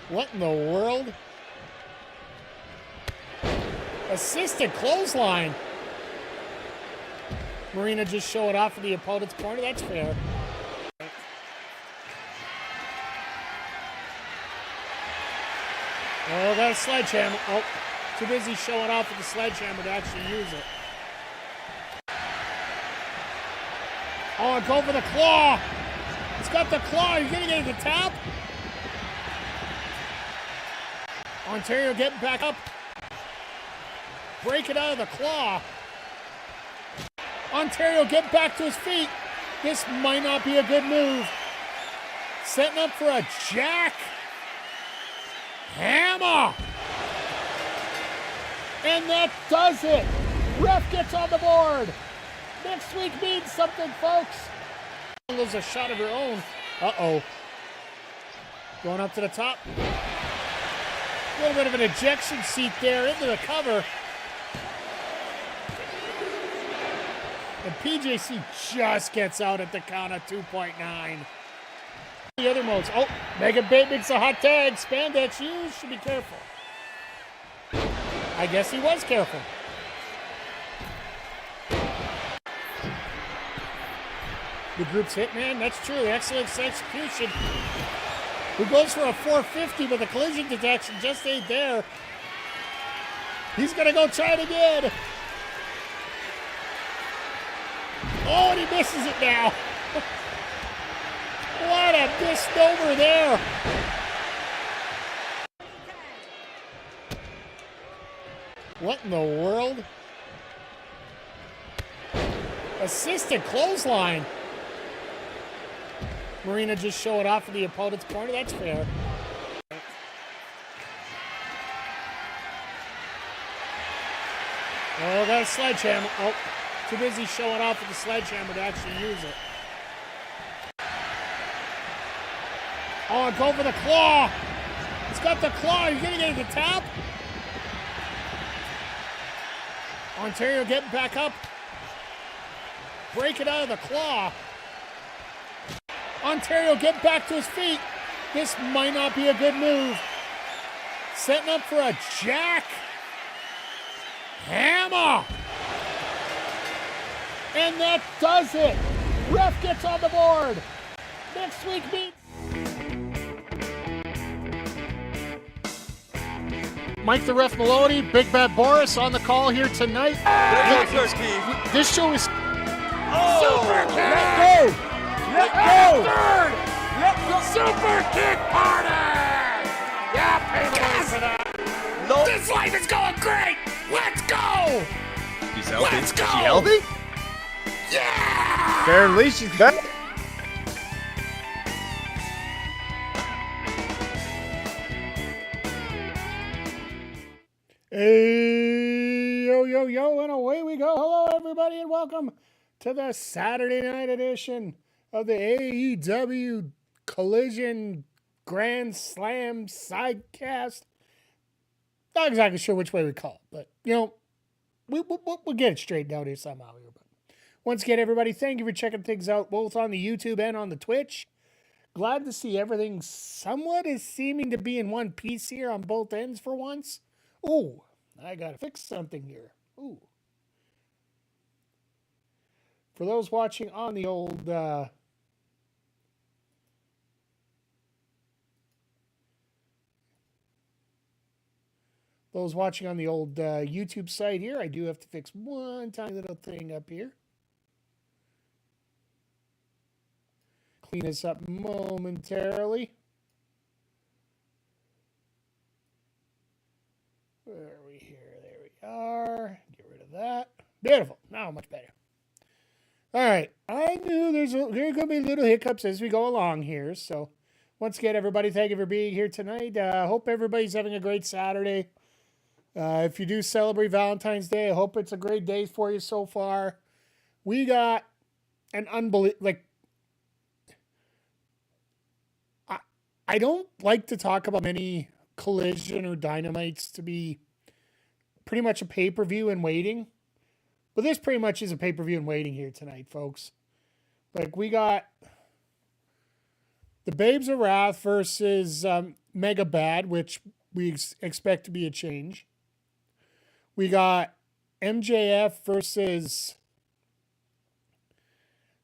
What in the world? Assisted clothesline. Marina just showing off for the opponent's corner. That's fair. Oh, got a sledgehammer. Oh, too busy showing off with the sledgehammer to actually use it. Oh, go for the claw. He's got the claw. He's going to get the tap. Ontario getting back up. Break it out of the claw. Ontario getting back to his feet. This might not be a good move. Setting up for a jack hammer. And that does it. Ref gets on the board. Next week means something, folks. There's a shot of her own. Uh-oh. Going up to the top. A little bit of an ejection seat there into the cover. And PJC just gets out at the count of 2.9. The other modes. Oh, Megan Bate makes a hot tag. Spandex, you should be careful. I guess he was careful. The group's hitman, that's true. Excellent execution. Who goes for a 450, but the collision detection just ain't there. He's going to go try it again. Oh, and he misses it now. What a misnomer there. What in the world? Assisted clothesline. Marina just showing off for the opponent's corner. That's fair. Oh, got a sledgehammer. Oh, too busy showing off with the sledgehammer to actually use it. Oh, go for the claw. He's got the claw. He's going to get the tap. Ontario getting back up. Break it out of the claw. Ontario getting back to his feet. This might not be a good move. Setting up for a jack hammer. And that does it. Ref gets on the board. Next week means... Mike the Ref Maloney, Big Bad Boris on the call here tonight. This show is... Oh! Super kick! Let go! Let go! Third! Let go! Super kick party! Yeah, pay the way for that. No. This life is going great! Let's go! She's healthy. Let's go! Is she healthy? Yeah! Apparently she's back. Hey, yo, yo, yo, and away we go. Hello, everybody, and welcome to the Saturday night edition of the AEW Collision Grand Slam Sidecast. Not exactly sure which way we call it, but, you know, we'll get it straightened out here somehow here. But once again, everybody, thank you for checking things out, both on the YouTube and on the Twitch. Glad to see everything somewhat is seeming to be in one piece here on both ends for once. Ooh, I gotta fix something here. Ooh. For those watching on the old YouTube site here, I do have to fix one tiny little thing up here. Clean this up momentarily. Where are we here? There we are. Get rid of that. Beautiful. Now much better. All right. I knew there are going to be little hiccups as we go along here. So once again, everybody, thank you for being here tonight. Hope everybody's having a great Saturday. If you do celebrate Valentine's Day, I hope it's a great day for you so far. We got an unbelievable... I don't like to talk about many Collision or Dynamites to be pretty much a pay-per-view in waiting. But this pretty much is a pay-per-view in waiting here tonight, folks. Like, we got The Babes of Wrath versus Mega Bad, which we expect to be a change. We got MJF versus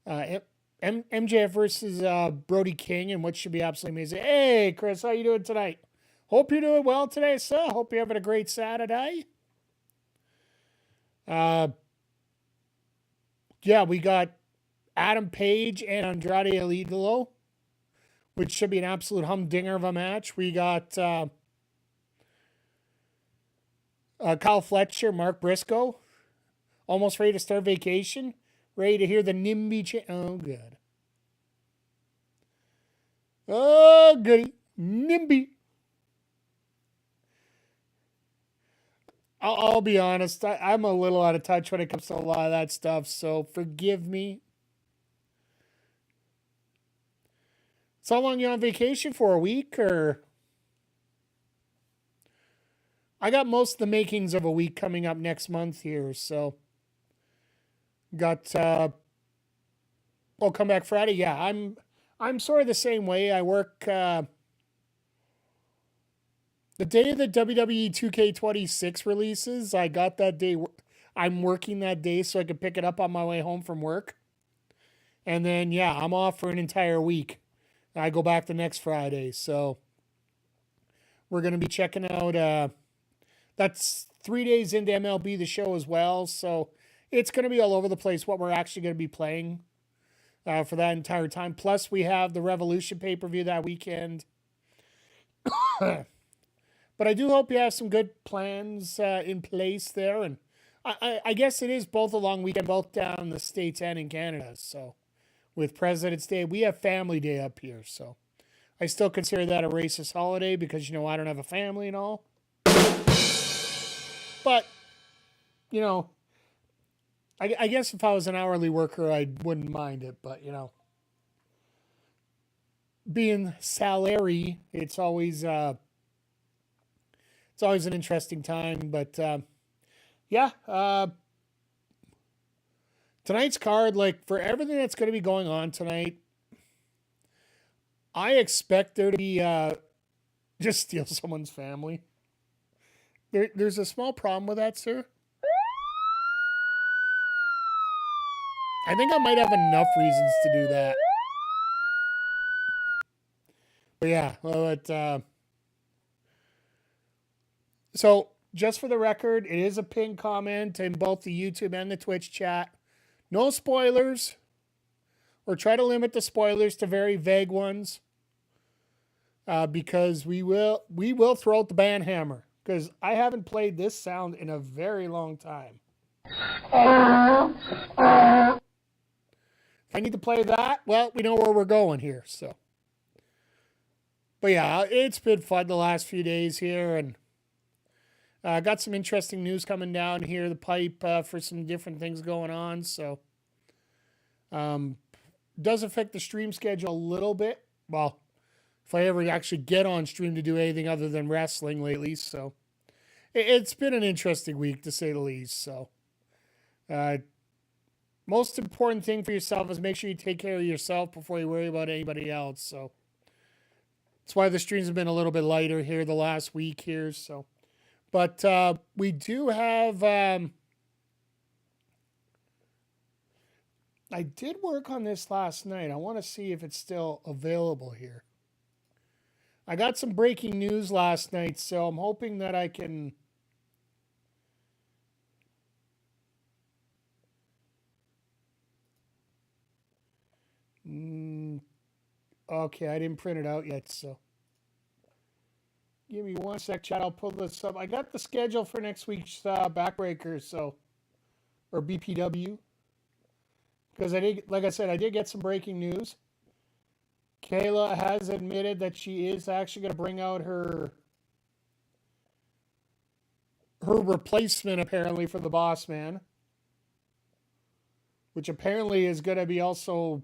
MJF versus Brody King, and what should be absolutely amazing. Hey, Chris, how you doing tonight? Hope you're doing well today, sir. Hope you're having a great Saturday. Yeah, we got Adam Page and Andrade El Idolo, which should be an absolute humdinger of a match. We got Kyle Fletcher, Mark Briscoe, almost ready to start vacation, ready to hear the NIMBY oh, good. Oh, goody. NIMBY. I'll be honest, I'm a little out of touch when it comes to a lot of that stuff, so forgive me. So how long you on vacation for? A week or? I got most of the makings of a week coming up next month here, so got I'll come back Friday. Yeah, I'm sort of the same way. I work the day of the WWE 2K26 releases. I got that day. I'm working that day so I can pick it up on my way home from work. And then yeah, I'm off for an entire week. I go back the next Friday, so we're going to be checking out that's 3 days into MLB The Show as well, so it's going to be all over the place what we're actually going to be playing for that entire time. Plus, we have the Revolution pay-per-view that weekend. But I do hope you have some good plans in place there, and I guess it is both a long weekend, both down in the States and in Canada, so with President's Day, we have Family Day up here, so I still consider that a racist holiday because, you know, I don't have a family and all. But, you know, I guess if I was an hourly worker, I wouldn't mind it. But, you know, being salary, it's always an interesting time. But, yeah, tonight's card, like, for everything that's going to be going on tonight, I expect there to be just steal someone's family. There's a small problem with that, sir. I think I might have enough reasons to do that. But yeah, well, so just for the record, it is a pinned comment in both the YouTube and the Twitch chat. No spoilers, or try to limit the spoilers to very vague ones, because we will throw out the band hammer, because I haven't played this sound in a very long time. If I need to play that, well, we know where we're going here. So, but yeah, it's been fun the last few days here, and got some interesting news coming down here the pipe for some different things going on. So, does affect the stream schedule a little bit. Well, if I ever actually get on stream to do anything other than wrestling lately, so it's been an interesting week to say the least. So, most important thing for yourself is make sure you take care of yourself before you worry about anybody else. So that's why the streams have been a little bit lighter here the last week here. So, but we do have. I did work on this last night. I want to see if it's still available here. I got some breaking news last night, so I'm hoping that I can. Okay, I didn't print it out yet, so give me one sec, chat. I'll pull this up. I got the schedule for next week's Backbreakers, so or BPW, because I did, like I said, I did get some breaking news. Kayla has admitted that she is actually going to bring out her replacement, apparently, for the Boss Man, which apparently is going to be also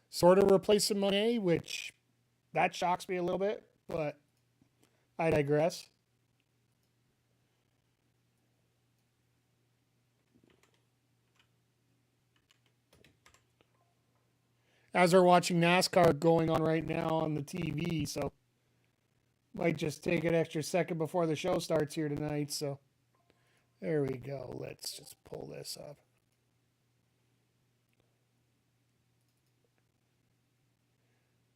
sort of replacing Monet, which that shocks me a little bit, but I digress. as we're watching NASCAR going on right now on the TV. So might just take an extra second before the show starts here tonight. So there we go. Let's just pull this up.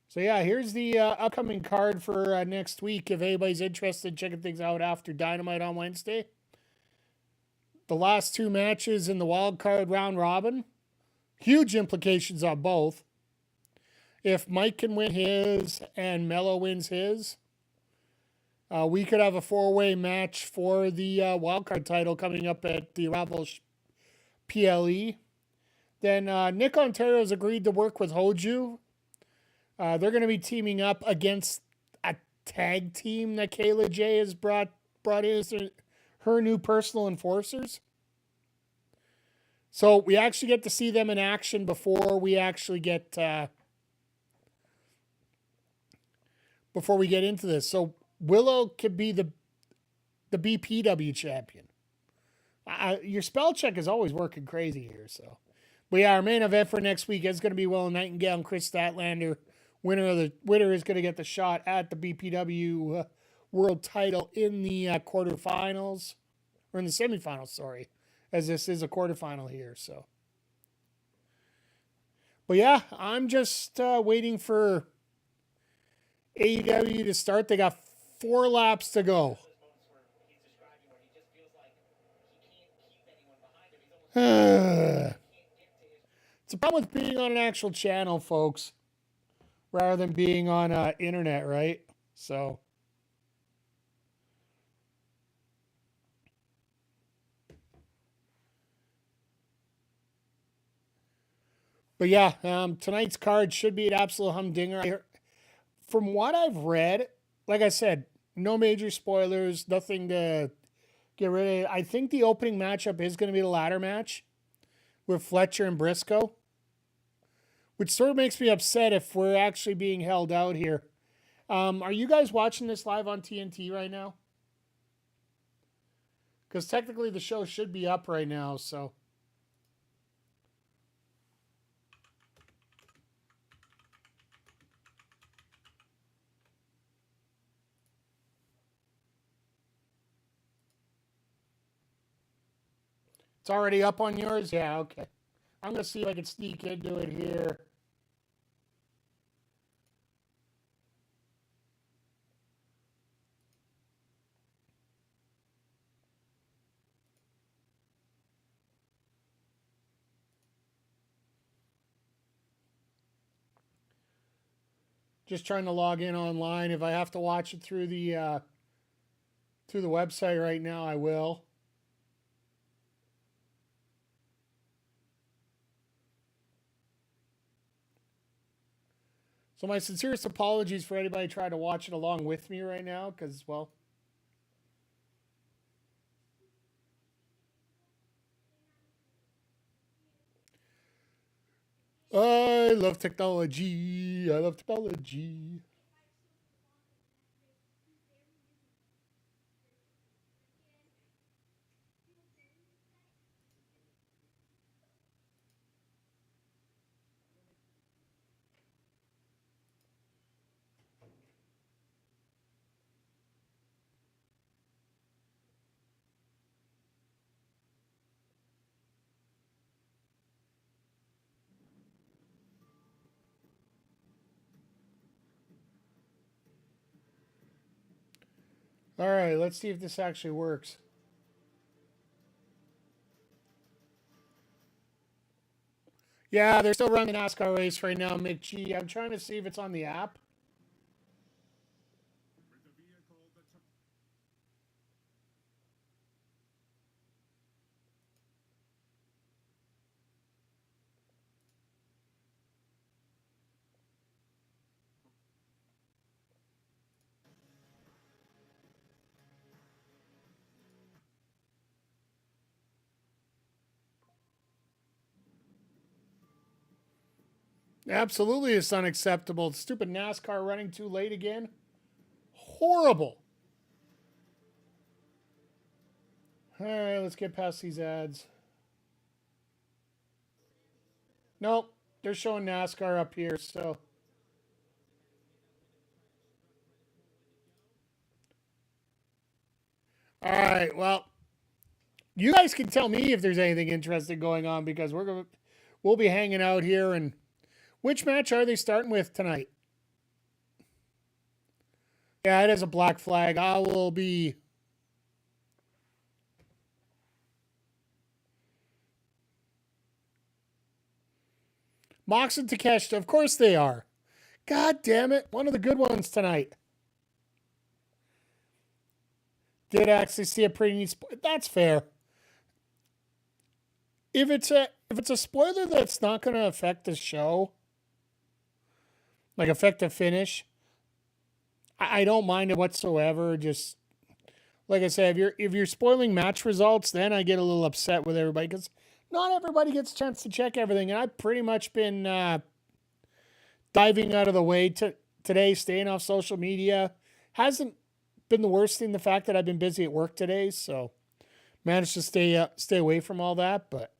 So yeah, here's the upcoming card for next week. If anybody's interested in checking things out after Dynamite on Wednesday. The last two matches in the wild card round robin. Huge implications on both. If Mike can win his and Mello wins his, we could have a four-way match for the wildcard title coming up at the Ravel PLE. Then Nick Ontario's agreed to work with Hoju. They're going to be teaming up against a tag team that Kayla J has brought in as her new personal enforcers. So we actually get to see them in action before we actually get into this. So Willow could be the BPW champion. Your spell check is always working crazy here. So, but yeah, our main event for next week is going to be Willow Nightingale and Chris Statlander. Winner is going to get the shot at the BPW world title in the quarterfinals or in the semifinals. Sorry, as this is a quarterfinal here. So, but yeah, I'm just waiting for AEW to start. They got 4 laps to go. It's a problem with being on an actual channel, folks, rather than being on internet, right? So, but yeah, tonight's card should be an absolute humdinger. From what I've read, like I said, no major spoilers, nothing to get rid of. I think the opening matchup is going to be the ladder match with Fletcher and Briscoe, which sort of makes me upset if we're actually being held out here. Are you guys watching this live on TNT right now? Because technically the show should be up right now, so. It's already up on yours? Yeah, okay. I'm going to see if I can sneak into it here. Just trying to log in online. If I have to watch it through the website right now, I will. So my sincerest apologies for anybody trying to watch it along with me right now, because, well, I love technology. I love technology. All right, let's see if this actually works. Yeah, they're still running the NASCAR race right now, McG. I'm trying to see if it's on the app. Absolutely, it's unacceptable. Stupid NASCAR running too late again. Horrible. All right, let's get past these ads. Nope, they're showing NASCAR up here, so. All right, well, you guys can tell me if there's anything interesting going on because we'll be hanging out here. And which match are they starting with tonight? Yeah, it is a black flag. I will be. Mox and Takeshita, of course they are. God damn it, one of the good ones tonight. Did actually see a pretty neat. That's fair. If it's a spoiler that's not going to affect the show, like affect the finish, I don't mind it whatsoever. Just like I said, if you're spoiling match results, then I get a little upset with everybody because not everybody gets a chance to check everything, and I've pretty much been diving out of the way today, staying off social media. Hasn't been the worst thing. The fact that I've been busy at work today, so managed to stay away from all that, but.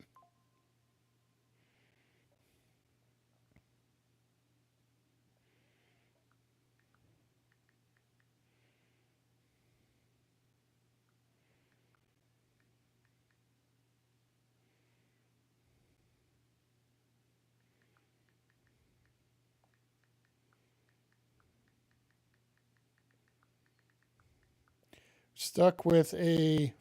Stuck with a.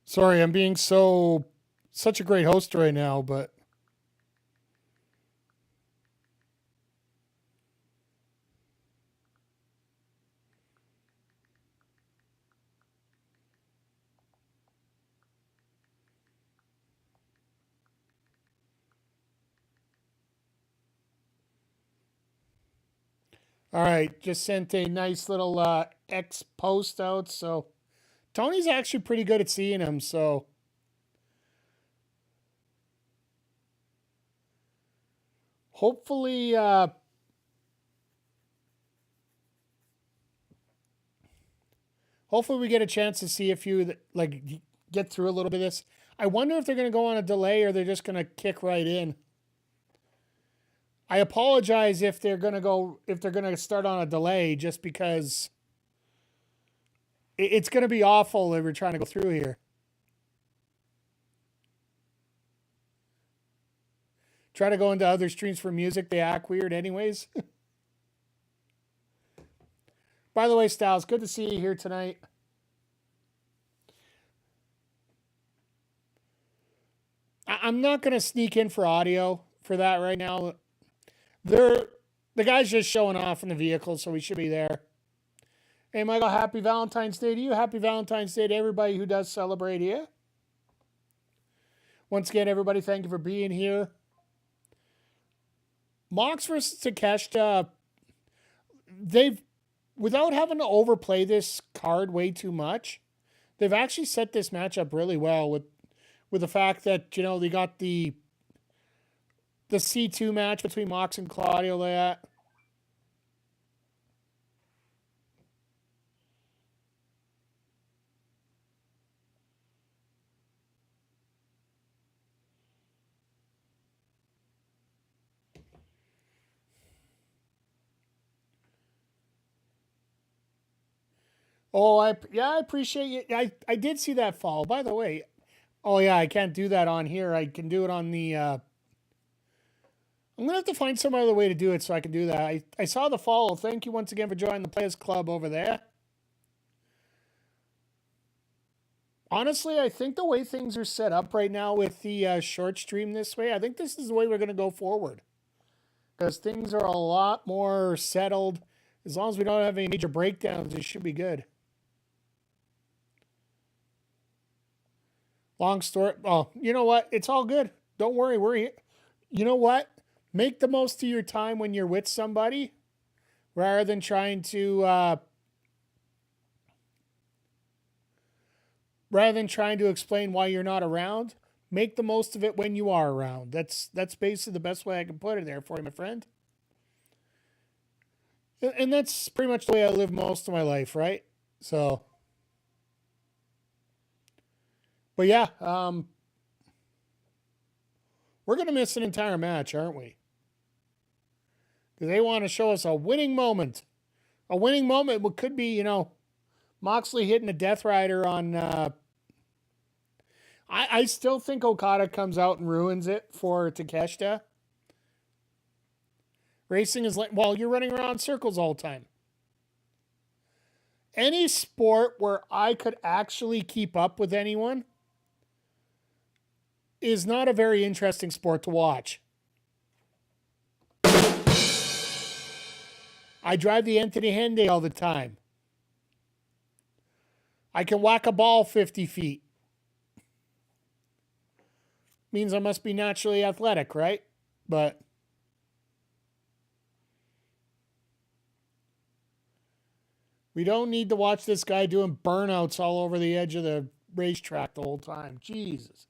Sorry, I'm being such a great host right now, but. All right, just sent a nice little X post out. So Tony's actually pretty good at seeing him. So hopefully, hopefully we get a chance to see a few that like get through a little bit of this. I wonder if they're going to go on a delay or they're just going to kick right in. I apologize if they're going to start on a delay just because it's going to be awful if we're trying to go through here. Try to go into other streams for music. They act weird anyways. By the way, Styles, good to see you here tonight. I'm not going to sneak in for audio for that right now. The guy's just showing off in the vehicle, so we should be there. Hey, Michael, happy Valentine's Day to you. Happy Valentine's Day to everybody who does celebrate here. Once again, everybody, thank you for being here. Mox versus Takeshita, they've, without having to overplay this card way too much, they've actually set this match up really well with the fact that, they got the C2 match between Mox and Claudio there. Oh, I appreciate it. I did see that fall. By the way, oh yeah, I can't do that on here. I can do it on the. I'm gonna have to find some other way to do it so I can do that. I saw the follow. Thank you once again for joining the Players Club over there. Honestly, I think the way things are set up right now with the short stream this way, I think this is the way we're going to go forward. Because things are a lot more settled. As long as we don't have any major breakdowns, it should be good. Long story. Oh, you know what? It's all good. Don't worry. We're here. You know what? Make the most of your time when you're with somebody rather than trying to explain why you're not around. Make the most of it when you are around. That's basically the best way I can put it there for you, my friend. And that's pretty much the way I live most of my life, right? So, but yeah, we're going to miss an entire match, aren't we? Because they want to show us a winning moment. A winning moment could be, Moxley hitting a Death Rider on. I still think Okada comes out and ruins it for Takeshita. Racing is like, well, you're running around in circles all the time. Any sport where I could actually keep up with anyone is not a very interesting sport to watch. I drive the Anthony Henday all the time. I can whack a ball 50 feet. Means I must be naturally athletic, right? But we don't need to watch this guy doing burnouts all over the edge of the racetrack the whole time. Jesus.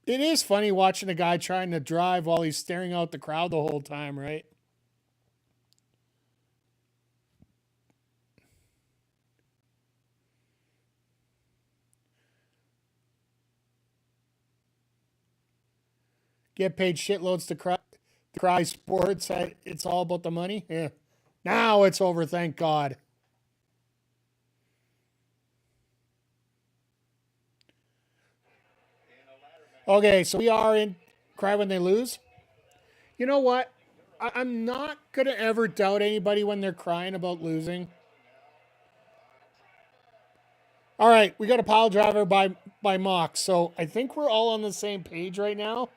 It is funny watching a guy trying to drive while he's staring out the crowd the whole time, right? Get paid shitloads to cry sports. It's all about the money. Yeah. Now it's over, thank God. Okay, so we are in Cry When They Lose. You know what? I'm not going to ever doubt anybody when they're crying about losing. All right, we got a pile driver by Mox. So I think we're all on the same page right now.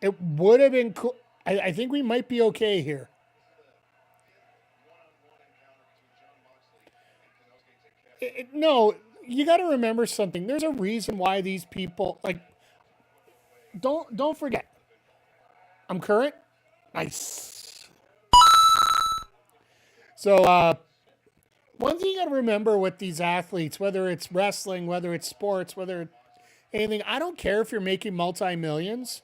It would have been cool. I think we might be okay here. No, you got to remember something. There's a reason why these people don't forget. I'm current. Nice. So one thing you got to remember with these athletes, whether it's wrestling, whether it's sports, whether it's anything, I don't care if you're making multi-millions.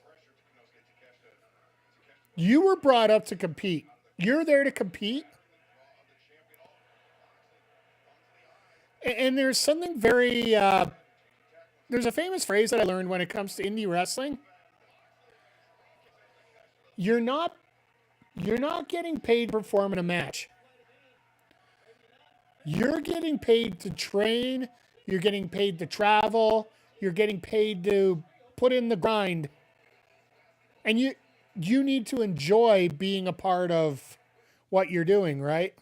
You were brought up to compete. You're there to compete. And there's something very, there's a famous phrase that I learned when it comes to indie wrestling. You're not getting paid to perform in a match. You're getting paid to train. You're getting paid to travel. You're getting paid to put in the grind. And you need to enjoy being a part of what you're doing, right?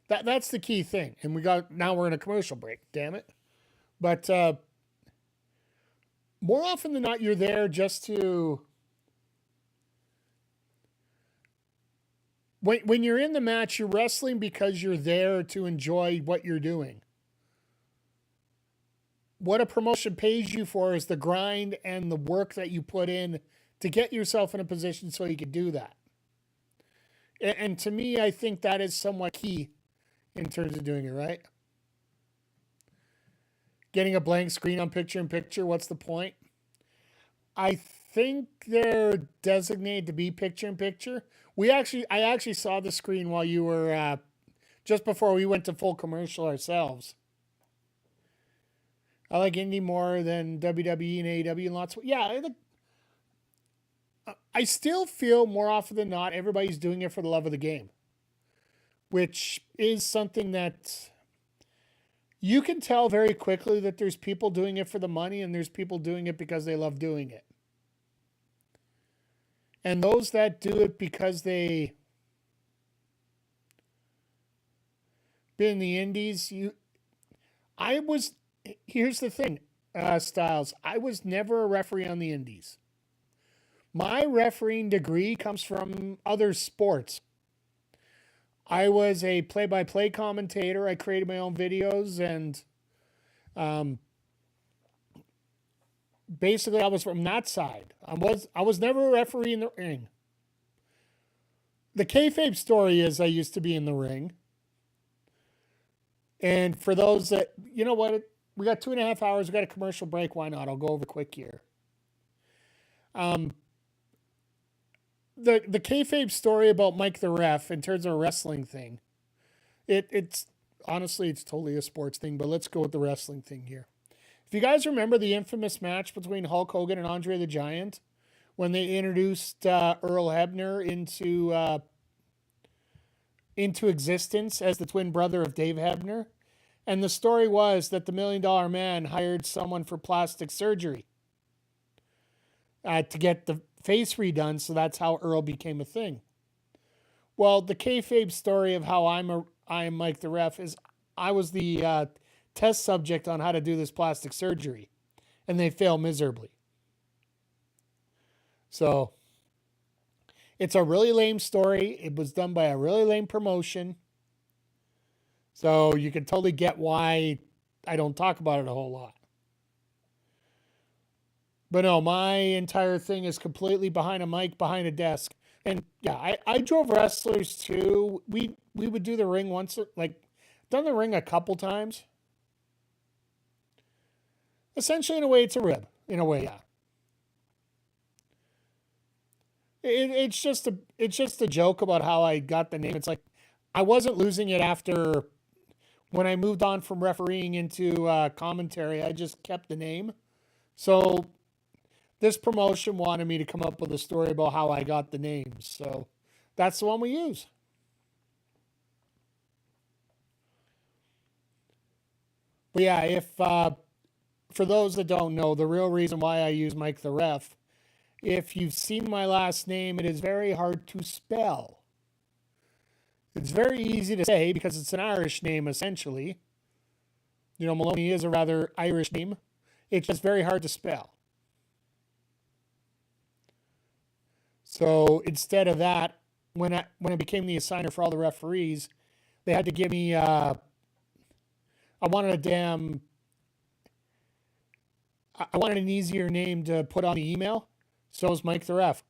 That's the key thing. And now we're in a commercial break, damn it. But more often than not, you're there just to... When you're in the match, you're wrestling because you're there to enjoy what you're doing. What a promotion pays you for is the grind and the work that you put in to get yourself in a position so you can do that. And to me, I think that is somewhat key in terms of doing it, right? Getting a blank screen on picture-in-picture, what's the point? I think they're designated to be picture-in-picture. I actually saw the screen while you were, just before we went to full commercial ourselves. I like indie more than WWE and AEW and lots of... Yeah, I still feel more often than not everybody's doing it for the love of the game. Which is something that you can tell very quickly that there's people doing it for the money and there's people doing it because they love doing it. And those that do it because they been in the Indies. Here's the thing, Styles. I was never a referee on the Indies. My refereeing degree comes from other sports. I was a play-by-play commentator. I created my own videos, and basically, I was from that side. I was never a referee in the ring. The kayfabe story is I used to be in the ring. And for those that, you know what, we got 2.5 hours. We got a commercial break. Why not? I'll go over quick here. The kayfabe story about Mike the Ref in terms of a wrestling thing, it's honestly, it's totally a sports thing, but let's go with the wrestling thing here. If you guys remember the infamous match between Hulk Hogan and Andre the Giant, when they introduced Earl Hebner into existence as the twin brother of Dave Hebner, and the story was that the $1 Million Man hired someone for plastic surgery to get the face redone, so that's how Earl became a thing. Well, the kayfabe story of how I'm Mike the Ref is I was the test subject on how to do this plastic surgery, and they fail miserably. So it's a really lame story. It was done by a really lame promotion. So you can totally get why I don't talk about it a whole lot. But no, my entire thing is completely behind a mic, behind a desk. And yeah, I drove wrestlers too. We would do the ring once, like done the ring a couple times. Essentially, in a way, it's a rib. In a way, yeah. It's just a joke about how I got the name. It's like I wasn't losing it after when I moved on from refereeing into commentary. I just kept the name. So this promotion wanted me to come up with a story about how I got the name. So that's the one we use. But yeah, if for those that don't know, the real reason why I use Mike the Ref, if you've seen my last name, it is very hard to spell. It's very easy to say because it's an Irish name, essentially. You know, Maloney is a rather Irish name. It's just very hard to spell. So instead of that, when I became the assigner for all the referees, they had to give me, I wanted an easier name to put on the email. So it was Mike the Ref.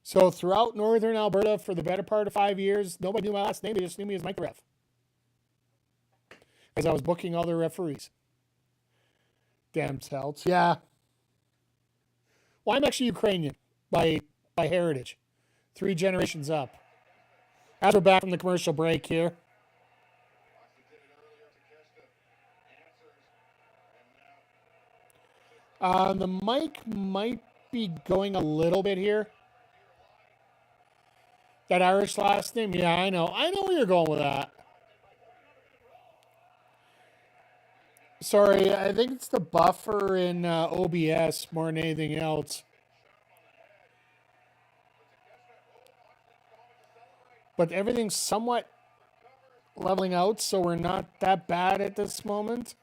So throughout northern Alberta for the better part of 5 years, nobody knew my last name. They just knew me as Mike the Ref. As I was booking all the referees. Damn Celts. Yeah. Well, I'm actually Ukrainian by heritage. 3 generations up. As we're back from the commercial break here. The mic might be going a little bit here. That Irish last name? Yeah, I know. I know where you're going with that. Sorry, I think it's the buffer in OBS more than anything else. But everything's somewhat leveling out, so we're not that bad at this moment.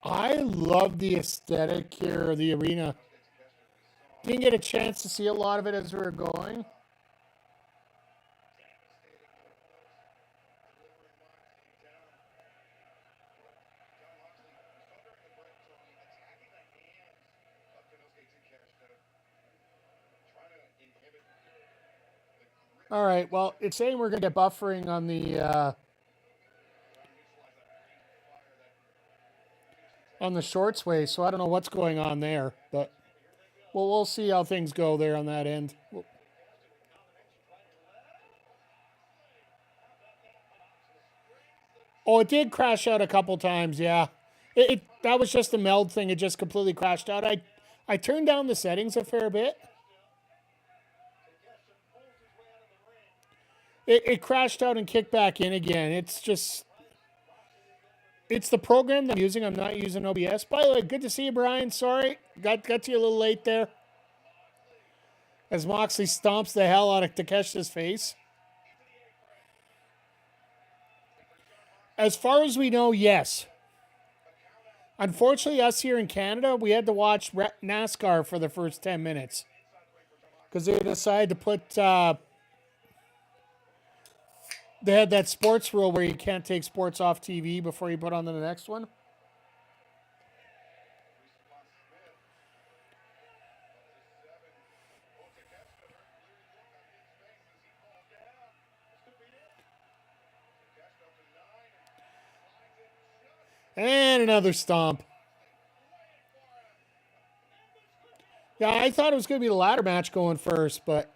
I love the aesthetic here of the arena. Didn't get a chance to see a lot of it as we were going. All right, well, it's saying we're going to get buffering on the shorts way, so I don't know what's going on there, but we'll see how things go there on that end. Oh, it did crash out a couple times, yeah. That was just a meld thing. It just completely crashed out. I turned down the settings a fair bit. It crashed out and kicked back in again. It's just... It's the program that I'm using. I'm not using OBS. By the way, good to see you, Brian. Sorry, got to you a little late there. As Moxley stomps the hell out of Takeshita's face. As far as we know, yes. Unfortunately, us here in Canada, we had to watch NASCAR for the first 10 minutes. Because they decided to put... they had that sports rule where you can't take sports off TV before you put on to the next one. And another stomp. Yeah, I thought it was going to be the ladder match going first, but...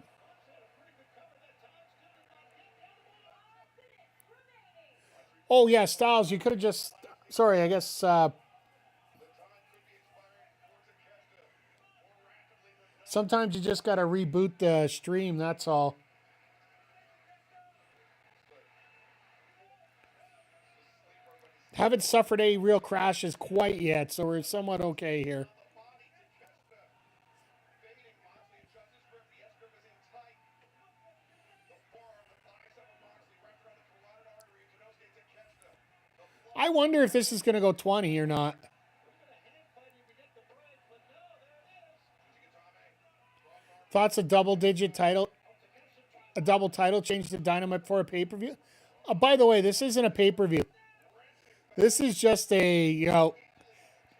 Oh, yeah, Styles, you could have just... Sorry, I guess... Sometimes you just got to reboot the stream, that's all. Haven't suffered any real crashes quite yet, so we're somewhat okay here. I wonder if this is going to go 20 or not. Thoughts a double title change to Dynamite for a pay-per-view? By the way, this isn't a pay-per-view. This is just a,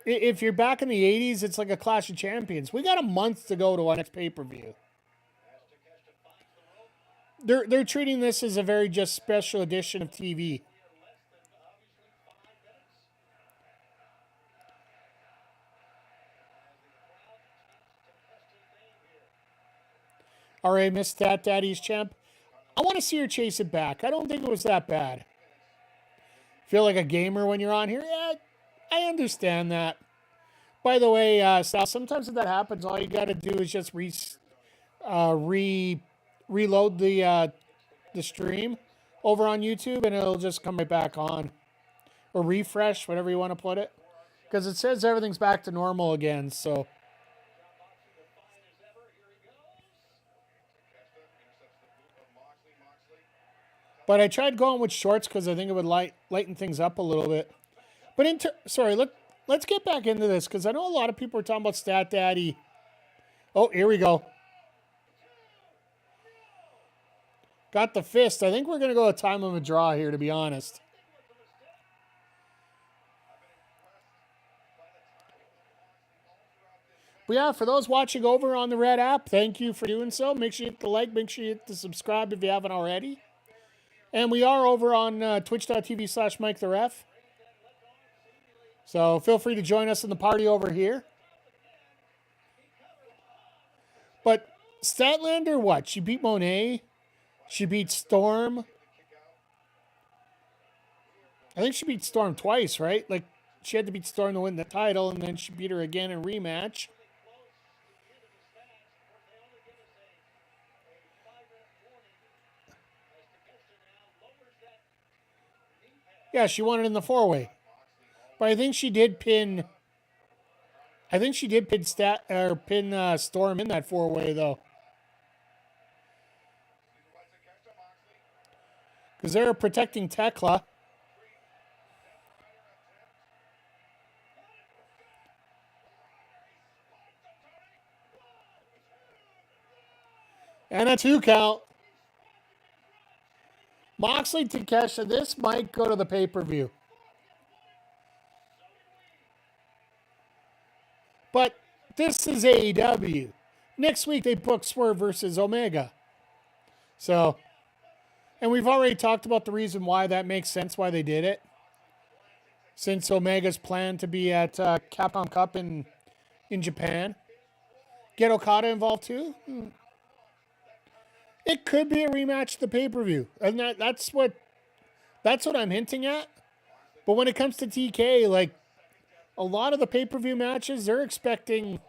if you're back in the 80s, it's like a Clash of Champions. We got a month to go to our next pay-per-view. They're treating this as a very just special edition of TV. All right, Miss Stat Daddy's champ. I want to see her chase it back. I don't think it was that bad. Feel like a gamer when you're on here? Yeah, I understand that. By the way, Sal, sometimes if that happens, all you got to do is just reload the stream over on YouTube, and it'll just come right back on. Or refresh, whatever you want to put it. Because it says everything's back to normal again, so... But I tried going with shorts because I think it would lighten things up a little bit. But let's get back into this because I know a lot of people are talking about Stat Daddy. Oh, here we go. Got the fist. I think we're going to go a time of a draw here, to be honest. But yeah, for those watching over on the Red app, thank you for doing so. Make sure you hit the like. Make sure you hit the subscribe if you haven't already. And we are over on twitch.tv/MikeTheRef. So feel free to join us in the party over here. But Statlander, what? She beat Monet. She beat Storm. I think she beat Storm twice, right? Like, she had to beat Storm to win the title, and then she beat her again in rematch. Yeah, she won it in the 4-way. But I think she did pin... pin Storm in that 4-way, though. Because they're protecting Tekla. And a 2 count. Moxley Takeshita, this might go to the pay-per-view. But this is AEW. Next week they book Swerve versus Omega. So, and we've already talked about the reason why that makes sense, why they did it. Since Omega's planned to be at Capcom Cup in Japan. Get Okada involved too? It could be a rematch to the pay-per-view. And that's what I'm hinting at. But when it comes to TK, like, a lot of the pay-per-view matches, they're expecting...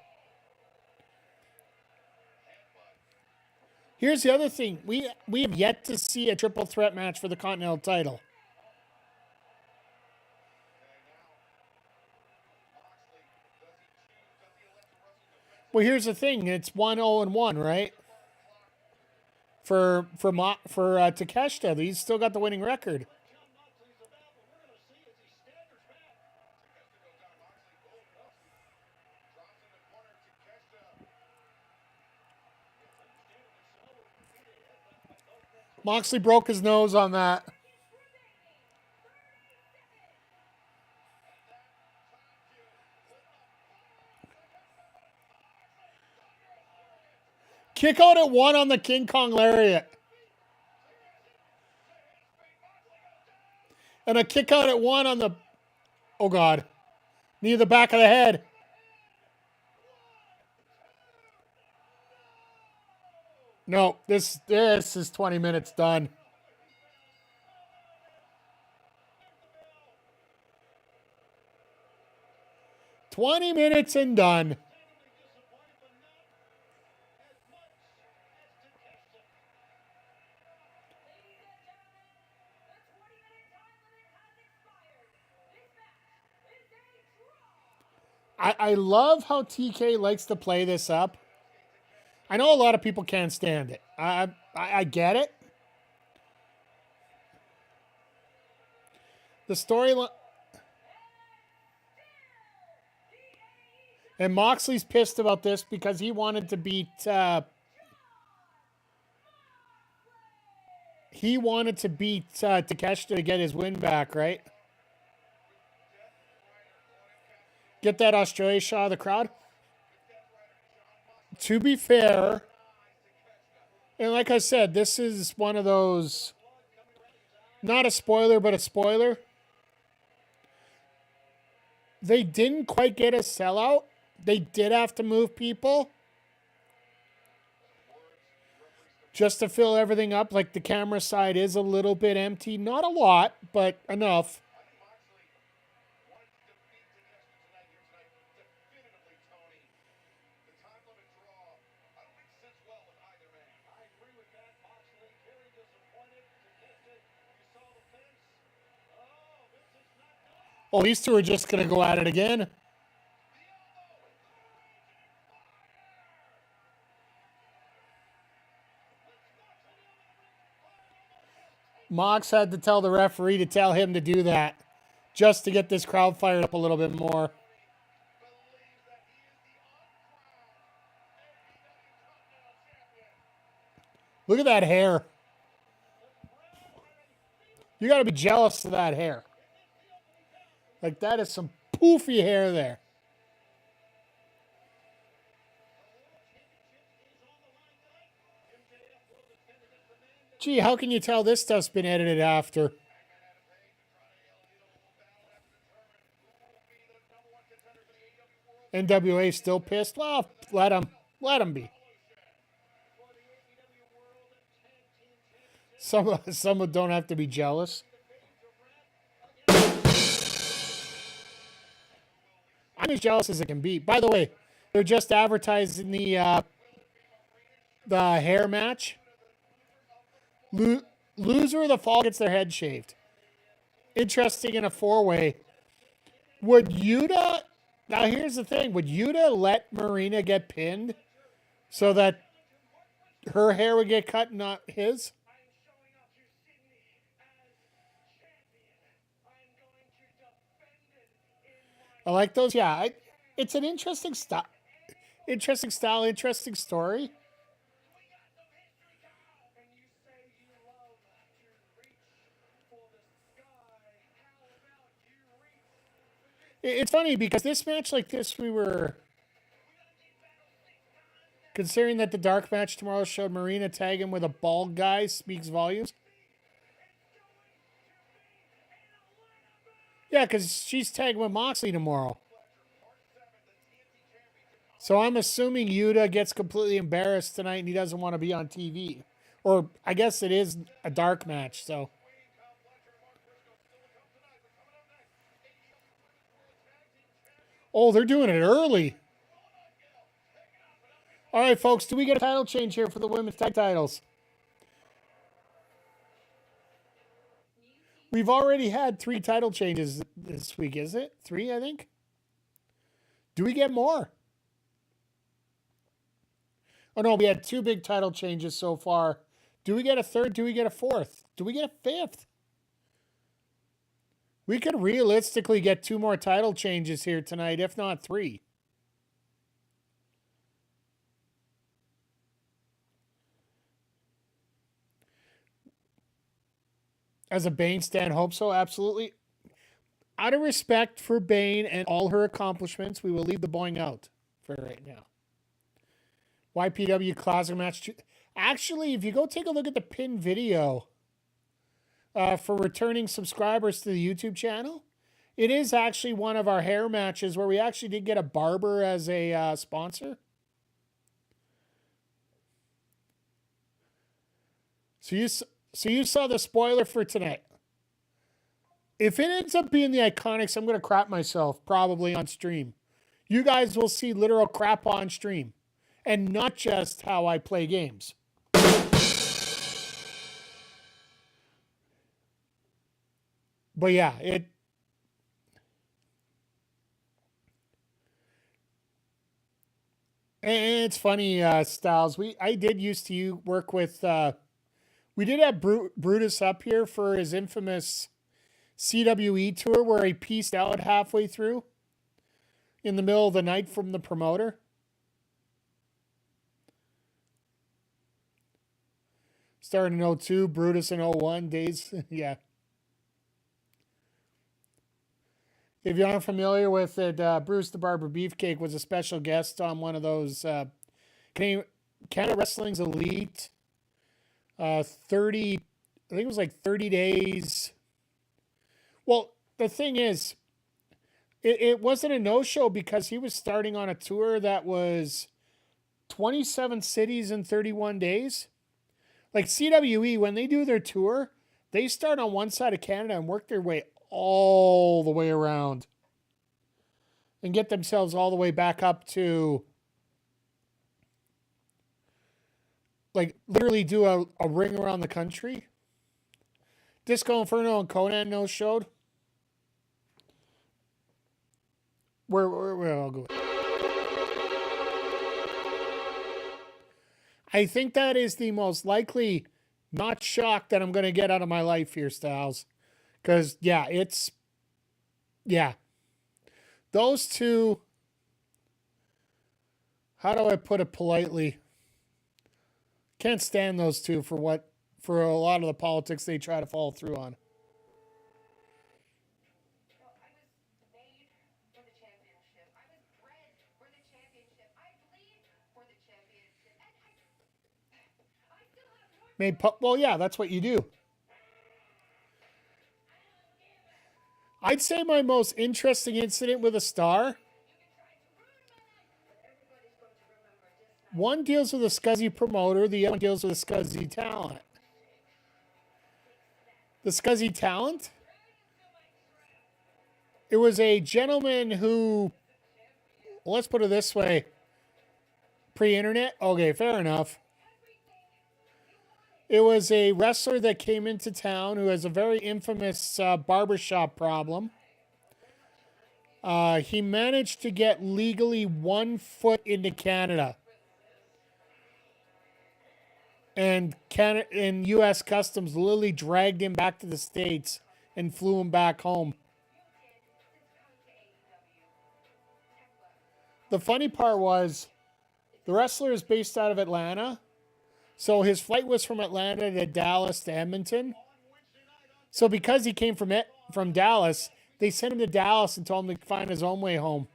Here's the other thing. We have yet to see a triple threat match for the Continental title. Well, here's the thing. It's 1-0-1, right? For Takeshita, he's still got the winning record. Moxley broke his nose on that. Kick out at 1 on the King Kong Lariat. And a kick out at 1 on the... Oh, God. Knee to the back of the head. No, this is 20 minutes done. "20 minutes and done." I love how TK likes to play this up. I know a lot of people can't stand it. I get it. The storyline... And Moxley's pissed about this because he wanted to beat... Takeshita to get his win back, right? Get that Australia shot of the crowd. To be fair, and like I said, this is one of those, not a spoiler, but a spoiler. They didn't quite get a sellout. They did have to move people just to fill everything up. Like the camera side is a little bit empty. Not a lot, but enough. Oh, these two are just going to go at it again. Mox had to tell the referee to tell him to do that just to get this crowd fired up a little bit more. Look at that hair. You got to be jealous of that hair. Like, that is some poofy hair there. Gee, how can you tell this stuff's been edited after? NWA still pissed? Well, let them be. Some don't have to be jealous. I'm as jealous as it can be. By the way, they're just advertising the hair match. Loser of the fall gets their head shaved. Interesting in a 4-way. Would Yuta... Now, here's the thing. Would Yuta let Marina get pinned so that her hair would get cut, not his? I like those. Yeah, it's an interesting style. Interesting style, interesting story. It's funny because this match like this, we were considering that the dark match tomorrow showed Marina tagging with a bald guy speaks volumes. Yeah, because she's tagging with Moxley tomorrow. So I'm assuming Yuta gets completely embarrassed tonight and he doesn't want to be on TV. Or I guess it is a dark match, so... Oh, they're doing it early. All right, folks, do we get a title change here for the women's tag titles? We've already had 3 title changes this week, is it? 3, I think? Do we get more? Oh no, we had 2 big title changes so far. Do we get a third? Do we get a fourth? Do we get a fifth? We could realistically get 2 more title changes here tonight, if not 3. As a Bane stan, hope so, absolutely. Out of respect for Bane and all her accomplishments, we will leave the boing out for right now. YPW Classic Match 2. Actually, if you go take a look at the pin video for returning subscribers to the YouTube channel, it is actually one of our hair matches where we actually did get a barber as a sponsor. So you saw the spoiler for tonight. If it ends up being the Iconics, I'm going to crap myself probably on stream. You guys will see literal crap on stream. And not just how I play games. But yeah, and it's funny, Styles. I did used to work with. We did have Brutus up here for his infamous CWE tour, where he pieced out halfway through, in the middle of the night from the promoter. Started in 02, Brutus in 01 days. Yeah. If you aren't familiar with it, Bruce the Barber Beefcake was a special guest on one of those Canada Wrestling's Elite 30, I think it was like 30 days. Well, the thing is, it wasn't a no-show because he was starting on a tour that was 27 cities in 31 days. Like CWE, when they do their tour, they start on one side of Canada and work their way all the way around and get themselves all the way back up to, like, literally do a ring around the country. Disco Inferno and Conan no-showed. Where I'll go. I think that is the most likely not shock that I'm going to get out of my life here, Styles. Because, yeah, those two, how do I put it politely? Can't stand those two for a lot of the politics they try to follow through on. Well, yeah, that's what you do. I'd say my most interesting incident with a star. One deals with a scuzzy promoter, the other one deals with a scuzzy talent. The scuzzy talent? It was a gentleman who, let's put it this way, pre-internet? Okay, fair enough. It was a wrestler that came into town who has a very infamous barbershop problem. He managed to get legally 1 foot into Canada. And U.S. Customs literally dragged him back to the States and flew him back home. The funny part was, the wrestler is based out of Atlanta. So his flight was from Atlanta to Dallas to Edmonton. So because he came from Dallas, they sent him to Dallas and told him to find his own way home.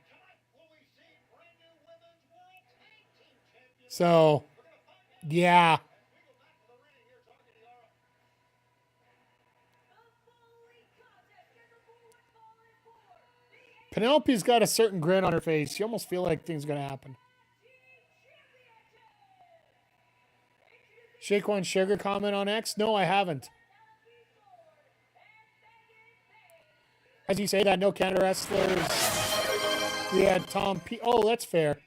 So, yeah. Penelope's got a certain grin on her face. You almost feel like things are going to happen. Shake One Sugar comment on X? No, I haven't. As you say that, no Canada wrestlers. We had Tom P. Oh, that's fair.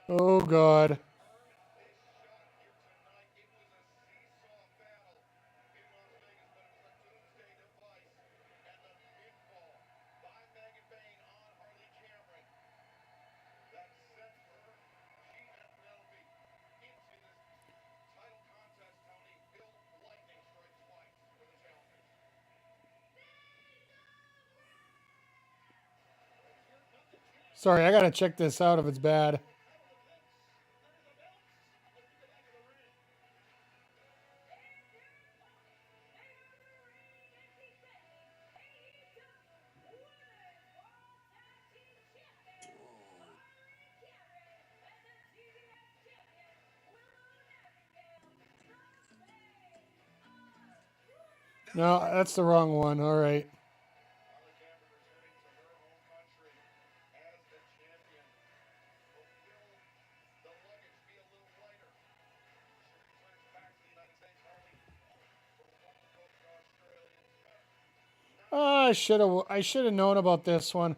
Oh, God. Sorry, I gotta check this out if it's bad. No, that's the wrong one. All right. I should have known about this one.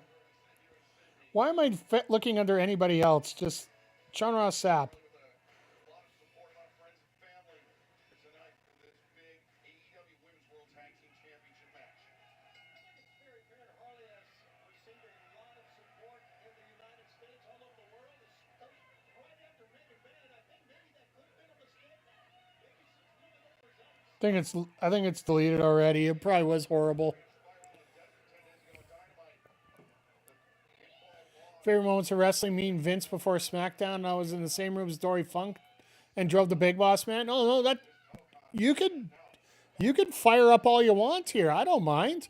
Why am I looking under anybody else? Just Sean Ross Sapp. I think it's deleted already. It probably was horrible. Favorite moments of wrestling: meeting Vince before SmackDown. I was in the same room as Dory Funk and drove the Big Boss Man. No, that you could fire up all you want here. I don't mind.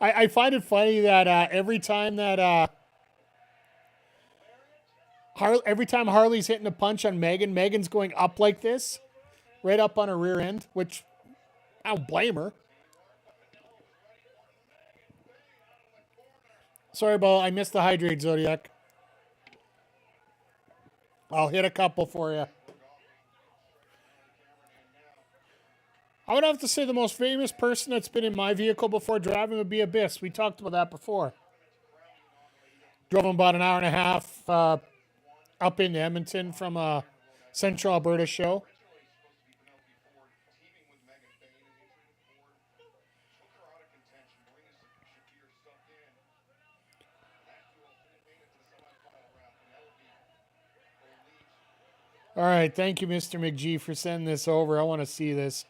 I find it funny that every time that every time Harley's hitting a punch on Megan, Megan's going up like this, right up on her rear end, which I don't blame her. Sorry, Bo, I missed the hydrate, Zodiac. I'll hit a couple for you. I would have to say the most famous person that's been in my vehicle before driving would be Abyss. We talked about that before. Drove him about an hour and a half up into Edmonton from a Central Alberta show. All right, thank you, Mr. McGee, for sending this over. I want to see this.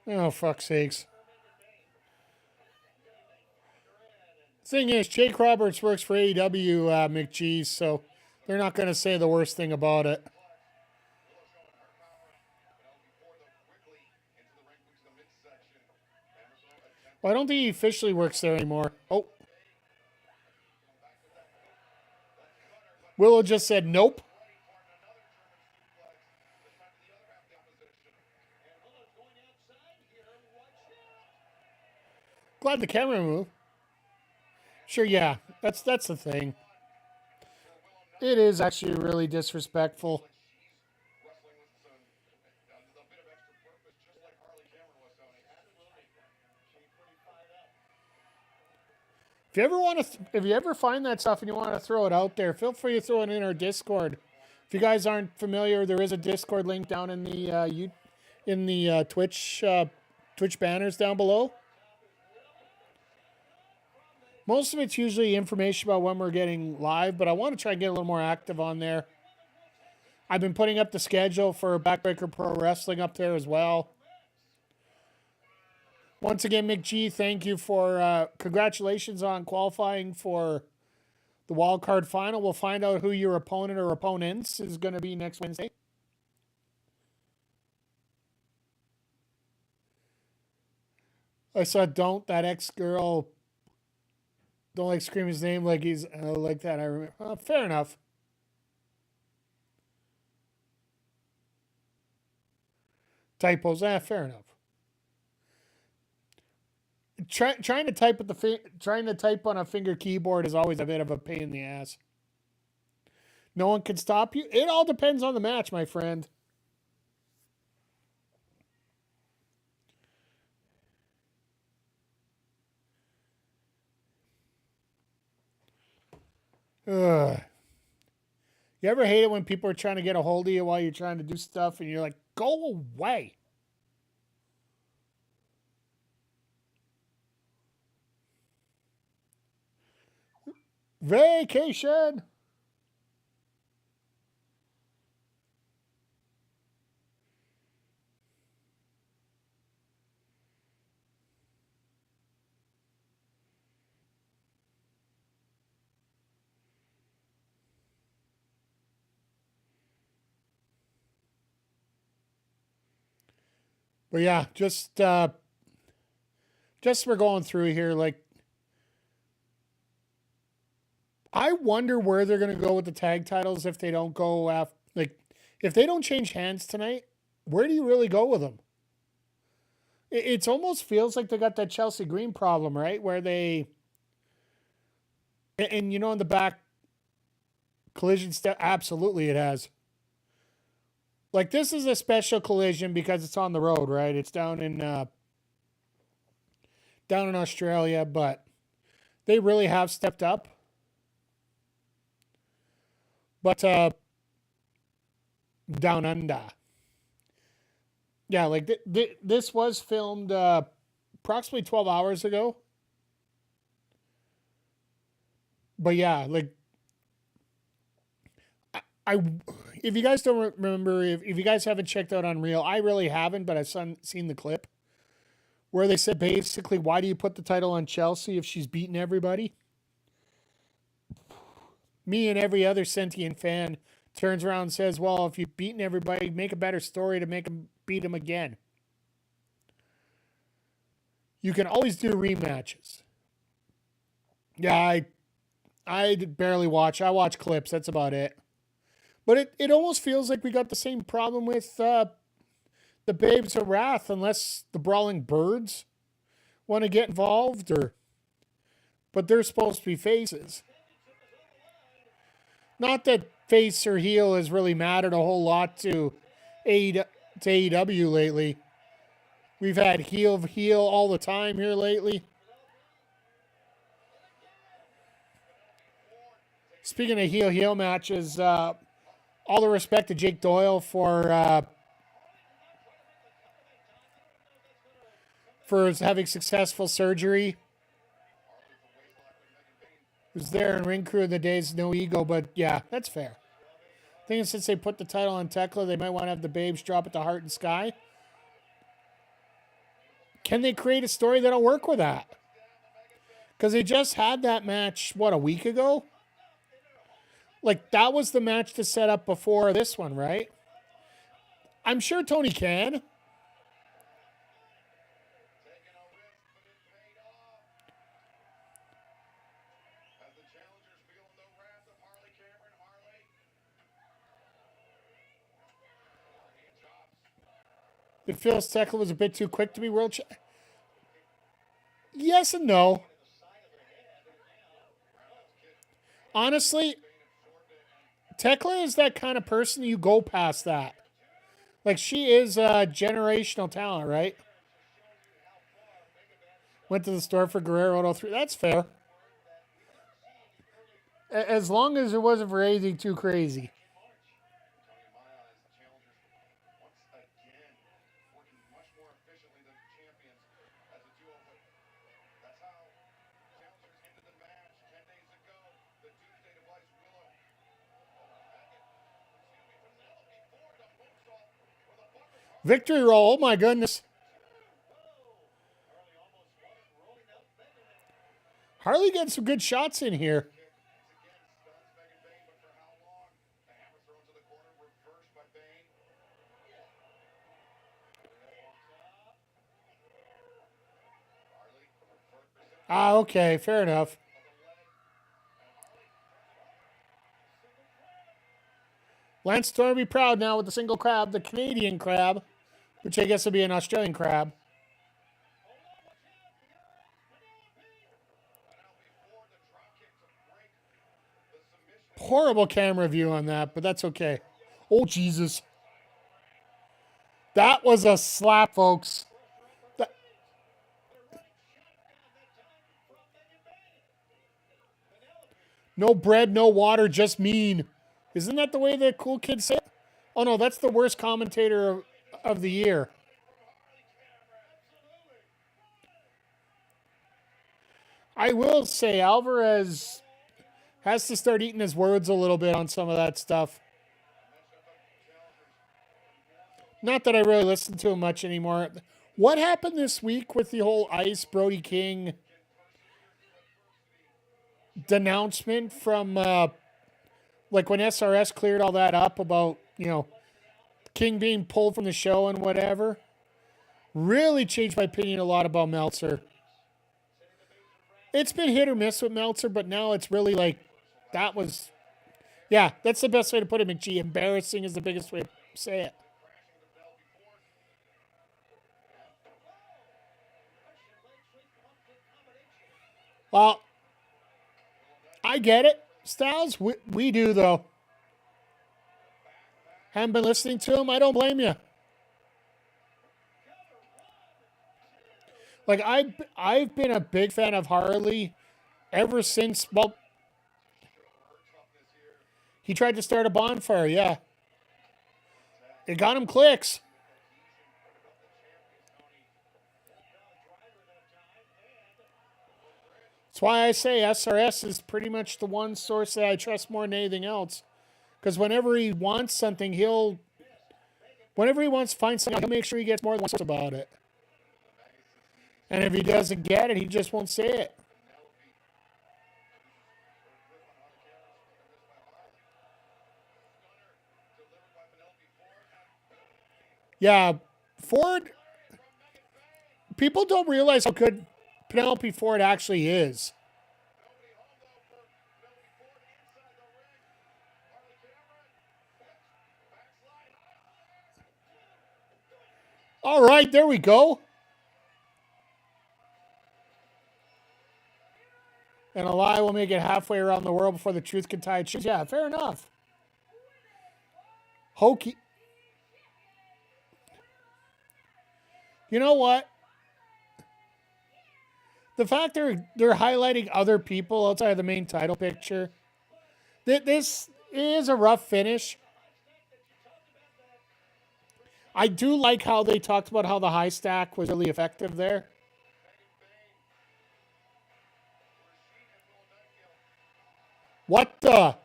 Oh, fuck's sakes. Thing is, Jake Roberts works for AEW, McGee, so they're not going to say the worst thing about it. Well, I don't think he officially works there anymore. Oh. Willow just said nope. Glad the camera moved. Sure, yeah. That's the thing. It is actually really disrespectful. If you ever find that stuff and you want to throw it out there, feel free to throw it in our Discord. If you guys aren't familiar, there is a Discord link down in the Twitch banners down below. Most of it's usually information about when we're getting live, but I want to try and get a little more active on there. I've been putting up the schedule for Backbreaker Pro Wrestling up there as well. Once again, McGee, thank you for congratulations on qualifying for the wild card final. We'll find out who your opponent or opponents is going to be next Wednesday. I saw that ex-girl, don't like scream his name like he's like that. I remember. Fair enough. Typos, fair enough. Trying to type on a finger keyboard is always a bit of a pain in the ass. No one can stop you. It all depends on the match, my friend. Ugh. You ever hate it when people are trying to get a hold of you while you're trying to do stuff and you're like, go away? Vacation. But yeah, just we're going through here. Like, I wonder where they're gonna go with the tag titles if they don't go after, like, if they don't change hands tonight. Where do you really go with them? It almost feels like they got that Chelsea Green problem, right? Where they, and you know, in the back collision step, absolutely it has. Like, this is a special collision because it's on the road, right? It's down in Australia, but they really have stepped up. But down under. Yeah, like this was filmed approximately 12 hours ago. But yeah, like I if you guys don't remember, if you guys haven't checked out Unreal, I really haven't, but I've seen the clip where they said basically, why do you put the title on Chelsea if she's beaten everybody? Me and every other sentient fan turns around and says, well, if you've beaten everybody, make a better story to make them beat them again. You can always do rematches. Yeah, I barely watch. I watch clips. That's about it. But it almost feels like we got the same problem with the Babes of Wrath, unless the Brawling Birds want to get involved, but they're supposed to be faces. Not that face or heel has really mattered a whole lot to AEW lately. We've had heel all the time here lately. Speaking of heel matches, all the respect to Jake Doyle for having successful surgery. Was there in ring crew in the days, no ego, but yeah, that's fair. I think since they put the title on Tekla, they might want to have the Babes drop it to Heart and Sky. Can they create a story that'll work with that? Because they just had that match, a week ago? Like, that was the match to set up before this one, right? I'm sure Tony can. It feels Tekla was a bit too quick to be world champion. Yes and no. Honestly, Tekla is that kind of person you go past that. Like, she is a generational talent, right? Went to the store for Guerrero 03. That's fair. As long as it wasn't for anything too crazy. Victory roll. Oh, my goodness. Harley getting some good shots in here. Okay. Fair enough. Lance Storm will be proud now with the single crab, the Canadian crab, which I guess will be an Australian crab. Horrible camera view on that, but that's okay. Oh, Jesus. That was a slap, folks. No bread, no water, just mean. Isn't that the way the cool kids say it? Oh, no, that's the worst commentator of the year. I will say Alvarez has to start eating his words a little bit on some of that stuff. Not that I really listen to him much anymore. What happened this week with the whole Ice Brody King denouncement from like when SRS cleared all that up about, King being pulled from the show and whatever? Really changed my opinion a lot about Meltzer. It's been hit or miss with Meltzer, but now it's really like that's the best way to put it, McGee. Embarrassing is the biggest way to say it. Well, I get it, Styles. We do, though. Haven't been listening to him. I don't blame you. Like, I've been a big fan of Harley ever since, he tried to start a bonfire, yeah. It got him clicks. That's why I say SRS is pretty much the one source that I trust more than anything else. Because whenever he wants something, whenever he wants to find something, he'll make sure he gets more than once about it. And if he doesn't get it, he just won't say it. Yeah, Ford, people don't realize how good Penelope Ford actually is. All right, there we go. And a lie will make it halfway around the world before the truth can tie its shoes. Yeah, fair enough. Hokey. You know what? The fact they're highlighting other people outside of the main title picture, this is a rough finish. I do like how they talked about how the high stack was really effective there. What the?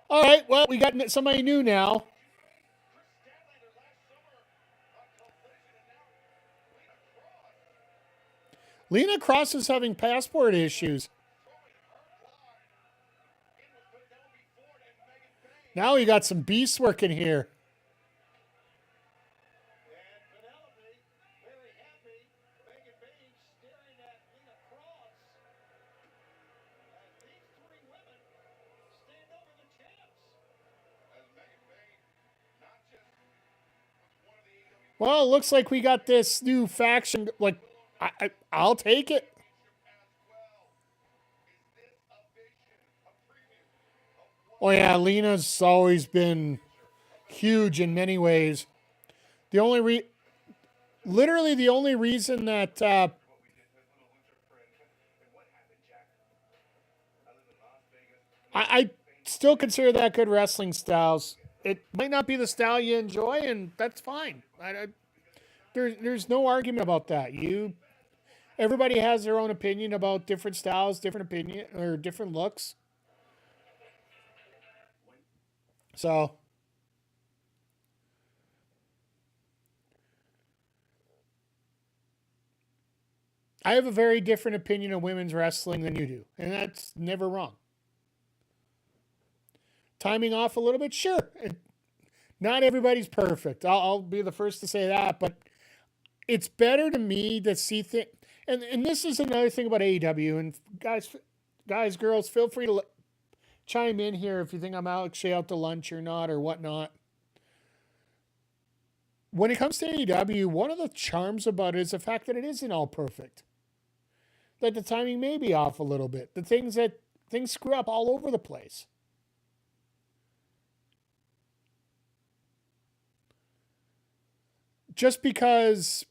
All right, well, we got somebody new now. Lena Cross is having passport issues. Now we got some beasts working here. Well, it looks like we got this new faction. Like, I'll take it. Oh, yeah, Lena's always been huge in many ways. Literally the only reason that I still consider that good wrestling styles. It might not be the style you enjoy, and that's fine. There's no argument about that. Everybody has their own opinion about different styles, different opinion or different looks. So I have a very different opinion of women's wrestling than you do, and that's never wrong. Timing off a little bit, sure. Not everybody's perfect. I'll be the first to say that, but it's better to me to see things. And this is another thing about AEW. And guys, girls, feel free to chime in here if you think I'm actually out to lunch or not or whatnot. When it comes to AEW, one of the charms about it is the fact that it isn't all perfect. That the timing may be off a little bit. Things screw up all over the place. Just because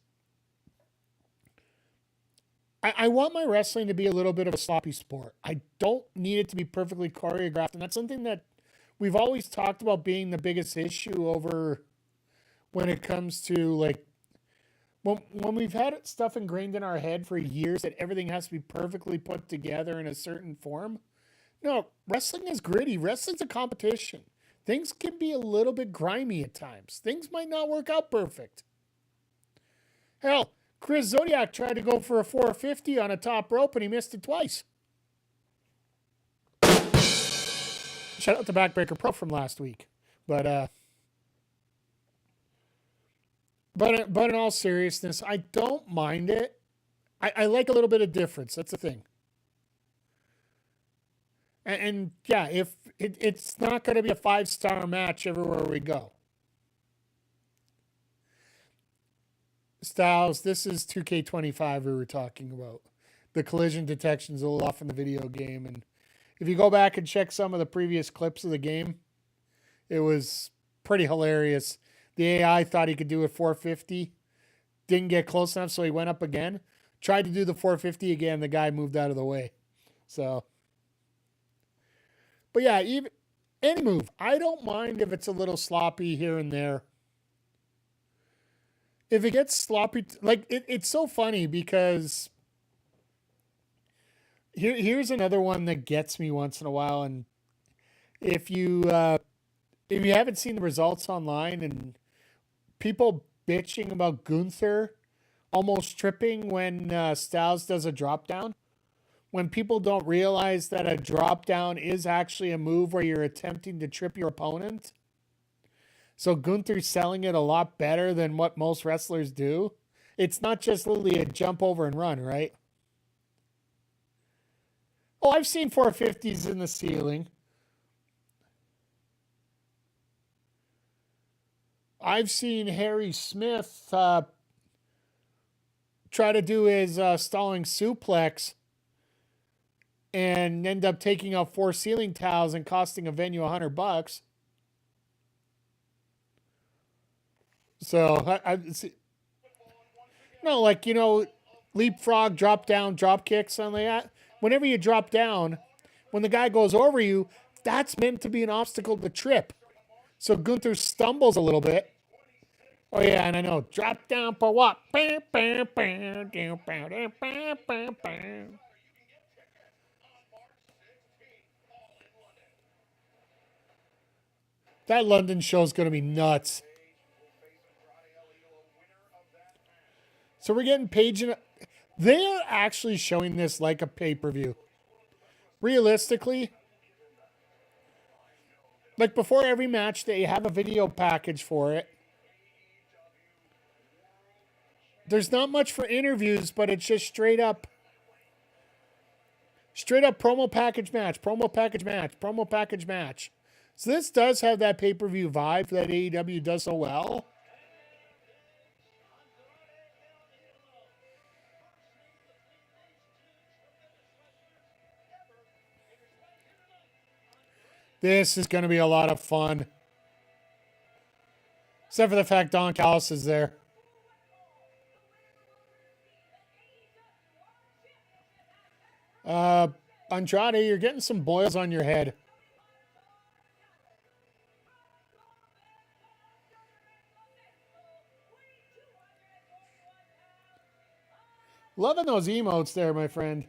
I want my wrestling to be a little bit of a sloppy sport. I don't need it to be perfectly choreographed. And that's something that we've always talked about being the biggest issue over when it comes to like when we've had stuff ingrained in our head for years that everything has to be perfectly put together in a certain form. No, wrestling is gritty. Wrestling's a competition. Things can be a little bit grimy at times. Things might not work out perfect. Hell, Chris Zodiac tried to go for a 450 on a top rope and he missed it twice. Shout out to Backbreaker Pro from last week. But in all seriousness, I don't mind it. I like a little bit of difference. That's the thing. And yeah, if it's not going to be a 5-star match everywhere we go. Styles, this is 2K25 we were talking about. The collision detection's a little off in the video game. And if you go back and check some of the previous clips of the game, it was pretty hilarious. The AI thought he could do a 450. Didn't get close enough, so he went up again. Tried to do the 450 again. The guy moved out of the way. So, but yeah, even any move. I don't mind if it's a little sloppy here and there. If it gets sloppy, like it's so funny because here's another one that gets me once in a while. And if you haven't seen the results online and people bitching about Gunther almost tripping when Styles does a drop down, when people don't realize that a drop down is actually a move where you're attempting to trip your opponent. So Gunther's selling it a lot better than what most wrestlers do. It's not just literally a jump over and run, right? Oh, I've seen 450s in the ceiling. I've seen Harry Smith try to do his stalling suplex and end up taking out 4 ceiling tiles and costing a venue $100. So I see. No, like, leapfrog, drop down, drop kick, something like that. Whenever you drop down, when the guy goes over you, that's meant to be an obstacle to trip. So Gunther stumbles a little bit. Oh yeah, and I know. Drop down for what? That London show is going to be nuts. So we're getting Paige and they are actually showing this like a pay-per-view. Realistically, like before every match, they have a video package for it. There's not much for interviews, but it's just straight up promo package match, promo package match, promo package match. So this does have that pay-per-view vibe that AEW does so well. This is going to be a lot of fun. Except for the fact Don Callis is there. Andrade, you're getting some boils on your head. Loving those emotes there, my friend.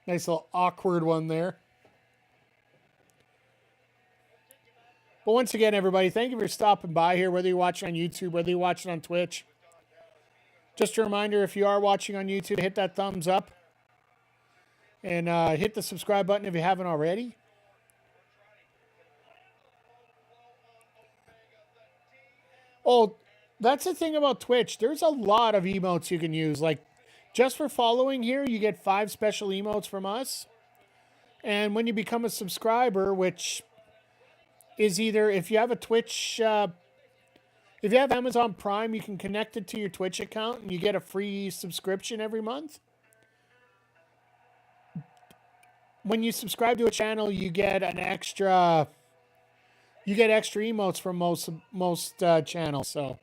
Nice little awkward one there. But once again, everybody, thank you for stopping by here, whether you're watching on YouTube, whether you're watching on Twitch. Just a reminder, if you are watching on YouTube, hit that thumbs up. And hit the subscribe button if you haven't already. Oh, that's the thing about Twitch. There's a lot of emotes you can use. Like, just for following here, you get 5 special emotes from us. And when you become a subscriber, which is either if you have a Twitch, if you have Amazon Prime, you can connect it to your Twitch account and you get a free subscription every month. When you subscribe to a channel, you get extra emotes from most channels. So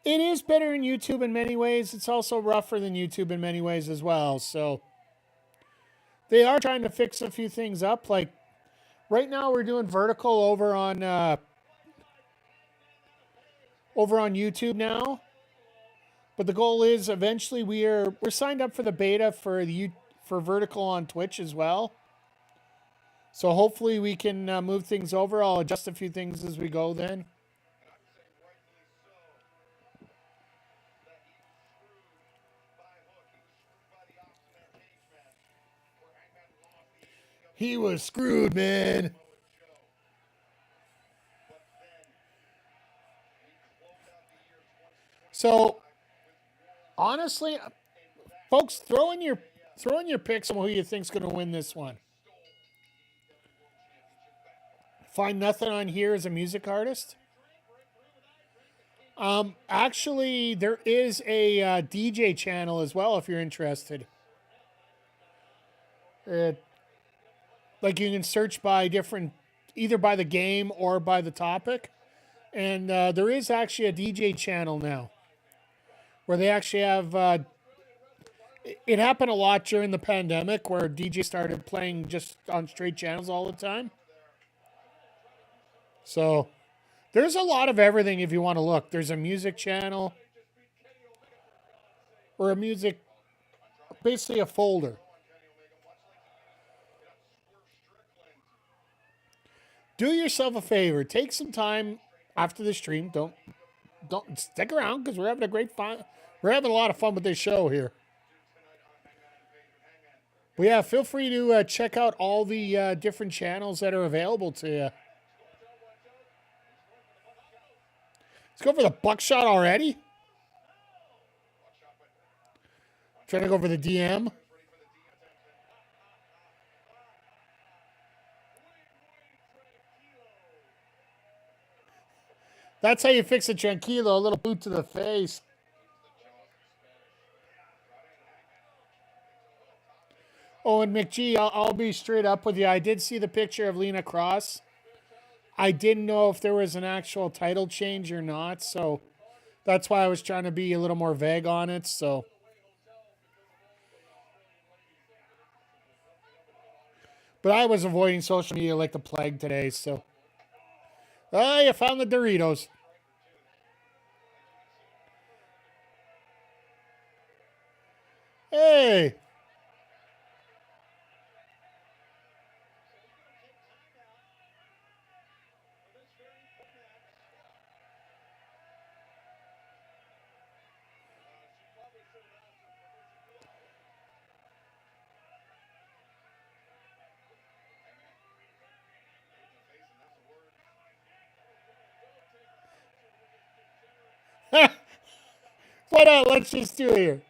It is better in YouTube in many ways. It's also rougher than YouTube in many ways as well. So they are trying to fix a few things up. Like right now, we're doing vertical over on YouTube now. But the goal is eventually we're signed up for the beta for vertical on Twitch as well. So hopefully we can move things over. I'll adjust a few things as we go then. He was screwed, man. So, honestly, folks, throw in your picks on who you think's going to win this one. Find nothing on here as a music artist. Actually, there is a DJ channel as well if you're interested. Like you can search by different, either by the game or by the topic. And there is actually a DJ channel now where they actually have, it happened a lot during the pandemic where DJs started playing just on straight channels all the time. So there's a lot of everything if you want to look. There's a music channel or a music, basically a folder. Do yourself a favor. Take some time after the stream. Don't stick around because we're having a great fun. We're having a lot of fun with this show here. But yeah, feel free to check out all the different channels that are available to you. Let's go for the buckshot already. Trying to go for the DM. That's how you fix a tranquilo, a little boot to the face. Oh, and McGee, I'll be straight up with you. I did see the picture of Lena Cross. I didn't know if there was an actual title change or not, so that's why I was trying to be a little more vague on it, so. But I was avoiding social media like the plague today, so. Oh, you found the Doritos. Hey. What let's just do here.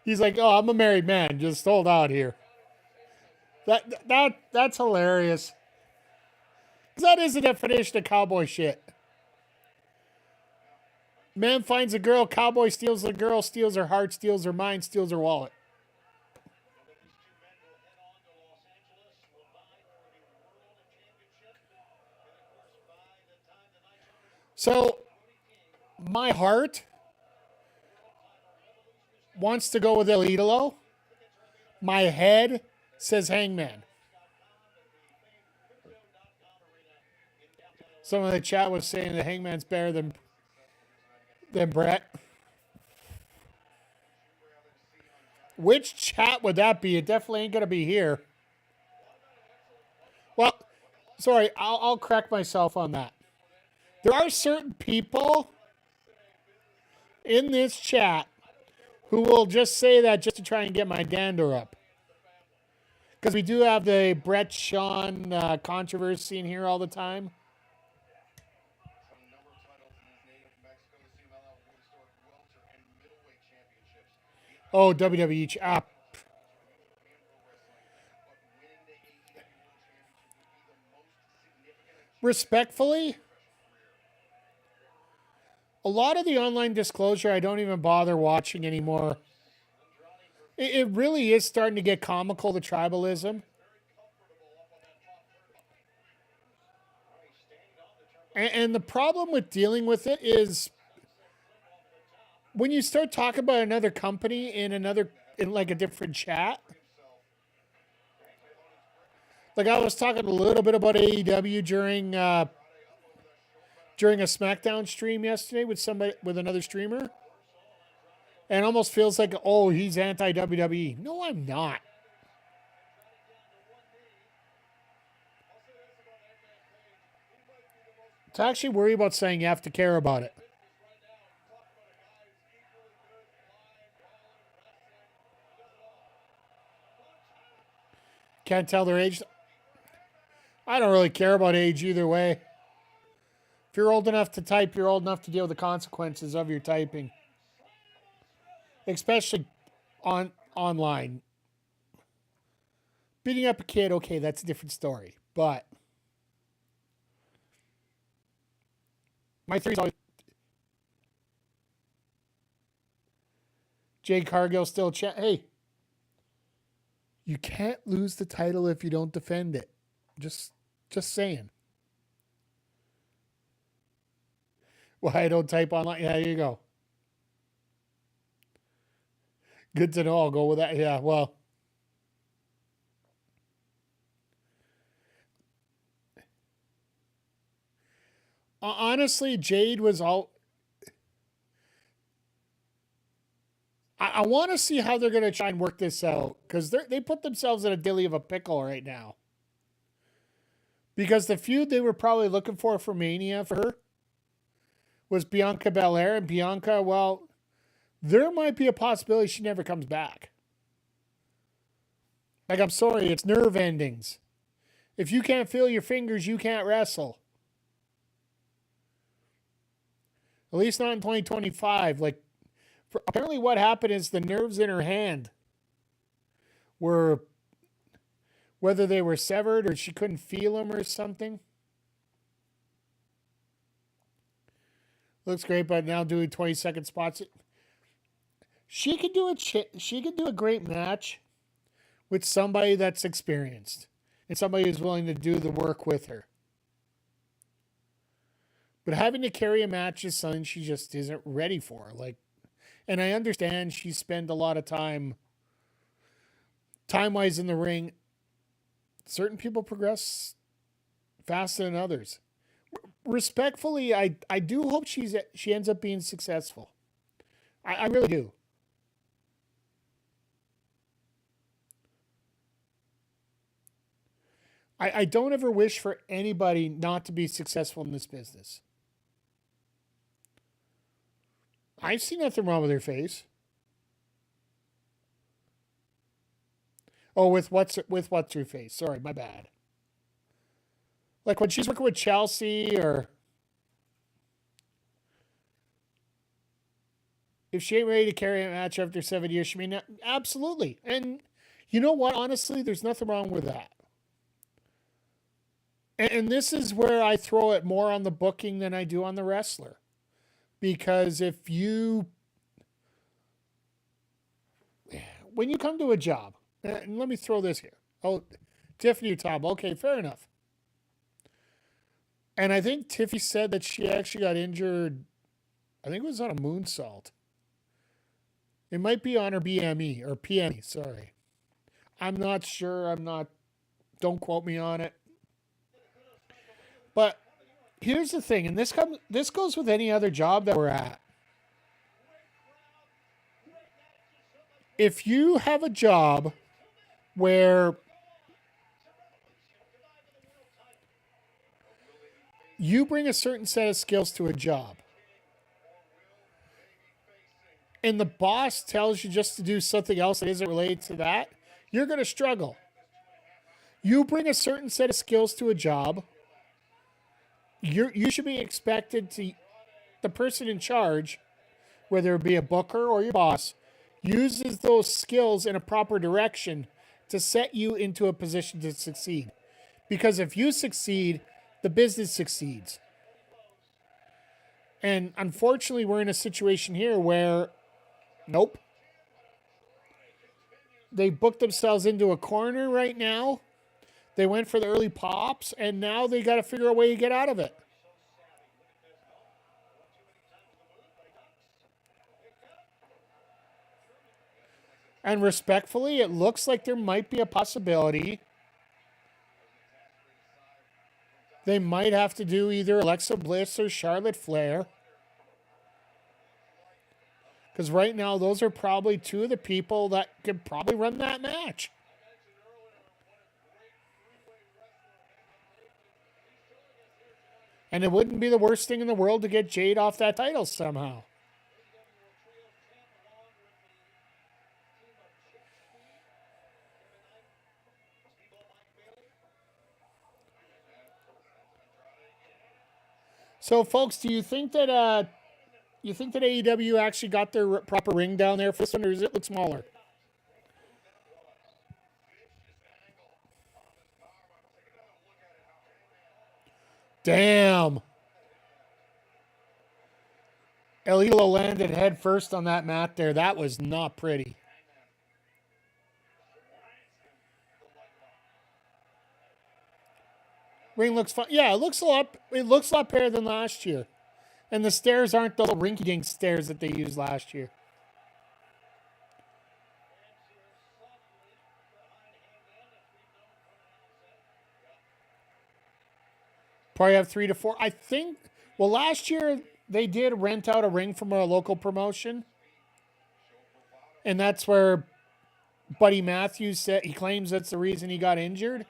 He's like, oh, I'm a married man. Just hold out here. That's hilarious. That is the definition of cowboy shit. Man finds a girl, cowboy steals the girl, steals her heart, steals her mind, steals her wallet. So, my heart wants to go with El Idolo. My head says Hangman. Some of the chat was saying that Hangman's better than Brett. Which chat would that be? It definitely ain't going to be here. Well, sorry, I'll correct myself on that. There are certain people in this chat who will just say that just to try and get my dander up. Because we do have the Brett Sean controversy in here all the time. Oh, WWE. Respectfully, a lot of the online disclosure I don't even bother watching anymore. It really is starting to get comical, the tribalism. And the problem with dealing with it is when you start talking about another company in like a different chat. Like I was talking a little bit about AEW during a SmackDown stream yesterday with another streamer. And it almost feels like, oh, he's anti WWE. No, I'm not. To actually worry about saying you have to care about it. Can't tell their age. I don't really care about age either way. If you're old enough to type, you're old enough to deal with the consequences of your typing. Especially online. Beating up a kid, okay, that's a different story. But my theory is always Jade Cargill still hey, you can't lose the title if you don't defend it. Just saying. Why I don't type online? Yeah, there you go. Good to know. I'll go with that. Yeah, well. Honestly, Jade was all. I want to see how they're going to try and work this out because they put themselves in a dilly of a pickle right now. Because the feud they were probably looking for Mania for her was Bianca Belair, and Bianca, well, there might be a possibility she never comes back. Like, I'm sorry, it's nerve endings. If you can't feel your fingers, you can't wrestle. At least not in 2025. Like, apparently what happened is the nerves in her hand were, whether they were severed or she couldn't feel them or something. Looks great, but now doing 20-second spots. She could do a great match with somebody that's experienced and somebody who's willing to do the work with her. But having to carry a match is something she just isn't ready for. Like, and I understand she spent a lot of time-wise in the ring. Certain people progress faster than others. Respectfully, I do hope she ends up being successful. I really do. I don't ever wish for anybody not to be successful in this business. I see nothing wrong with her face. Oh, with what's her face? Sorry, my bad. Like when she's working with Chelsea, or if she ain't ready to carry a match after 7 years, she may not. Absolutely. And you know what? Honestly, there's nothing wrong with that. And this is where I throw it more on the booking than I do on the wrestler. Because when you come to a job, and let me throw this here. Oh, Tiffany Tom. Okay, fair enough. And I think Tiffy said that she actually got injured. I think it was on a moonsault. It might be on her BME or PME. Sorry. I'm not sure. Don't quote me on it. But here's the thing, and this goes with any other job that we're at. If you have a job where you bring a certain set of skills to a job, and the boss tells you just to do something else that isn't related to that, you're going to struggle. You bring a certain set of skills to a job, you should be expected to, the person in charge, whether it be a booker or your boss, uses those skills in a proper direction to set you into a position to succeed. Because if you succeed, the business succeeds. And unfortunately, we're in a situation here where, nope. They booked themselves into a corner right now. They went for the early pops, and now they got to figure a way to get out of it. And respectfully, it looks like there might be a possibility they might have to do either Alexa Bliss or Charlotte Flair. Because right now, those are probably two of the people that could probably run that match. And it wouldn't be the worst thing in the world to get Jade off that title somehow. So, folks, do you think that AEW actually got their proper ring down there for this one, or does it look smaller? Damn. Elito landed head first on that mat there. That was not pretty. Ring looks fun. Yeah, it looks a lot better than last year. And the stairs aren't the rinky-dink stairs that they used last year. Probably have 3 to 4. I think, well, last year they did rent out a ring from a local promotion. And that's where Buddy Matthews said, he claims that's the reason he got injured.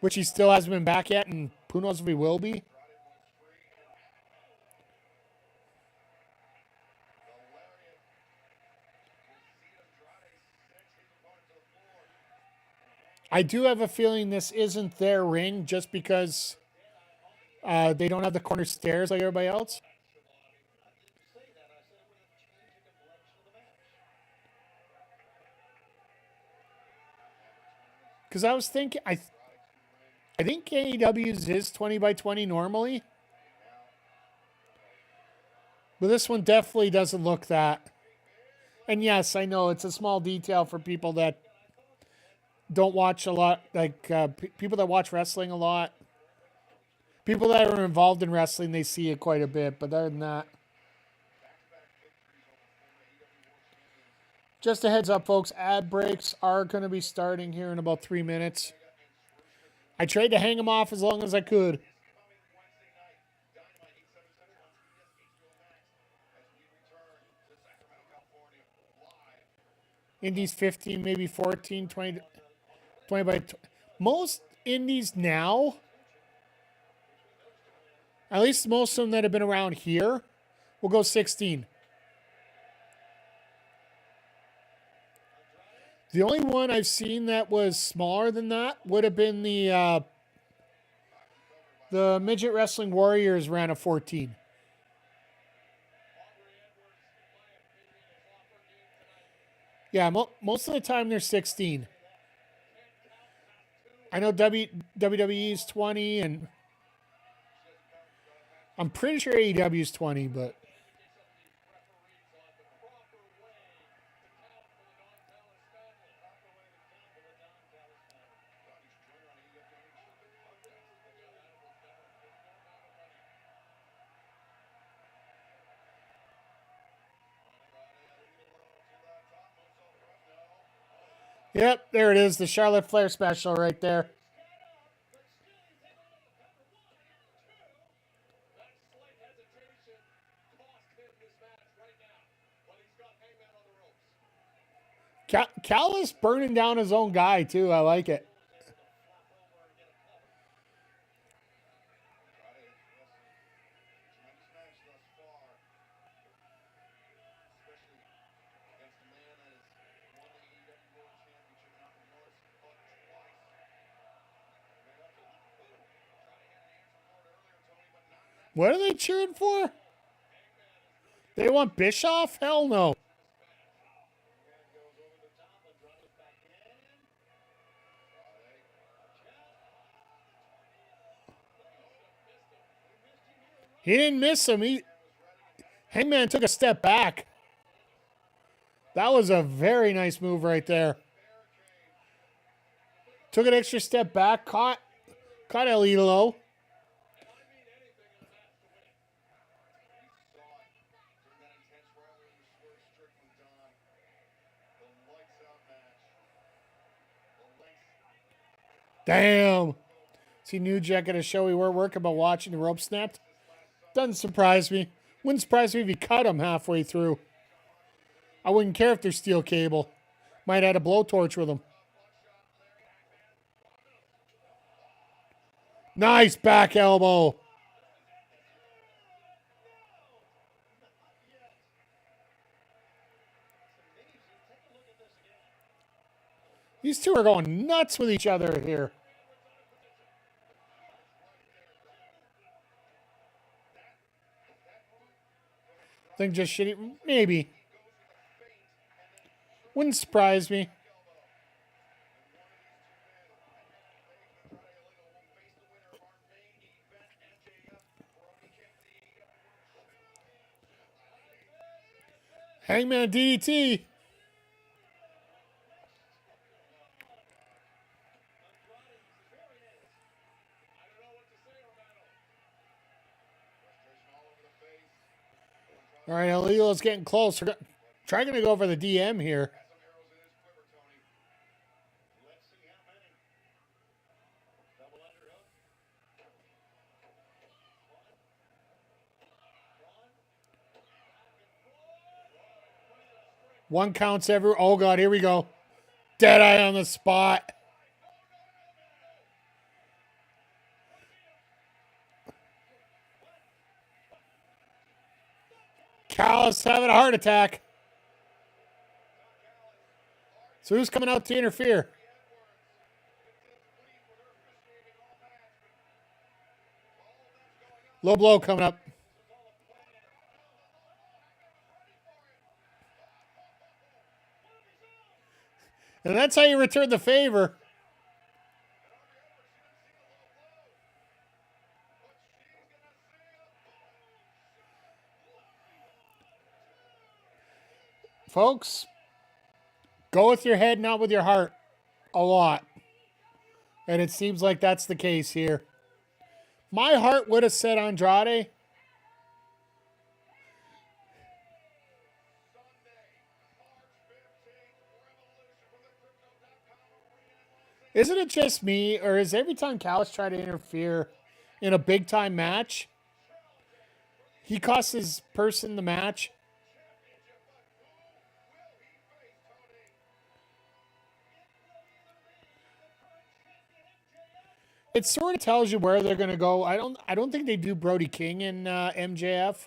Which he still hasn't been back yet, and who knows if he will be. I do have a feeling this isn't their ring just because they don't have the corner stairs like everybody else. Because I was thinking, I think AEW's is 20 by 20 normally. But this one definitely doesn't look that. And yes, I know it's a small detail for people that don't watch a lot, like people that watch wrestling a lot. People that are involved in wrestling, they see it quite a bit. But other than that, just a heads up, folks, ad breaks are going to be starting here in about 3 minutes. I tried to hang them off as long as I could. Indies 15, maybe 14, 20 by 20. Most indies now, at least most of them that have been around here, will go 16. The only one I've seen that was smaller than that would have been the Midget Wrestling Warriors ran a 14. Yeah, most of the time they're 16. I know WWE is 20, and I'm pretty sure AEW is 20, but yep, there it is, the Charlotte Flair special right there. Cal is burning down his own guy, too. I like it. What are they cheering for? They want Bischoff? Hell no. He didn't miss him. Hangman took a step back. That was a very nice move right there. Took an extra step back, caught Elito. Damn. See New Jack at a show we weren't working about watching the rope snapped? Doesn't surprise me. Wouldn't surprise me if he cut him halfway through. I wouldn't care if they're steel cable. Might add a blowtorch with them. Nice back elbow. These two are going nuts with each other here. Think just shitty. Maybe. Wouldn't surprise me. Hangman DDT. All right, Alilo's getting close. We're trying to go for the DM here. One counts every. Oh, God, here we go. Deadeye on the spot. Callis having a heart attack. So who's coming out to interfere? Low blow coming up. And that's how you return the favor. Folks, go with your head, not with your heart. A lot. And it seems like that's the case here. My heart would have said Andrade. Isn't it just me, or is every time Callis try to interfere in a big-time match, he costs his person the match? It sort of tells you where they're going to go. I don't think they do Brody King in MJF.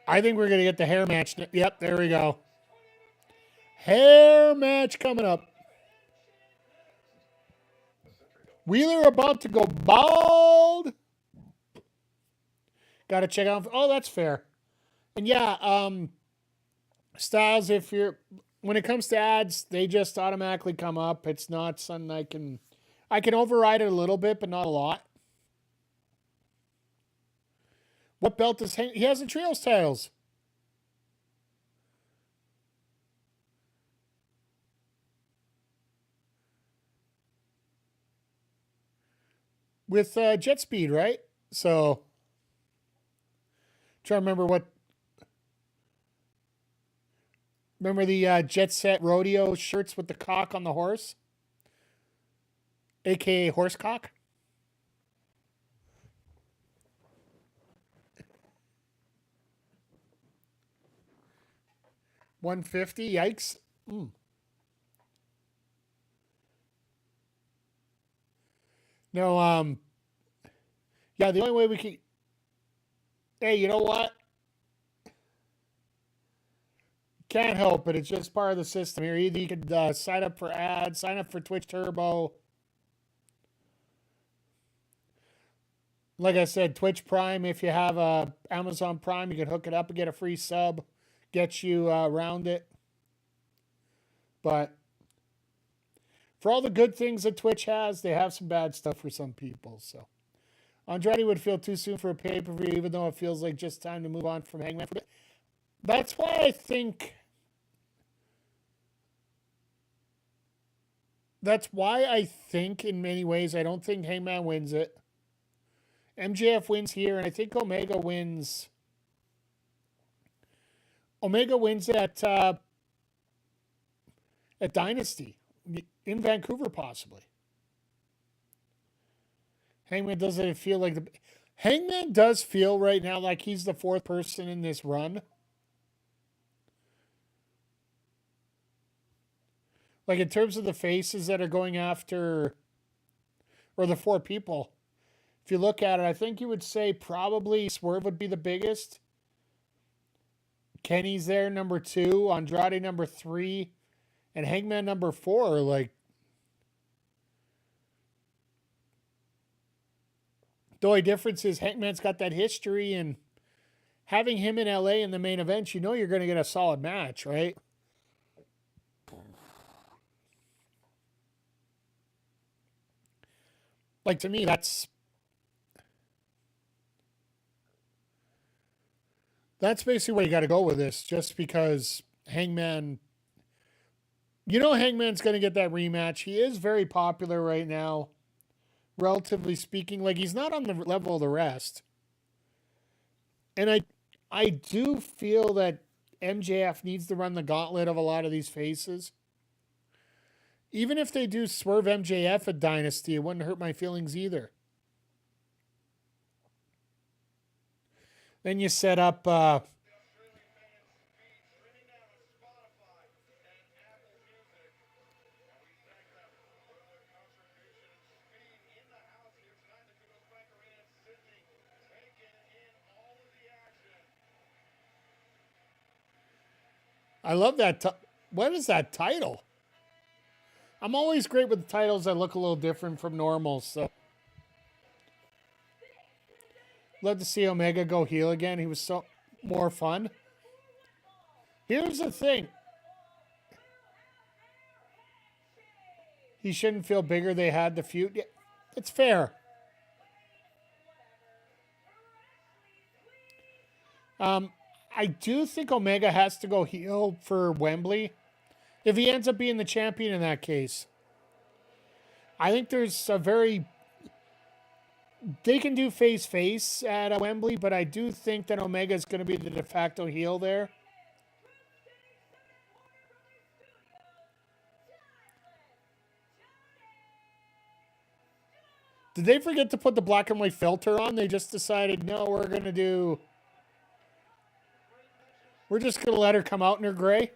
I think we're going to get the hair match. Yep, there we go. Hair match coming up. Wheeler about to go bald. Got to check out. Oh, that's fair. And yeah, Styles, if you're, when it comes to ads, they just automatically come up. It's not something I can override it a little bit, but not a lot. What belt does he has the trios titles? With Jet Speed, right? So, trying to remember what. Remember the Jet Set Rodeo shirts with the cock on the horse? AKA horse cock? $150. Yikes. No, yeah, the only way we can. Hey, you know what? Can't help it. It's just part of the system here. Either you could sign up for ads, sign up for Twitch Turbo. Like I said, Twitch Prime, if you have Amazon Prime, you can hook it up and get a free sub. Get you around it. But for all the good things that Twitch has, they have some bad stuff for some people. So Andrade would feel too soon for a pay-per-view, even though it feels like just time to move on from Hangman. That's why I think. That's why I think, in many ways, I don't think Hangman wins it. MJF wins here, and I think Omega wins. Omega wins at Dynasty in Vancouver, possibly. Hangman doesn't feel like the Hangman does feel right now like he's the fourth person in this run. Like in terms of the faces that are going after, or the four people. If you look at it, I think you would say probably Swerve would be the biggest. Kenny's there, number 2. Andrade, number 3. And Hangman, number 4. Like, the only difference is Hangman's got that history, and having him in LA in the main event, you know you're going to get a solid match, right? Like, to me, that's basically where you got to go with this, just because Hangman, you know Hangman's going to get that rematch. He is very popular right now, relatively speaking. Like, he's not on the level of the rest. And I do feel that MJF needs to run the gauntlet of a lot of these faces. Even if they do Swerve MJF at Dynasty, it wouldn't hurt my feelings either. Then you set up I love that. What is that title? I'm always great with the titles that look a little different from normal, so. Love to see Omega go heel again. He was so more fun. Here's the thing. He shouldn't feel bigger. They had the feud. Yeah, it's fair. I do think Omega has to go heel for Wembley if he ends up being the champion in that case. I think there's a very... They can do face-face at Wembley, but I do think that Omega is going to be the de facto heel there. Did they forget to put the black and white filter on? They just decided, no, we're just going to let her come out in her gray.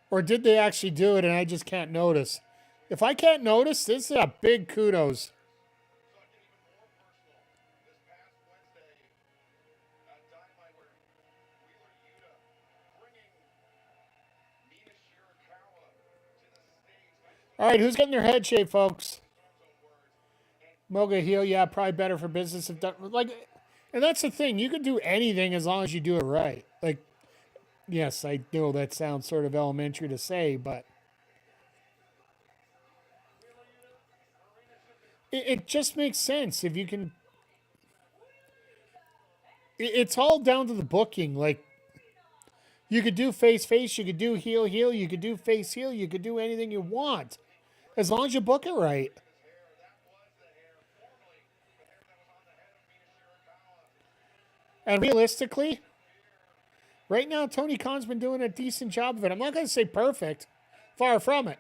Or did they actually do it and I just can't notice? If I can't notice, this is a big kudos. All right, who's getting their head shaved, folks? Moga heel, yeah, probably better for business if done. Like, and that's the thing. You can do anything as long as you do it right. Like, yes, I know that sounds sort of elementary to say, but it just makes sense if you can. It's all down to the booking. Like, you could do face, you could do heel, you could do face, heel, you could do anything you want, as long as you book it right. And realistically, right now, Tony Khan's been doing a decent job of it. I'm not going to say perfect. Far from it.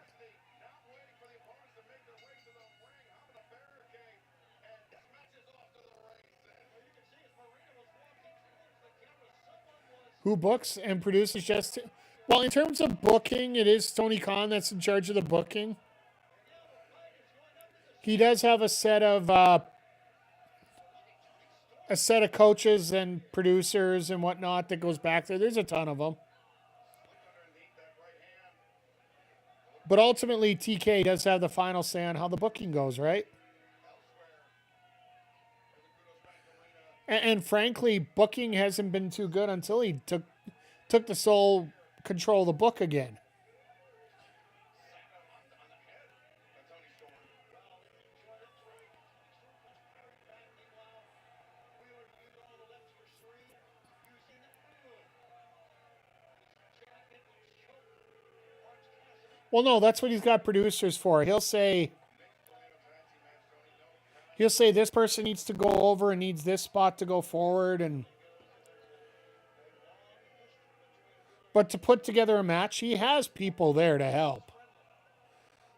Who books and produces just... Well, in terms of booking, it is Tony Khan that's in charge of the booking. He does have a set of coaches and producers and whatnot that goes back there. There's a ton of them. But ultimately, TK does have the final say on how the booking goes, right? And frankly, booking hasn't been too good until he took the sole control of the book again. Well, no, that's what he's got producers for. He'll say this person needs to go over and needs this spot to go forward, but to put together a match, he has people there to help.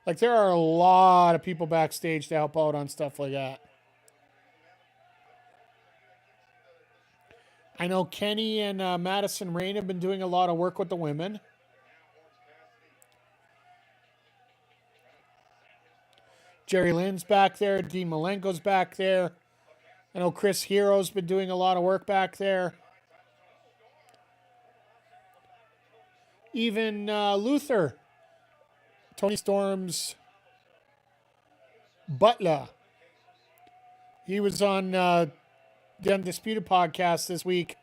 Like, there are a lot of people backstage to help out on stuff like that. I know Kenny and Madison Rain have been doing a lot of work with the women. Jerry Lynn's back there. Dean Malenko's back there. I know Chris Hero's been doing a lot of work back there. Even Luther, Tony Storm's butler. He was on the Undisputed podcast this week.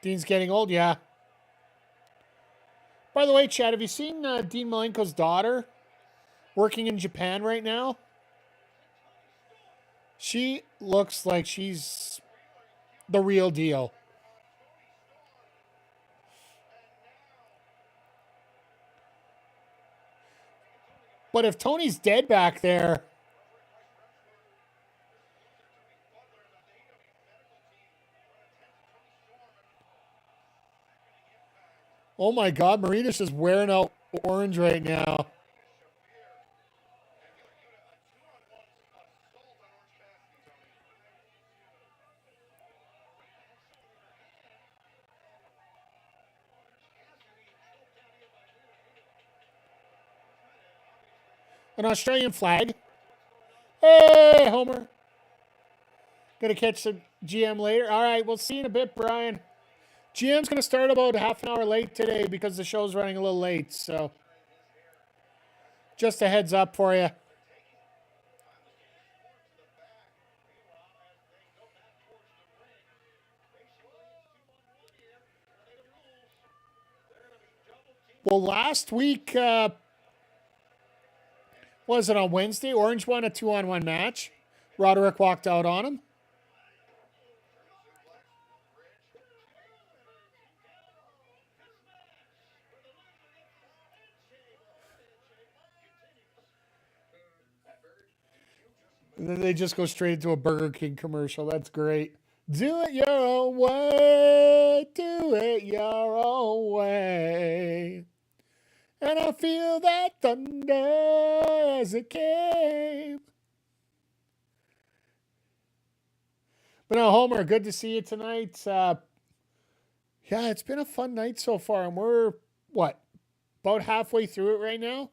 Dean's getting old, yeah. By the way, Chad, have you seen Dean Malenko's daughter working in Japan right now? She looks like she's the real deal. But if Tony's dead back there, oh my God, Marina's just wearing out orange right now. An Australian flag. Hey, Homer. Gonna catch the GM later. All right, we'll see you in a bit, Brian. GM's gonna start about half an hour late today because the show's running a little late, so just a heads up for you. Well, last week, was it on Wednesday? Orange won a 2-on-1 match. Roderick walked out on him. And then they just go straight into a Burger King commercial. That's great. Do it your own way. Do it your own way. And I feel that thunder as it came. But no, Homer, good to see you tonight. Yeah, it's been a fun night so far. And we're, about halfway through it right now?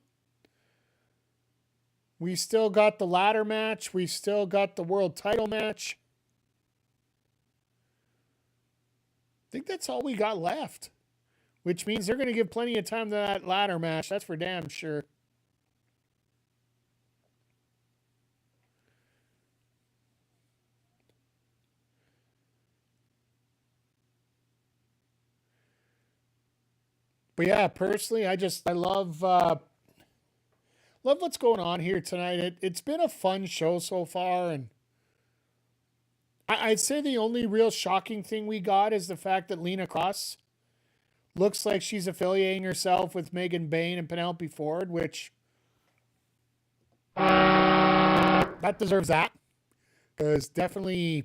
We still got the ladder match. We still got the world title match. I think that's all we got left. Which means they're going to give plenty of time to that ladder match. That's for damn sure. But yeah, personally, I love what's going on here tonight. It's been a fun show so far, and I'd say the only real shocking thing we got is the fact that Lena Cross looks like she's affiliating herself with Megan Bain and Penelope Ford, which that deserves that, because definitely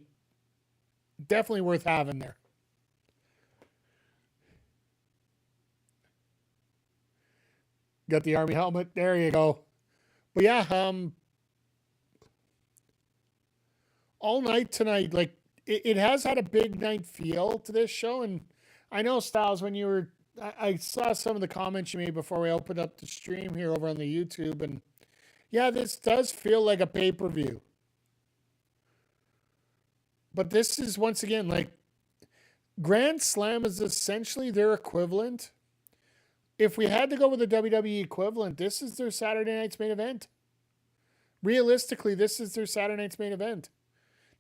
worth having there. Got the Army helmet. There you go. But yeah, all night tonight, like it has had a big night feel to this show. And I know, Styles, when you were, I saw some of the comments you made before we opened up the stream here over on the YouTube. And yeah, this does feel like a pay-per-view. But this is, once again, like, Grand Slam is essentially their equivalent. If we had to go with the WWE equivalent, this is their Saturday night's main event. Realistically, this is their Saturday night's main event.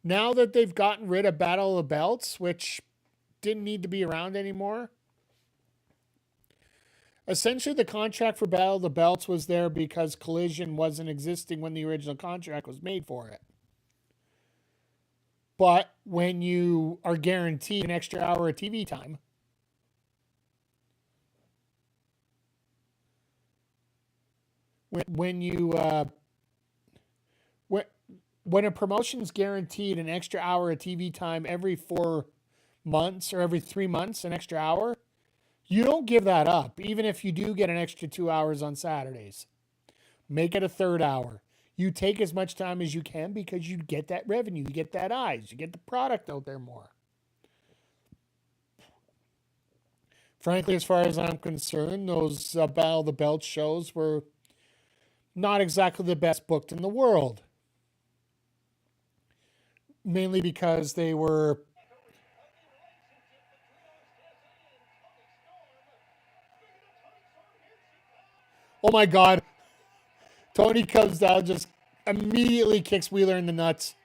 Now that they've gotten rid of Battle of the Belts, which didn't need to be around anymore, essentially the contract for Battle of the Belts was there because Collision wasn't existing when the original contract was made for it. But when you are guaranteed an extra hour of TV time, when you when a promotion's guaranteed an extra hour of TV time every 4 months or every 3 months, an extra hour, you don't give that up, even if you do get an extra 2 hours on Saturdays. Make it a third hour. You take as much time as you can because you get that revenue, you get that eyes, you get the product out there more. Frankly, as far as I'm concerned, those Battle of the Belt shows were not exactly the best booked in the world. Mainly because they were... Oh my God. Tony comes down, just immediately kicks Wheeler in the nuts.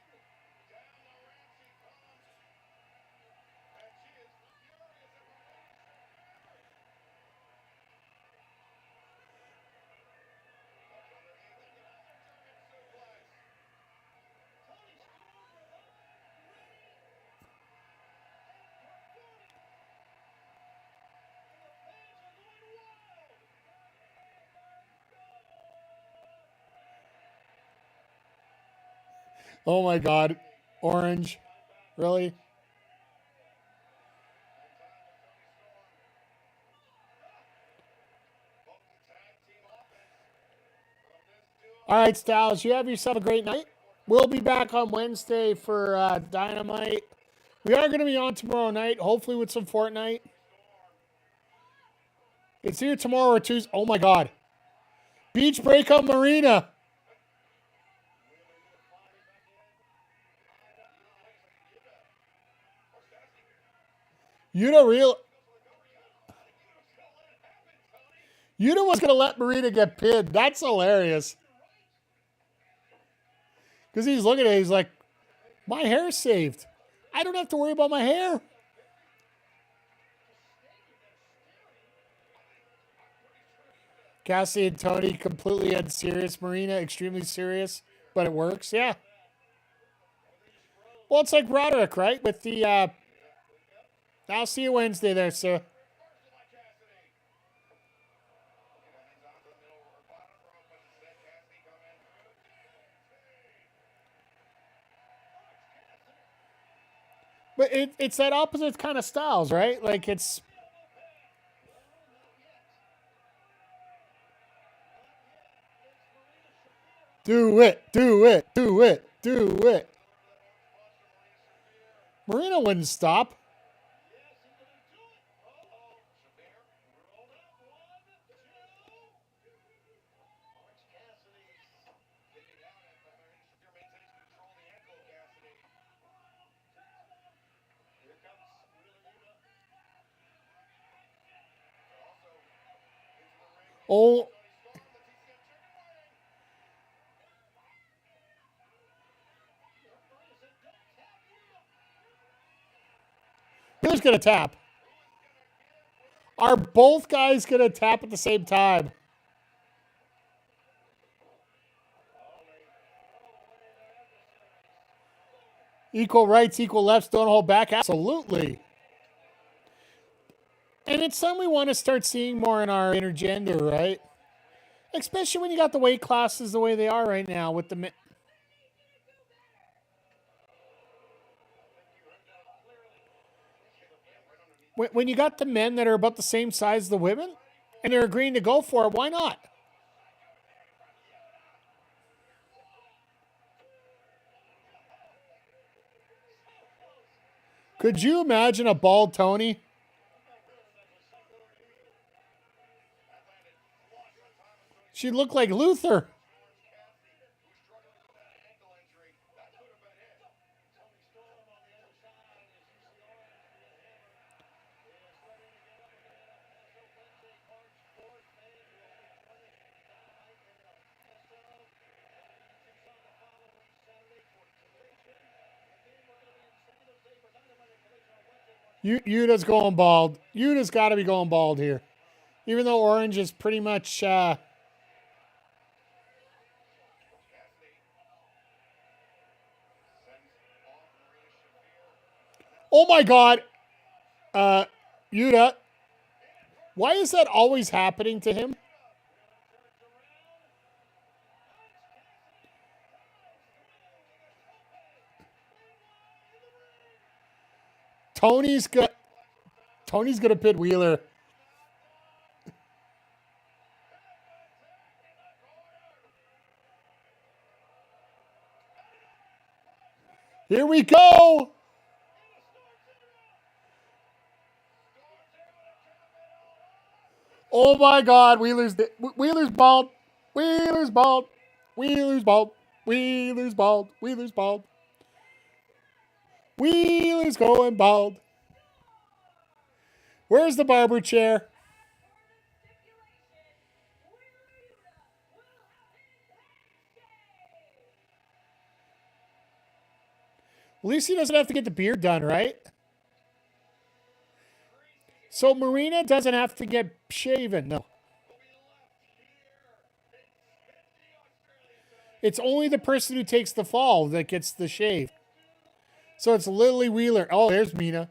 Oh my God. Orange. Really? All right, Styles, you have yourself a great night. We'll be back on Wednesday for Dynamite. We are going to be on tomorrow night, hopefully with some Fortnite. It's either tomorrow or Tuesday. Oh my God. Beach Breakup Marina. Yuta was going to let Marina get pinned. That's hilarious. Because he's looking at it, he's like, my hair's saved. I don't have to worry about my hair. Cassie and Tony completely unserious. Marina extremely serious, but it works. Yeah. Well, it's like Roderick, right? With the, I'll see you Wednesday there, sir. But it's that opposite kind of styles, right? Like it's... Do it, do it, do it, do it. Marina wouldn't stop. Oh. Who's going to tap? Are both guys going to tap at the same time? Equal rights, equal lefts, don't hold back. Absolutely. And it's something we want to start seeing more in our intergender, right? Especially when you got the weight classes the way they are right now with the... When you got the men that are about the same size as the women, and they're agreeing to go for it, why not? Could you imagine a bald Tony? She looked like Luther. Yuta's going bald. Yuta's got to be going bald here. Even though Orange is pretty much... Oh my God. Yuta. Why is that always happening to him? Tony's gonna pit Wheeler. Here we go. Oh my God, Wheeler's bald. Wheeler's bald. Wheeler's bald. Wheeler's bald. Wheeler's bald. Wheeler's going bald. Where's the barber chair? At least he doesn't have to get the beard done, right? So Marina doesn't have to get shaven, no. It's only the person who takes the fall that gets the shave. So it's Lily Wheeler. Oh, there's Mina.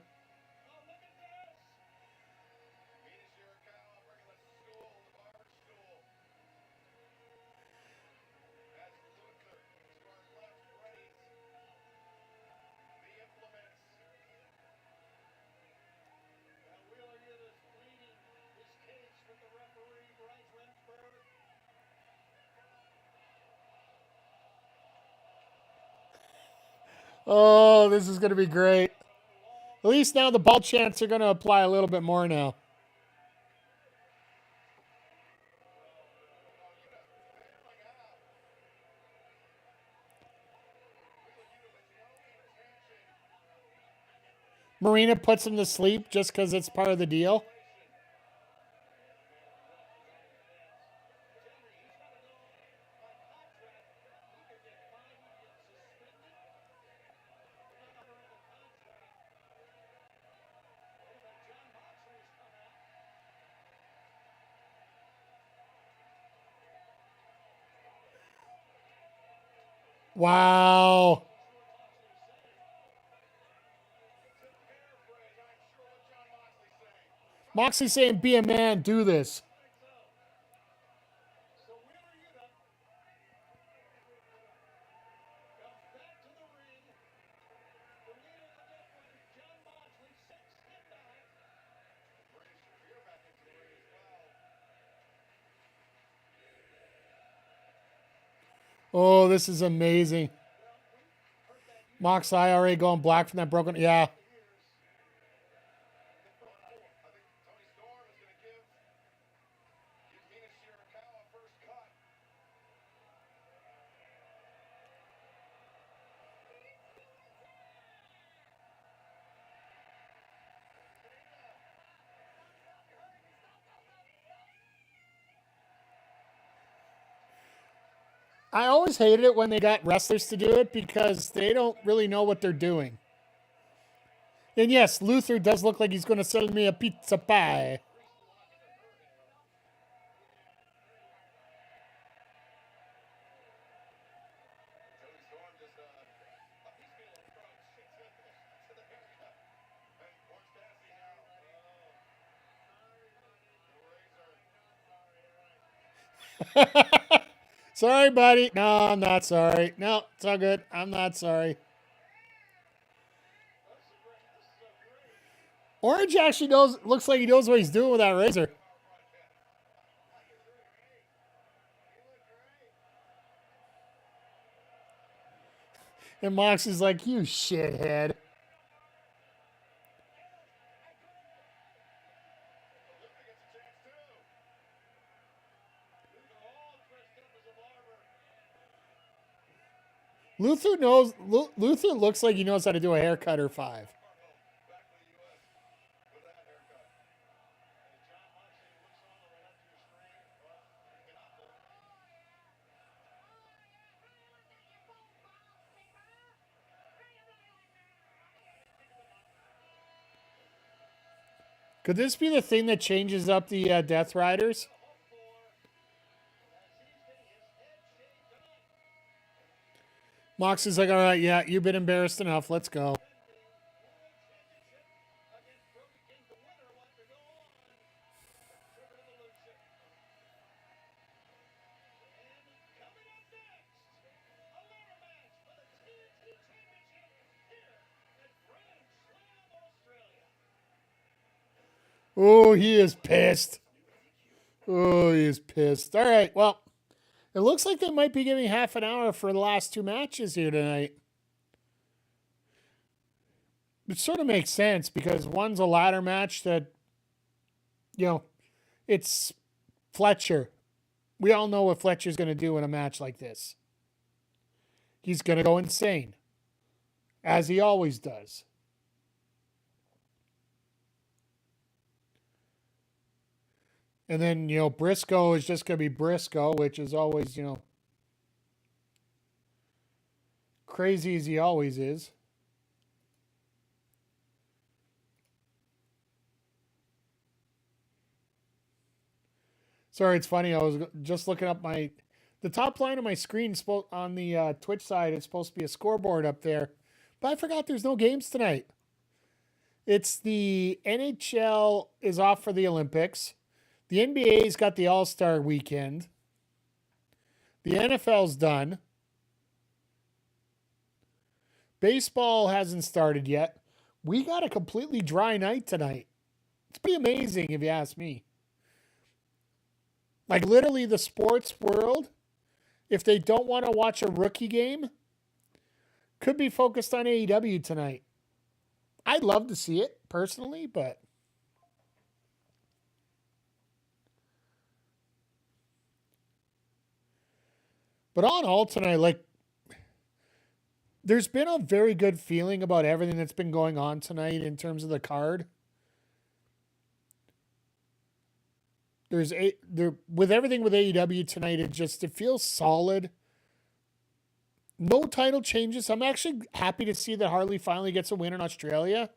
Oh, this is going to be great. At least now the bald chants are going to apply a little bit more now. Marina puts him to sleep just because it's part of the deal. Wow. Moxley's saying, be a man, do this. Oh, this is amazing. Mox IRA going black from that broken. Yeah. I always hated it when they got wrestlers to do it because they don't really know what they're doing. And yes, Luther does look like he's going to sell me a pizza pie. Sorry, buddy. No, I'm not sorry. No, it's all good. I'm not sorry. Orange actually looks like he knows what he's doing with that razor. And Mox is like, you shithead. Luther looks like he knows how to do a haircut or five. Could this be the thing that changes up the Death Riders? Mox is like, all right, yeah, you've been embarrassed enough. Let's go. Oh, he is pissed. Oh, he is pissed. All right, well, it looks like they might be giving half an hour for the last two matches here tonight. It sort of makes sense because one's a ladder match that, it's Fletcher. We all know what Fletcher's going to do in a match like this. He's going to go insane, as he always does. And then, Briscoe is just going to be Briscoe, which is always, crazy as he always is. Sorry, it's funny. I was just looking up the top line of my screen on the Twitch side. It's supposed to be a scoreboard up there, but I forgot there's no games tonight. It's the NHL is off for the Olympics. The NBA's got the All-Star weekend. The NFL's done. Baseball hasn't started yet. We got a completely dry night tonight. It's pretty amazing if you ask me. Like literally the sports world, if they don't want to watch a rookie game, could be focused on AEW tonight. I'd love to see it personally, but all in all tonight, there's been a very good feeling about everything that's been going on tonight in terms of the card. With everything with AEW tonight, it feels solid. No title changes. I'm actually happy to see that Harley finally gets a win in Australia.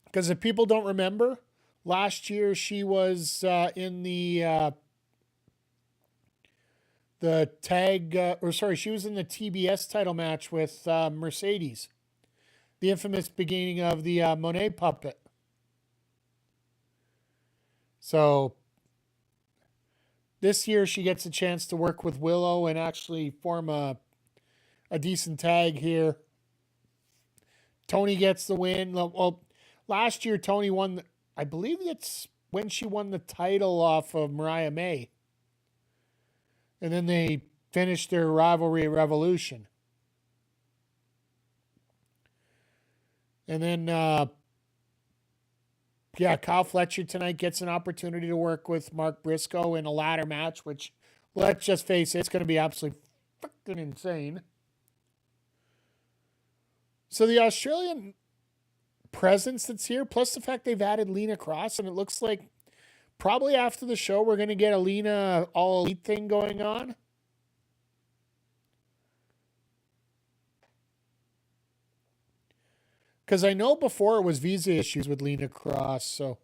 Because if people don't remember, last year she was in the she was in the TBS title match with Mercedes. The infamous beginning of the Monet puppet. So this year she gets a chance to work with Willow and actually form a decent tag here. Tony gets the win. Well, last year Tony won. I believe it's when she won the title off of Mariah May. And then they finished their rivalry at Revolution. And then Kyle Fletcher tonight gets an opportunity to work with Mark Briscoe in a ladder match, which, let's just face it, it's going to be absolutely fucking insane. So the Australian presence that's here, plus the fact they've added Lena Cross, and it looks like probably after the show we're going to get a Lena All Elite thing going on. Because I know before it was visa issues with Lena Cross, so.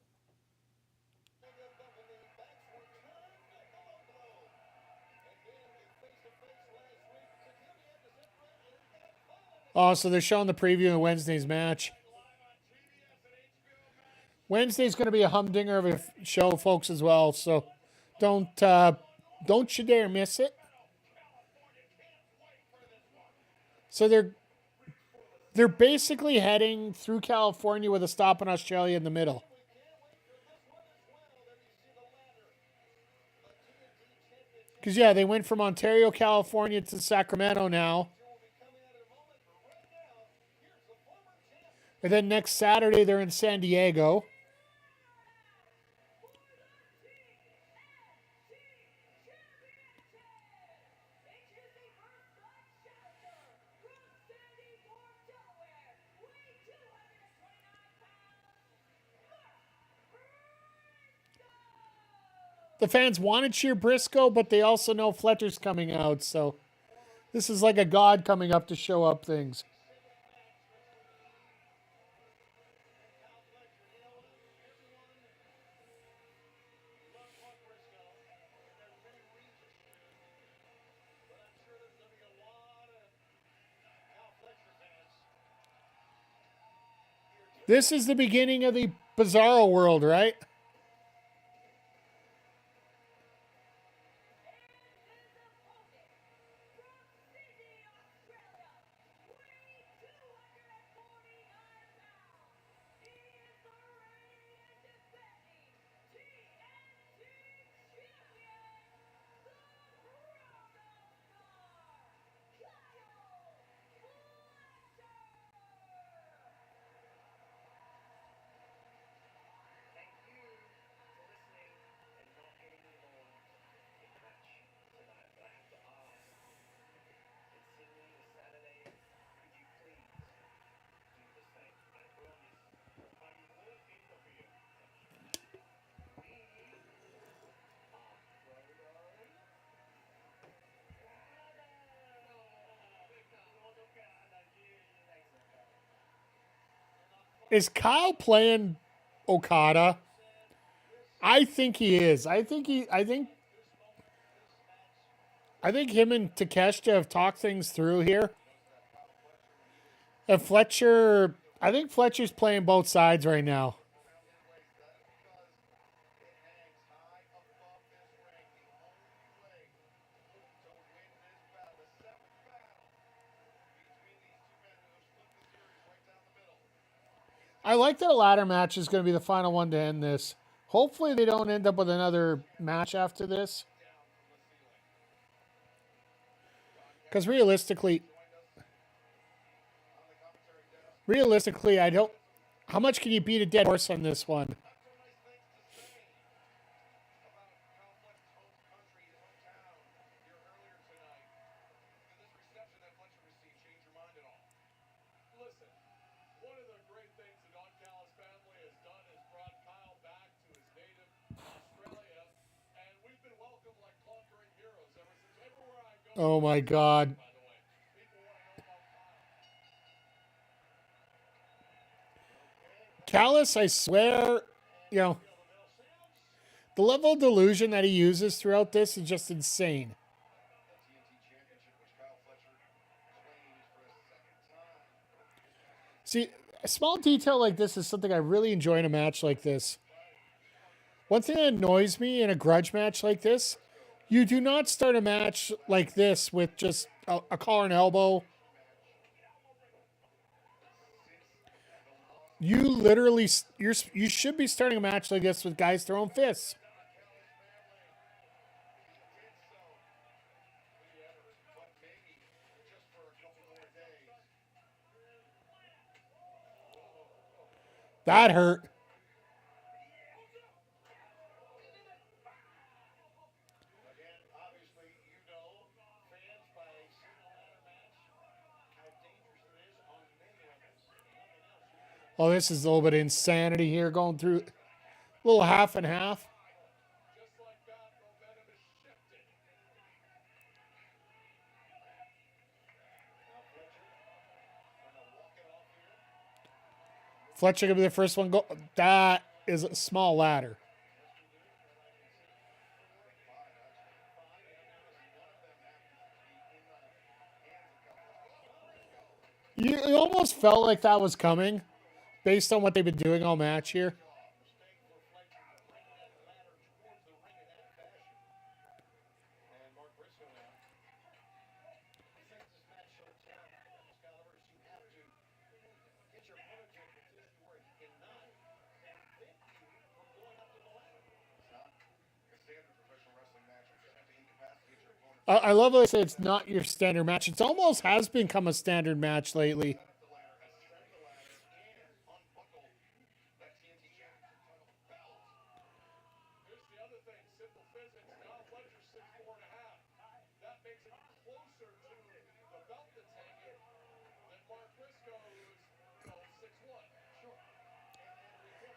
Oh, so they're showing the preview of Wednesday's match. Wednesday's going to be a humdinger of a show, folks, as well. So don't you dare miss it. So they're basically heading through California with a stop in Australia in the middle. Because, they went from Ontario, California to Sacramento now. And then next Saturday, they're in San Diego. The fans want to cheer Briscoe, but they also know Fletcher's coming out, so this is like a god coming up to show up things. This is the beginning of the Bizarro world, right? Is Kyle playing Okada? I think he is. I think him and Takeshita have talked things through here. And Fletcher, I think Fletcher's playing both sides right now. I like that a ladder match is going to be the final one to end this. Hopefully they don't end up with another match after this. Because realistically, I don't. How much can you beat a dead horse on this one? Oh my God. Callis, I swear, you know, the level of delusion that he uses throughout this is just insane. See, a small detail like this is something I really enjoy in a match like this. One thing that annoys me in a grudge match like this, you do not start a match like this with just a collar and elbow. You literally, you should be starting a match like this with guys throwing fists. That hurt. Oh, this is a little bit of insanity here going through. A little half and half. Fletcher gonna be the first one go. That is a small ladder. You almost felt like that was coming based on what they've been doing all match here. I love how they say it's not your standard match. It almost has become a standard match lately.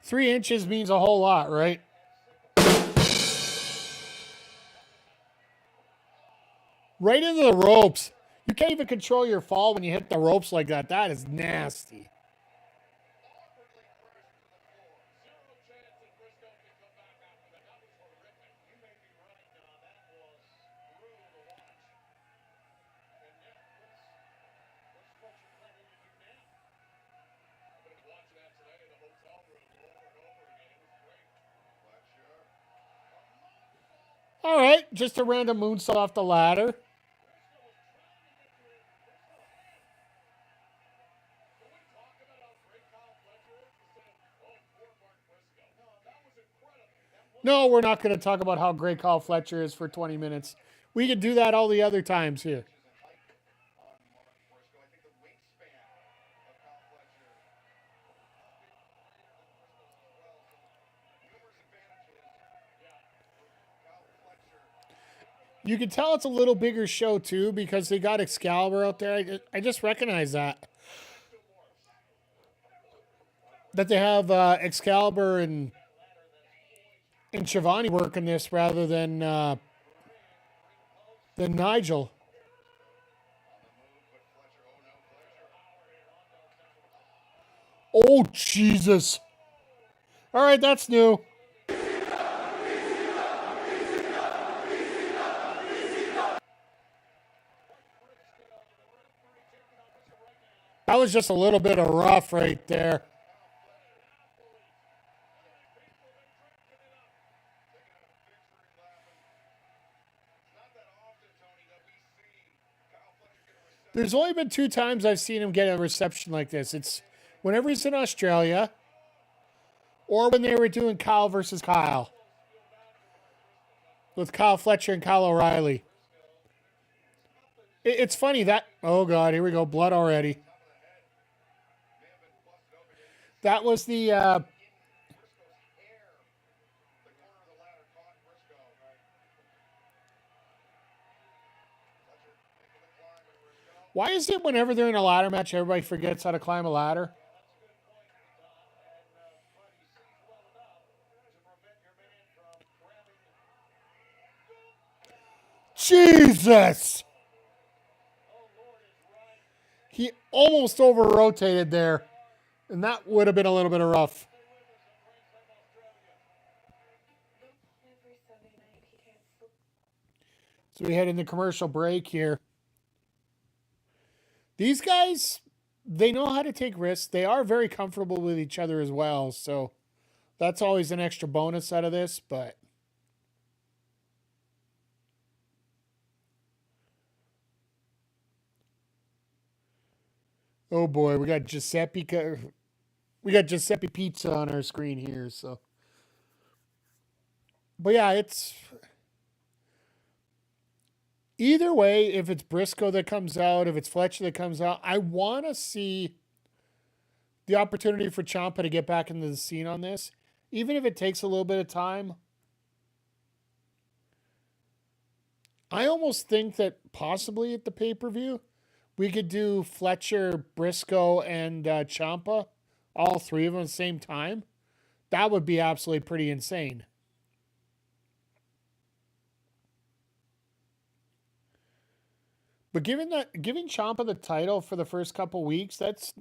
Three inches means a whole lot, right? Right into the ropes. You can't even control your fall when you hit the ropes like that. That is nasty. All right, just a random moonsault off the ladder. No, we're not going to talk about how great Kyle Fletcher is for 20 minutes. We could do that all the other times here. You can tell it's a little bigger show too because they got Excalibur out there. I just recognize that they have Excalibur and Shivani working this rather than Nigel. Oh, Jesus. All right, that's new. That was just a little bit of rough right there. There's only been 2 times I've seen him get a reception like this. It's whenever he's in Australia or when they were doing Kyle versus Kyle with Kyle Fletcher and Kyle O'Reilly. It's funny that, oh God, here we go, blood already. That was the, why is it whenever they're in a ladder match, everybody forgets how to climb a ladder? Jesus! He almost over-rotated there, and that would have been a little bit of rough. So we head into commercial break here. These guys, they know how to take risks. They are very comfortable with each other as well, so that's always an extra bonus out of this, but oh boy, we got Giuseppe Pizza on our screen here, so. But yeah, it's either way, if it's Briscoe that comes out, if it's Fletcher that comes out, I want to see the opportunity for Ciampa to get back into the scene on this, even if it takes a little bit of time. I almost think that possibly at the pay-per-view, we could do Fletcher, Briscoe, and Ciampa, all 3 of them at the same time. That would be absolutely pretty insane. But giving Ciampa the title for the first couple weeks, that's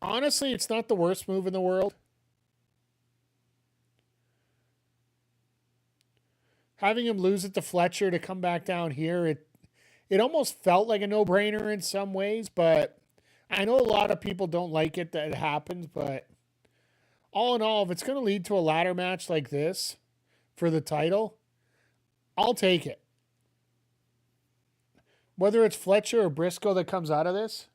honestly, it's not the worst move in the world. Having him lose it to Fletcher to come back down here, it almost felt like a no-brainer in some ways, but I know a lot of people don't like it that it happened, but all in all, if it's going to lead to a ladder match like this for the title, I'll take it. Whether it's Fletcher or Briscoe that comes out of this.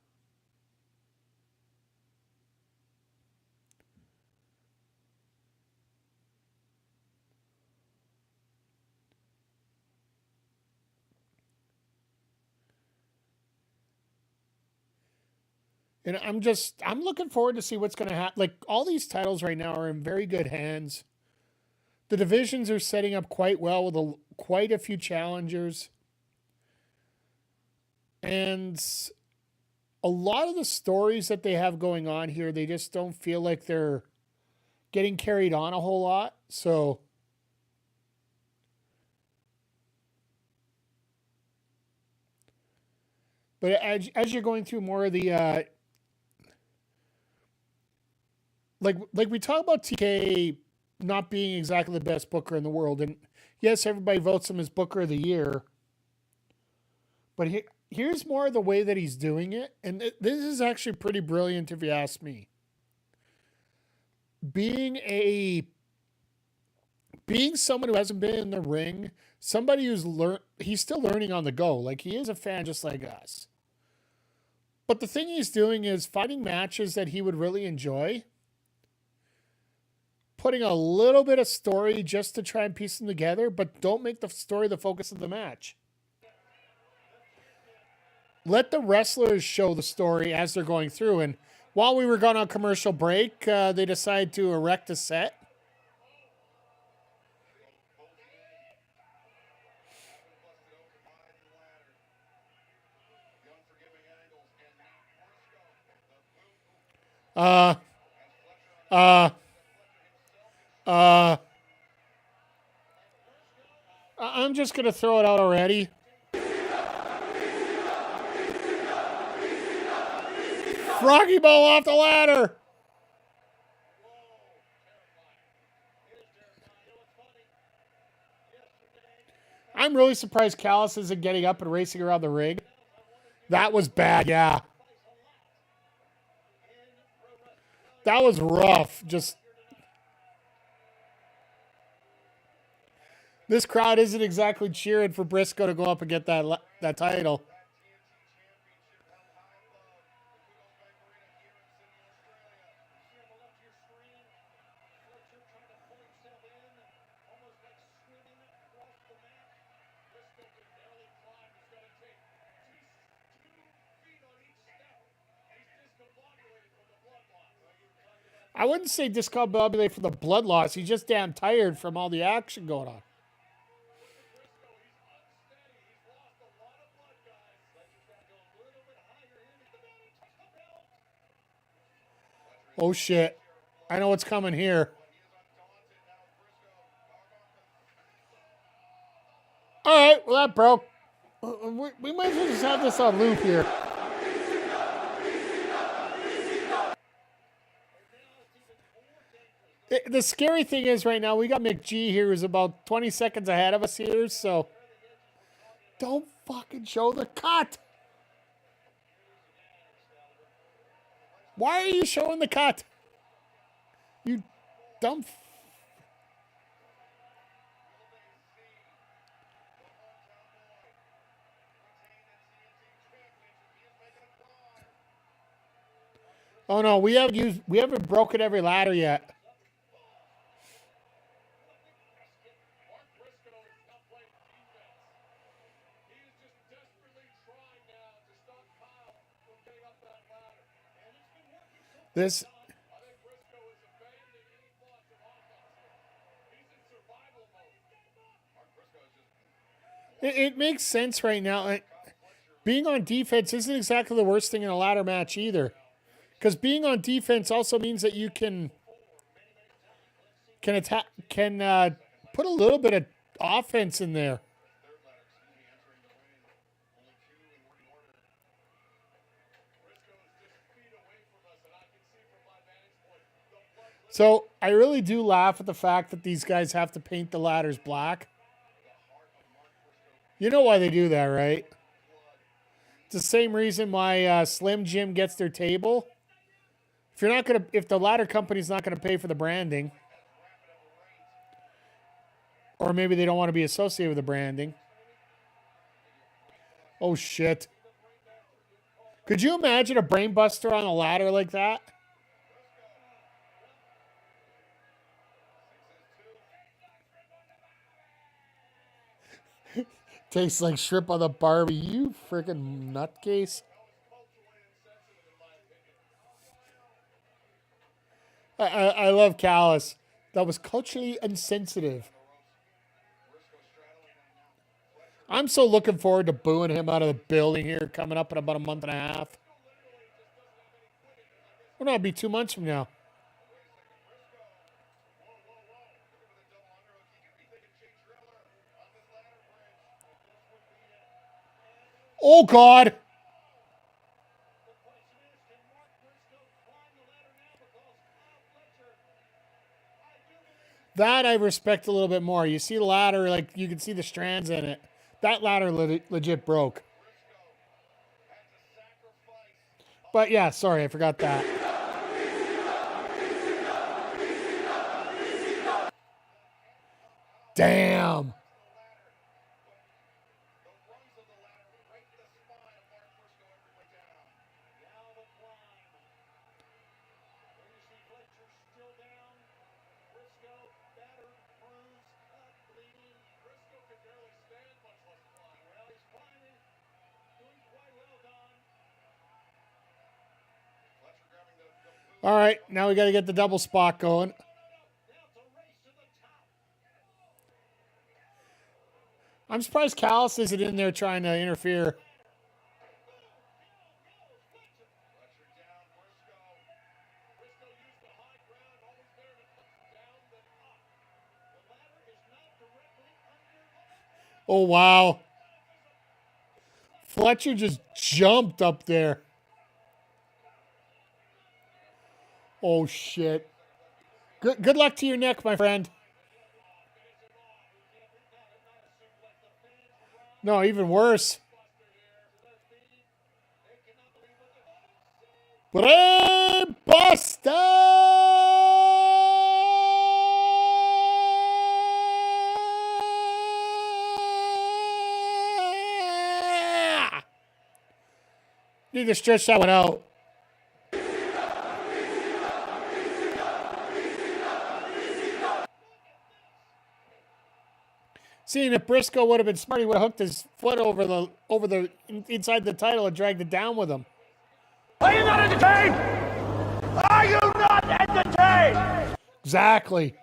And I'm looking forward to see what's going to happen. Like, all these titles right now are in very good hands. The divisions are setting up quite well with quite a few challengers. And a lot of the stories that they have going on here, they just don't feel like they're getting carried on a whole lot. So but as you're going through more of the like we talk about TK not being exactly the best booker in the world, and yes, everybody votes him as Booker of the Year, but here's more of the way that he's doing it, and this is actually pretty brilliant if you ask me. Being someone who hasn't been in the ring, somebody he's still learning on the go. Like, he is a fan just like us. But the thing he's doing is finding matches that he would really enjoy, putting a little bit of story just to try and piece them together, but don't make the story the focus of the match. Let the wrestlers show the story as they're going through. And while we were gone on commercial break, they decided to erect a set. I'm just going to throw it out already. Froggy ball off the ladder. I'm really surprised Callis isn't getting up and racing around the ring. That was bad, yeah. That was rough. Just this crowd isn't exactly cheering for Briscoe to go up and get that title. I wouldn't say discombobulated from the blood loss. He's just damn tired from all the action going on. Oh, shit. I know what's coming here. All right, well, that broke. We might as well just have this on loop here. The scary thing is right now, we got McGee here who's about 20 seconds ahead of us here, so don't fucking show the cut. Why are you showing the cut? You dumb. Oh no, we haven't broken every ladder yet. This. It makes sense right now. Being on defense isn't exactly the worst thing in a ladder match either. Because being on defense also means that you can attack, put a little bit of offense in there. So I really do laugh at the fact that these guys have to paint the ladders black. You know why they do that, right? It's the same reason why Slim Jim gets their table. If the ladder company's not gonna pay for the branding, or maybe they don't want to be associated with the branding. Oh shit! Could you imagine a brainbuster on a ladder like that? Tastes like shrimp on the Barbie. You freaking nutcase. I love Callis. That was culturally insensitive. I'm so looking forward to booing him out of the building here coming up in about a month and a half. Well, no, it'll be 2 months from now. Oh, God. That I respect a little bit more. You see the ladder, like you can see the strands in it. That ladder legit broke. But yeah, sorry, I forgot that. Damn. All right, now we got to get the double spot going. I'm surprised Callis isn't in there trying to interfere. Oh, wow. Fletcher just jumped up there. Oh, shit. Good luck to your neck, my friend. No, even worse. Brain Buster! Need to stretch that one out. Seeing if Briscoe would have been smart, he would have hooked his foot over the inside the title and dragged it down with him. Are you not entertained? Are you not entertained? Exactly.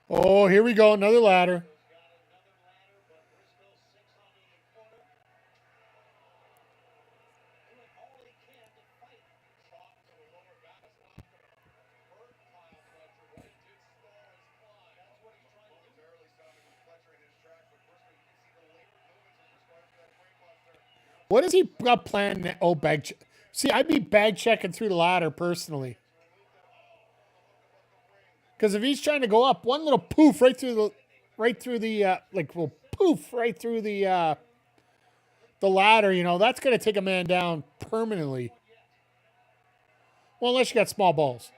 Oh, here we go. Another ladder. What does he got planned? Oh, bag. See, I'd be bag checking through the ladder personally. Because if he's trying to go up, one little poof right through the ladder, you know, that's going to take a man down permanently. Well, unless you got small balls.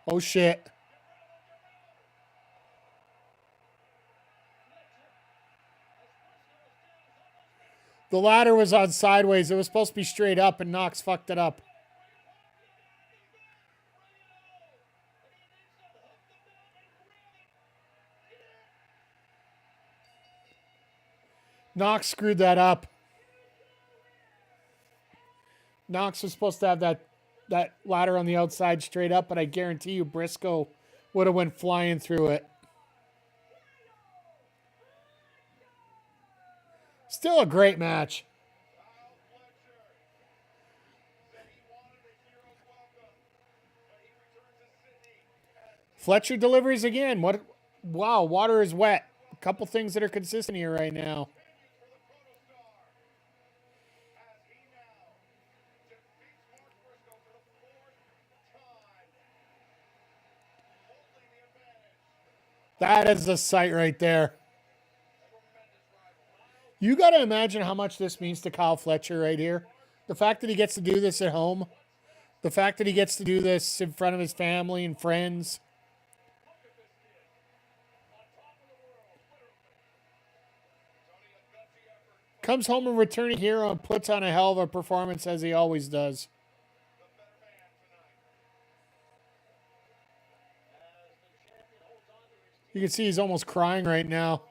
Oh, shit. The ladder was on sideways. It was supposed to be straight up, and Knox fucked it up. Knox screwed that up. Knox was supposed to have that ladder on the outside straight up, but I guarantee you Briscoe would have went flying through it. Still a great match. Fletcher delivers again. What? Wow, water is wet. A couple things that are consistent here right now. That is the sight right there. You got to imagine how much this means to Kyle Fletcher right here. The fact that he gets to do this at home. The fact that he gets to do this in front of his family and friends. Comes home a returning hero and puts on a hell of a performance as he always does. You can see he's almost crying right now.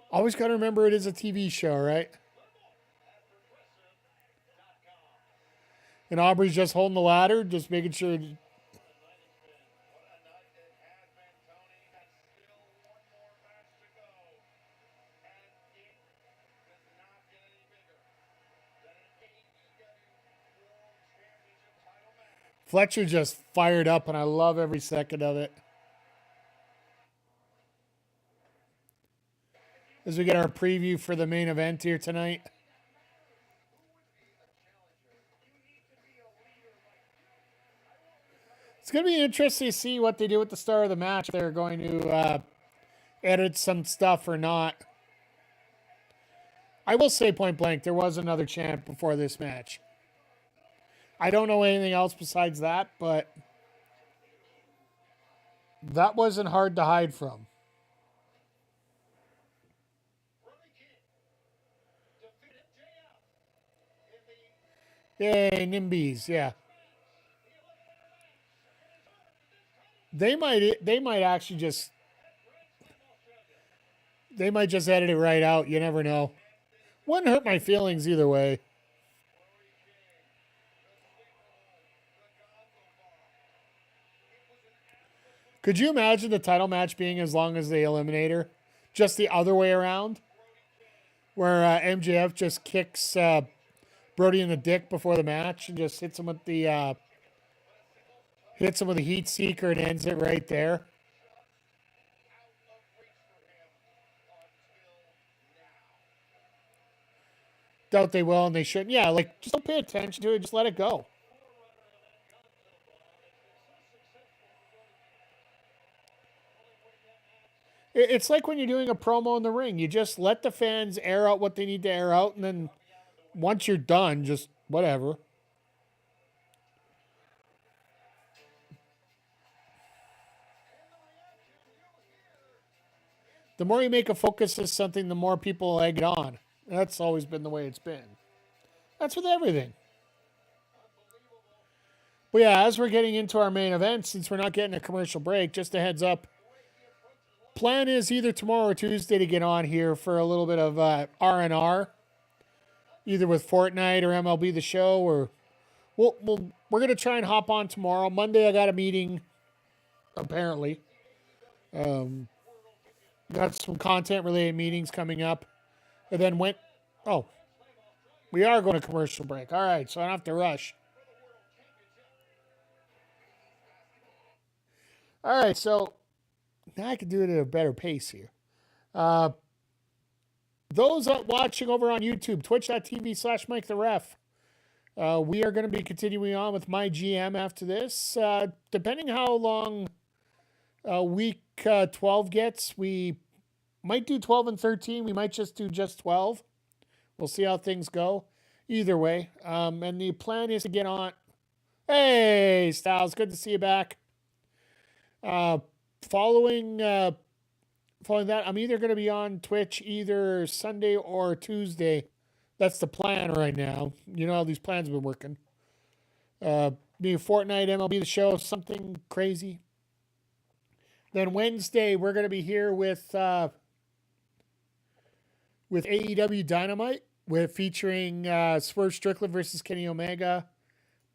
Always got to remember it is a TV show, right? And Aubrey's just holding the ladder, just making sure. Fletcher just fired up, and I love every second of it. As we get our preview for the main event here tonight. It's going to be interesting to see what they do with the start of the match. If they're going to edit some stuff or not. I will say point blank, there was another chant before this match. I don't know anything else besides that, but that wasn't hard to hide from. Yay, NIMBYs, yeah. They might actually just edit it right out. You never know. Wouldn't hurt my feelings either way. Could you imagine the title match being as long as the Eliminator? Just the other way around? Where MJF just kicks Brody in the dick before the match and just hits him with the heat seeker and ends it right there. Doubt they will, and they shouldn't. Yeah, like, just don't pay attention to it. Just let it go. It's like when you're doing a promo in the ring. You just let the fans air out what they need to air out, and then once you're done, just whatever. The more you make a focus of something, the more people egg it on. That's always been the way it's been. That's with everything. But yeah, as we're getting into our main event, since we're not getting a commercial break, just a heads up. Plan is either tomorrow or Tuesday to get on here for a little bit of R&R, either with Fortnite or MLB The Show, or we're going to try and hop on tomorrow. Monday I got a meeting, apparently. Got some content-related meetings coming up. And then we are going to commercial break. All right, so I don't have to rush. All right, so now I can do it at a better pace here. Those watching over on YouTube, twitch.tv/MikeTheRef. We are going to be continuing on with my GM after this. Depending how long week 12 gets, we might do 12 and 13. We might just do 12. We'll see how things go. Either way. And the plan is to get on. Hey, Styles, good to see you back. Following that, I'm either going to be on Twitch either Sunday or Tuesday. That's the plan right now. You know how these plans have been working. Be Fortnite, MLB The Show, something crazy. Then Wednesday, we're going to be here with AEW Dynamite, featuring Swerve Strickland versus Kenny Omega.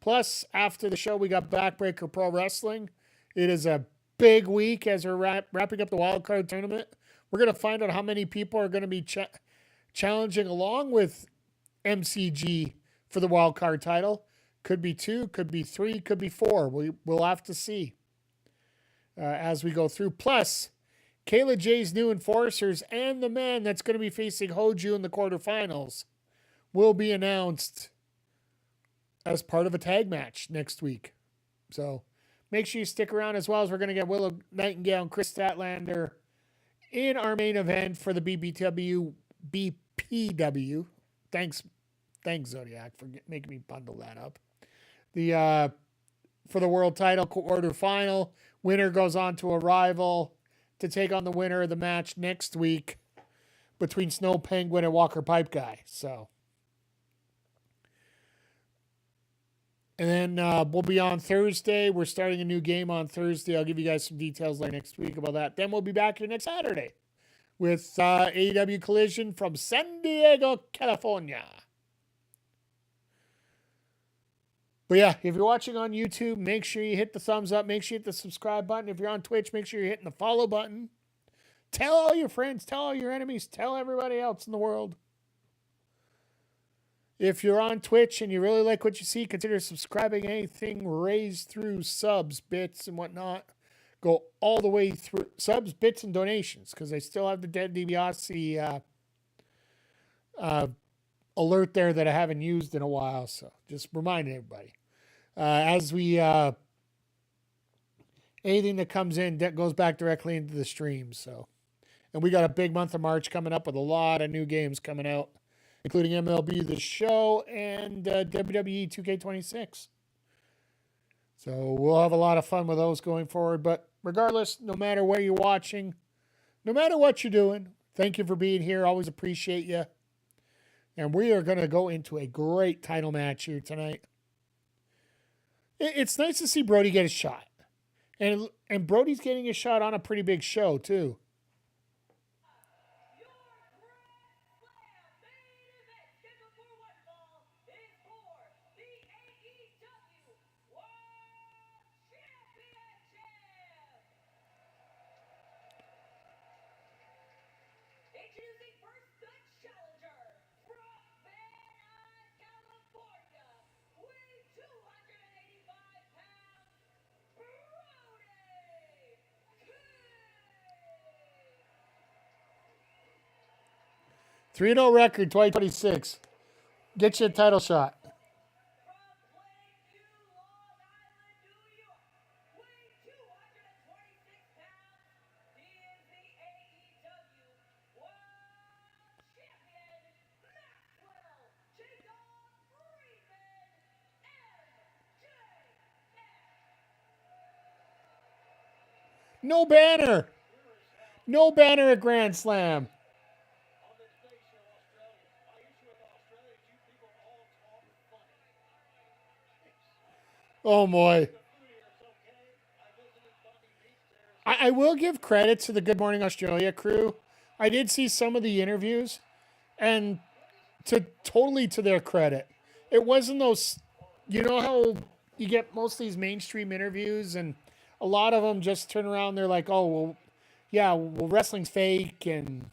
Plus, after the show, we got Backbreaker Pro Wrestling. It is a big week as we're wrapping up the wild card tournament. We're going to find out how many people are going to be challenging along with MCG for the wild card title. Could be 2, could be 3, could be 4. We'll have to see as we go through. Plus, Kayla J's new enforcers and the man that's going to be facing Hoju in the quarterfinals will be announced as part of a tag match next week. So make sure you stick around, as well as we're going to get Willow Nightingale and Chris Statlander in our main event for the BPW. Thanks Zodiac for making me bundle that up. For the world title quarterfinal, winner goes on to a rival to take on the winner of the match next week between Snow Penguin and Walker Pipe Guy. So, and then we'll be on Thursday. We're starting a new game on Thursday. I'll give you guys some details later next week about that. Then we'll be back here next Saturday with AEW Collision from San Diego, California. But yeah, if you're watching on YouTube, make sure you hit the thumbs up. Make sure you hit the subscribe button. If you're on Twitch, make sure you're hitting the follow button. Tell all your friends. Tell all your enemies. Tell everybody else in the world. If you're on Twitch and you really like what you see, consider subscribing. Anything raised through subs, bits, and whatnot. Go all the way through subs, bits, and donations, because I still have the Dead DiBiase alert there that I haven't used in a while. So just reminding everybody. As we anything that comes in that goes back directly into the stream. So, and we got a big month of March coming up with a lot of new games coming out, including MLB The Show and WWE 2K26. So we'll have a lot of fun with those going forward. But regardless, no matter where you're watching, no matter what you're doing, thank you for being here. Always appreciate you. And we are going to go into a great title match here tonight. It's nice to see Brody get a shot. And Brody's getting a shot on a pretty big show, too. 3-0 record, 2026. Get you a title shot. No banner. No banner at Grand Slam. Oh, boy. I will give credit to the Good Morning Australia crew. I did see some of the interviews, and totally to their credit, it wasn't those, you know how you get most of these mainstream interviews, and a lot of them just turn around, they're like, oh, well, yeah, well, wrestling's fake, and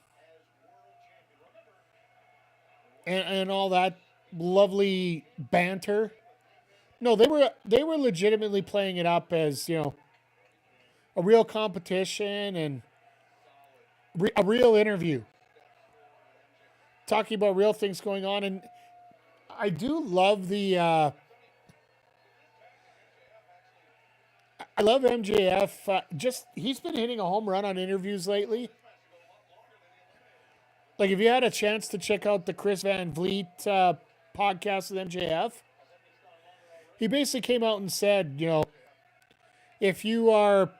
all that lovely banter. No, they were legitimately playing it up as, a real competition and a real interview, talking about real things going on. And I do love I love MJF. Just he's been hitting a home run on interviews lately. Like, if you had a chance to check out the Chris Van Vliet podcast with MJF, he basically came out and said, if you won't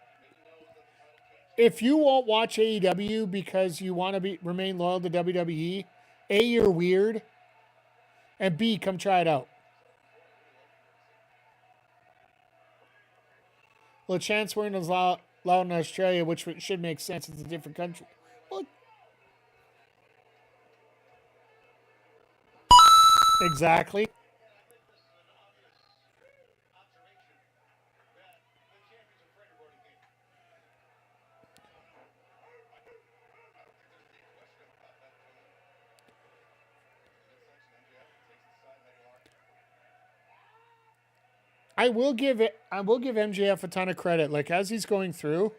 watch AEW because you want to remain loyal to WWE, A, you're weird, and B, come try it out. Well, the chance we're in allowed in Australia, which should make sense. It's a different country. Well, exactly. I will give MJF a ton of credit. Like, as he's going through,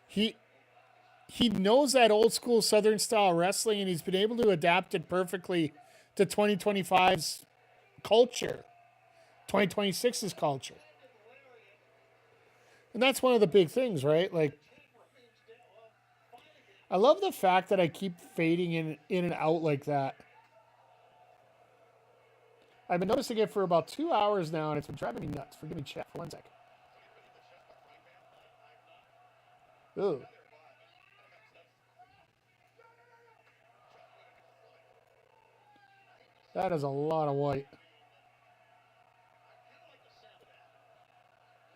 he knows that old school Southern style wrestling, and he's been able to adapt it perfectly to 2025's culture, 2026's culture. And that's one of the big things, right? Like, I love the fact that I keep fading in and out like that. I've been noticing it for about 2 hours now, and it's been driving me nuts. Forgive me, chat, for 1 second. Ooh. That is a lot of white.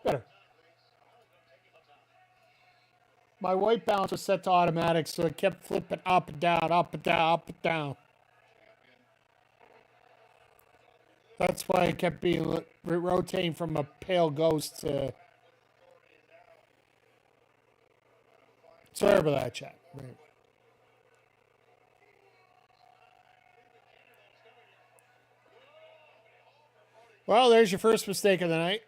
Better. My white balance was set to automatic, so it kept flipping up and down, up and down, up and down. That's why it kept being rotating from a pale ghost to... Sorry about that, chat. Right. Well, there's your first mistake of the night.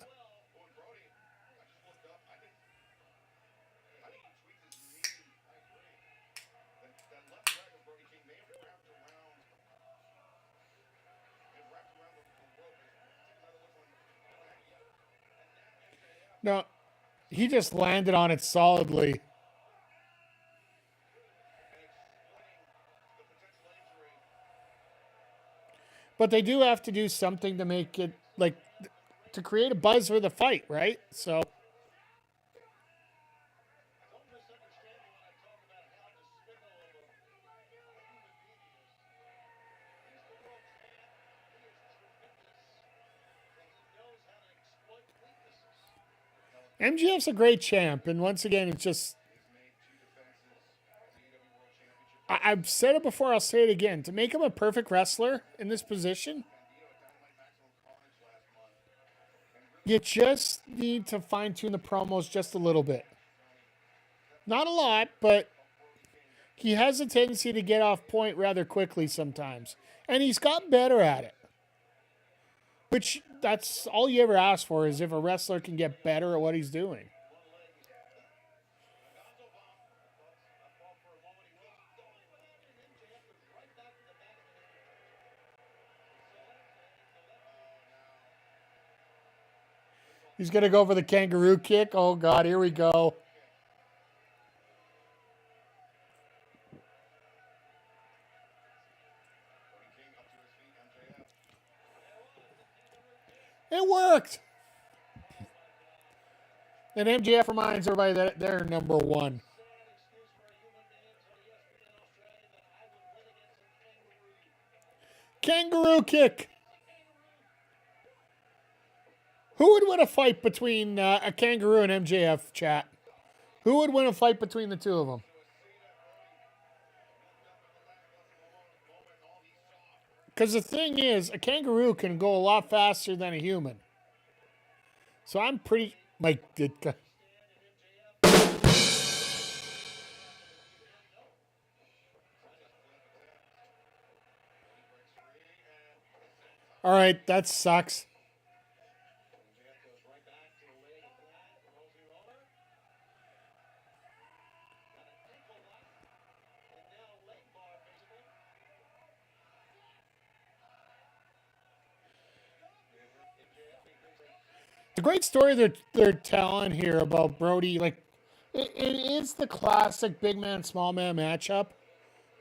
No, he just landed on it solidly. But they do have to do something to make it, like, to create a buzz for the fight, right? So... MGF's a great champ, and once again, it's just... I've said it before, I'll say it again. To make him a perfect wrestler in this position, you just need to fine-tune the promos just a little bit. Not a lot, but he has a tendency to get off point rather quickly sometimes. And he's gotten better at it. Which, that's all you ever ask for, is if a wrestler can get better at what he's doing. He's going to go for the kangaroo kick. Oh, God, here we go. It worked. And MJF reminds everybody that they're number one. Kangaroo kick. Who would win a fight between a kangaroo and MJF, chat? Who would win a fight between the two of them? Because the thing is, a kangaroo can go a lot faster than a human. So I'm pretty... Mike did... All right, that sucks. The great story they're telling here about Brody, like, it is the classic big man, small man matchup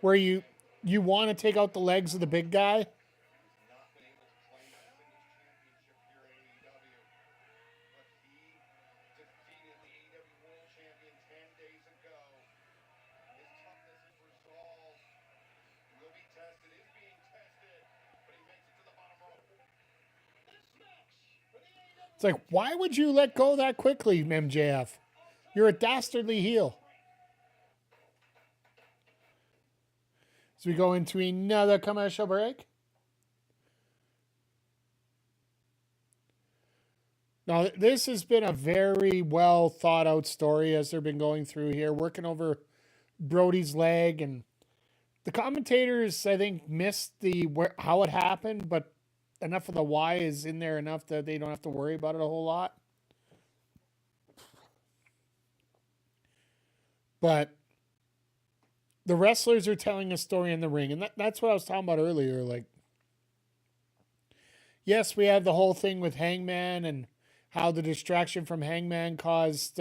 where you want to take out the legs of the big guy. It's like, why would you let go that quickly, MJF? You're a dastardly heel. So we go into another commercial break. Now, this has been a very well thought out story as they've been going through here, working over Brody's leg, and the commentators, I think, missed how it happened, but enough of the why is in there enough that they don't have to worry about it a whole lot. But the wrestlers are telling a story in the ring, and that's what I was talking about earlier. Like, yes, we have the whole thing with Hangman and how the distraction from Hangman caused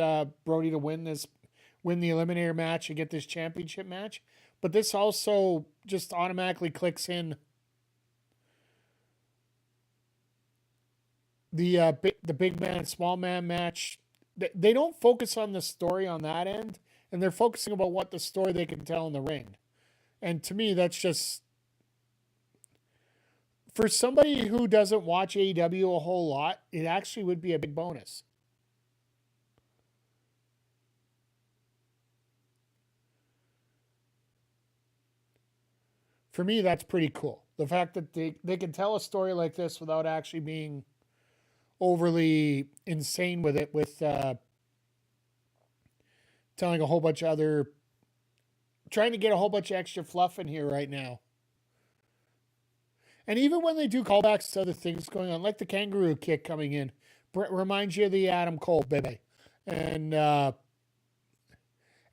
Brody to win the Eliminator match and get this championship match. But this also just automatically clicks in the big man, small man match. They don't focus on the story on that end, and they're focusing about what the story they can tell in the ring. And to me, that's just... For somebody who doesn't watch AEW a whole lot, it actually would be a big bonus. For me, that's pretty cool. The fact that they can tell a story like this without actually being overly insane with it, with telling a whole bunch of other... Trying to get a whole bunch of extra fluff in here right now. And even when they do callbacks to other things going on, like the kangaroo kick coming in, reminds you of the Adam Cole baby. And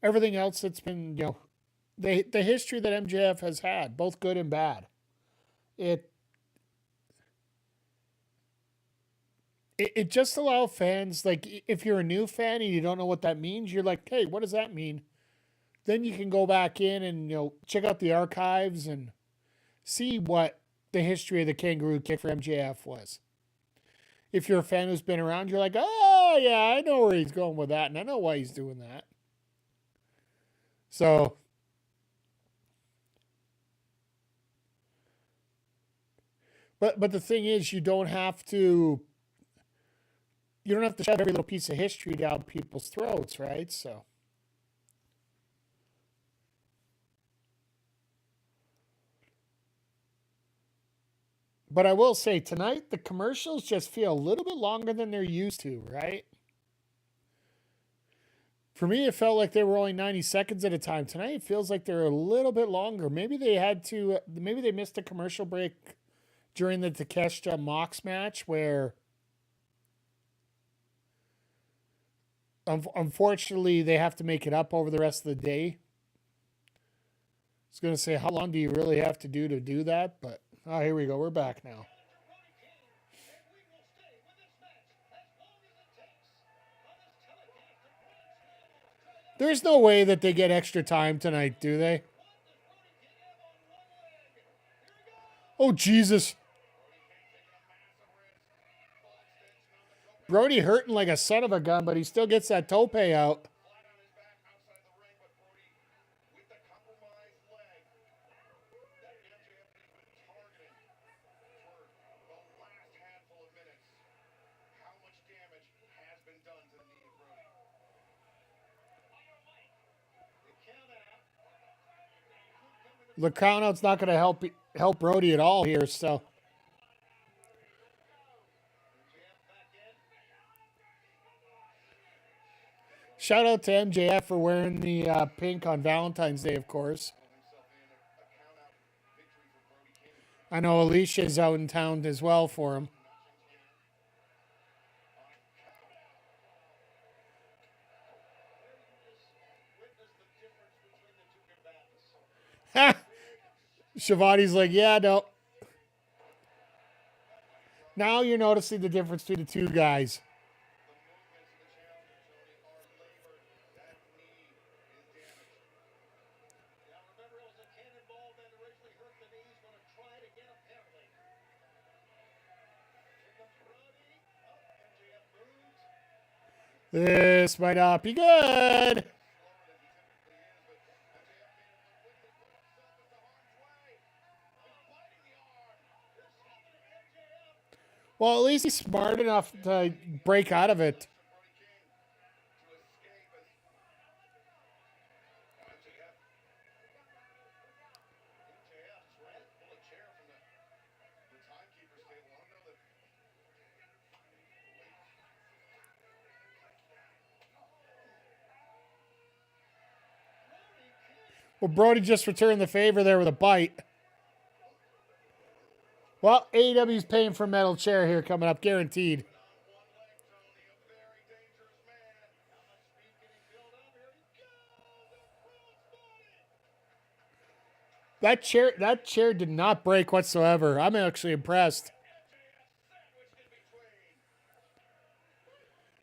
everything else that's been, the history that MJF has had, both good and bad. It just allows fans, like, if you're a new fan and you don't know what that means, you're like, hey, what does that mean? Then you can go back in and, check out the archives and see what the history of the kangaroo kick for MJF was. If you're a fan who's been around, you're like, oh, yeah, I know where he's going with that, and I know why he's doing that. So, but the thing is, you don't have to shove every little piece of history down people's throats, right? So, but I will say, tonight, the commercials just feel a little bit longer than they're used to, right? For me, it felt like they were only 90 seconds at a time. Tonight, it feels like they're a little bit longer. Maybe they missed a commercial break during the Takeshita Mox match where, unfortunately, they have to make it up over the rest of the day. I was going to say, how long do you really have to do that? But... here we go. We're back now. There's no way that they get extra time tonight, do they? Oh, Jesus. Brody hurting like a son of a gun, but he still gets that tope out. The count out's not going to help Brody at all here, so. Shout out to MJF for wearing the pink on Valentine's Day, of course. I know Alicia's out in town as well for him. Shivati's like, yeah, no. Now you're noticing the difference between the two guys. This might not be good. Well, at least he's smart enough to break out of it. Well, Brody just returned the favor there with a bite. Well, AEW's paying for a metal chair here coming up, guaranteed. That chair did not break whatsoever. I'm actually impressed.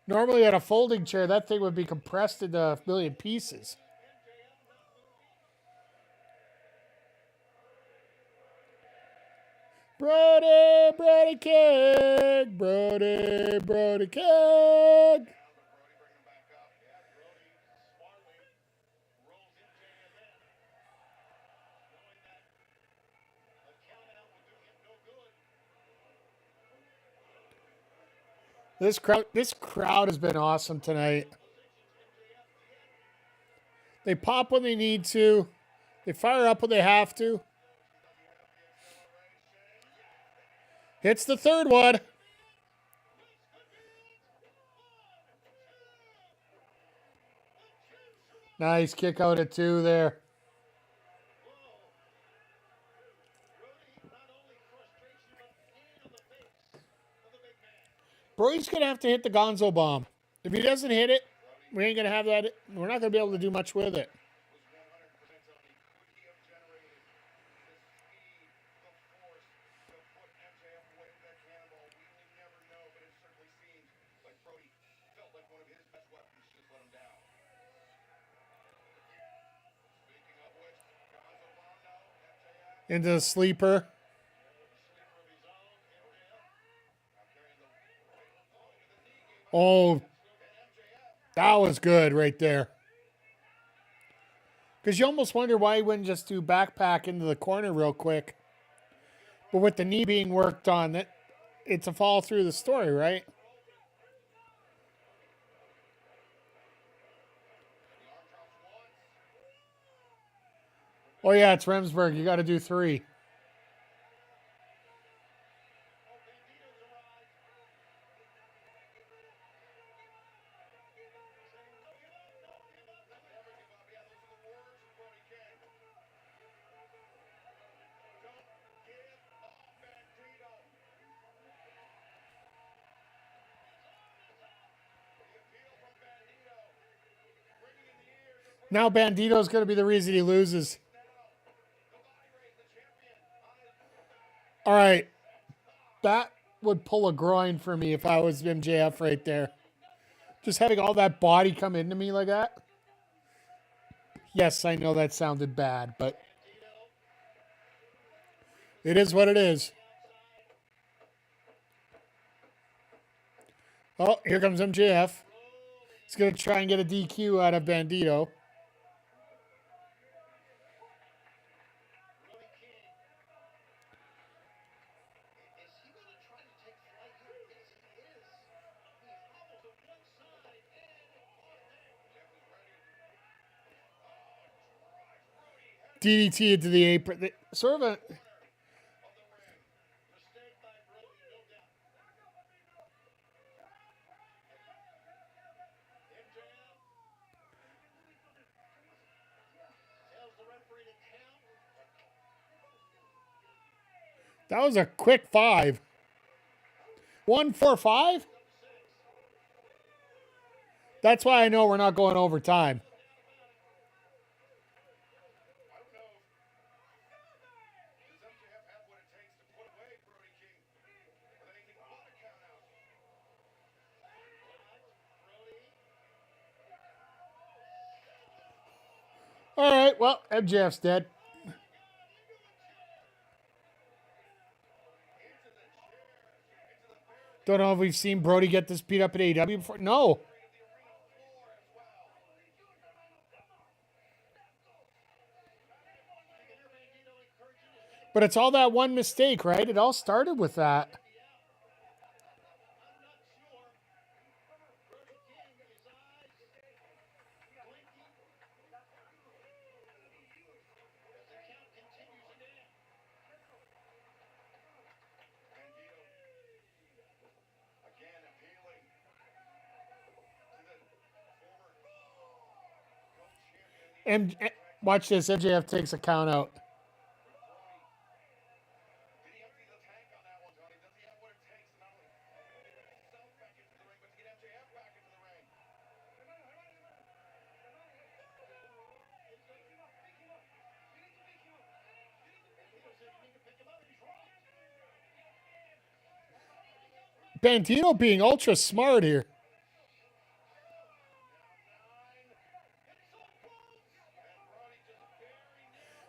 Normally at a folding chair, that thing would be compressed into a million pieces. Brody King. Brody King. This crowd has been awesome tonight. They pop when they need to. They fire up when they have to. Hits the third one. Nice kick out at 2 there. Brody's going to have to hit the Gonzo bomb. If he doesn't hit it, we ain't going to have that. We're not going to be able to do much with it. Into the sleeper. Oh, that was good right there. Because you almost wonder why he wouldn't just do backpack into the corner real quick. But with the knee being worked on, it's a fall through the story, right? Oh, yeah, it's Remsburg. You got to do 3. Now Bandito's going to be the reason he loses. All right. That would pull a groin for me if I was MJF right there. Just having all that body come into me like that. Yes, I know that sounded bad, but it is what it is. Oh, here comes MJF. He's going to try and get a DQ out of Bandito. DDT into the apron. Sort of a... That was a quick 5. 1-4-5? That's why I know we're not going overtime. All right, well, MJF's dead. Don't know if we've seen Brody get this beat up at AEW before. No. But it's all that one mistake, right? It all started with that. And watch this. MJF takes a count out. Bandito being ultra smart here.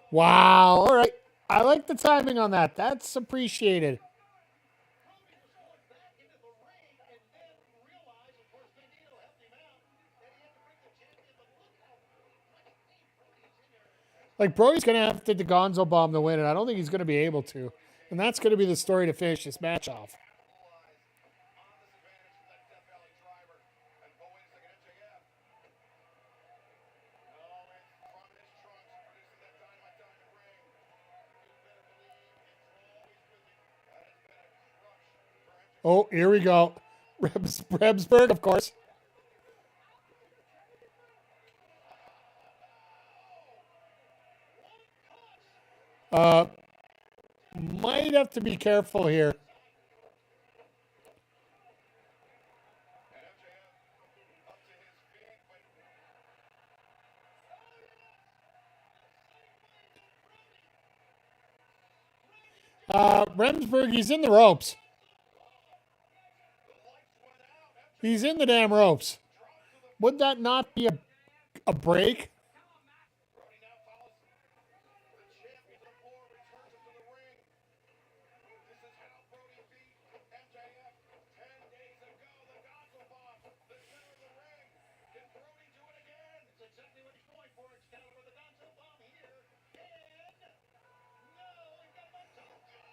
Wow. All right. I like the timing on that. That's appreciated. Like, Brody's going to have to DeGonzo bomb to win it. I don't think he's going to be able to. And that's going to be the story to finish this match off. Oh, here we go. Rebsburg, of course. Might have to be careful here. Remsburg, he's in the ropes. He's in the damn ropes. Would that not be a break?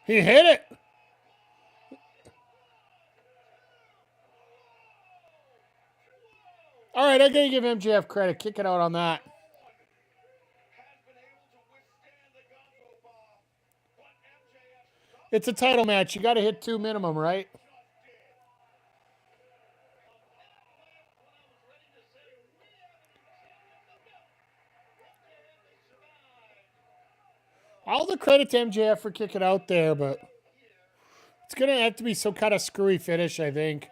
He hit it. All right, I gotta give MJF credit. Kick it out on that. It's a title match. You got to hit 2 minimum, right? All the credit to MJF for kicking out there, but it's going to have to be some kind of screwy finish, I think.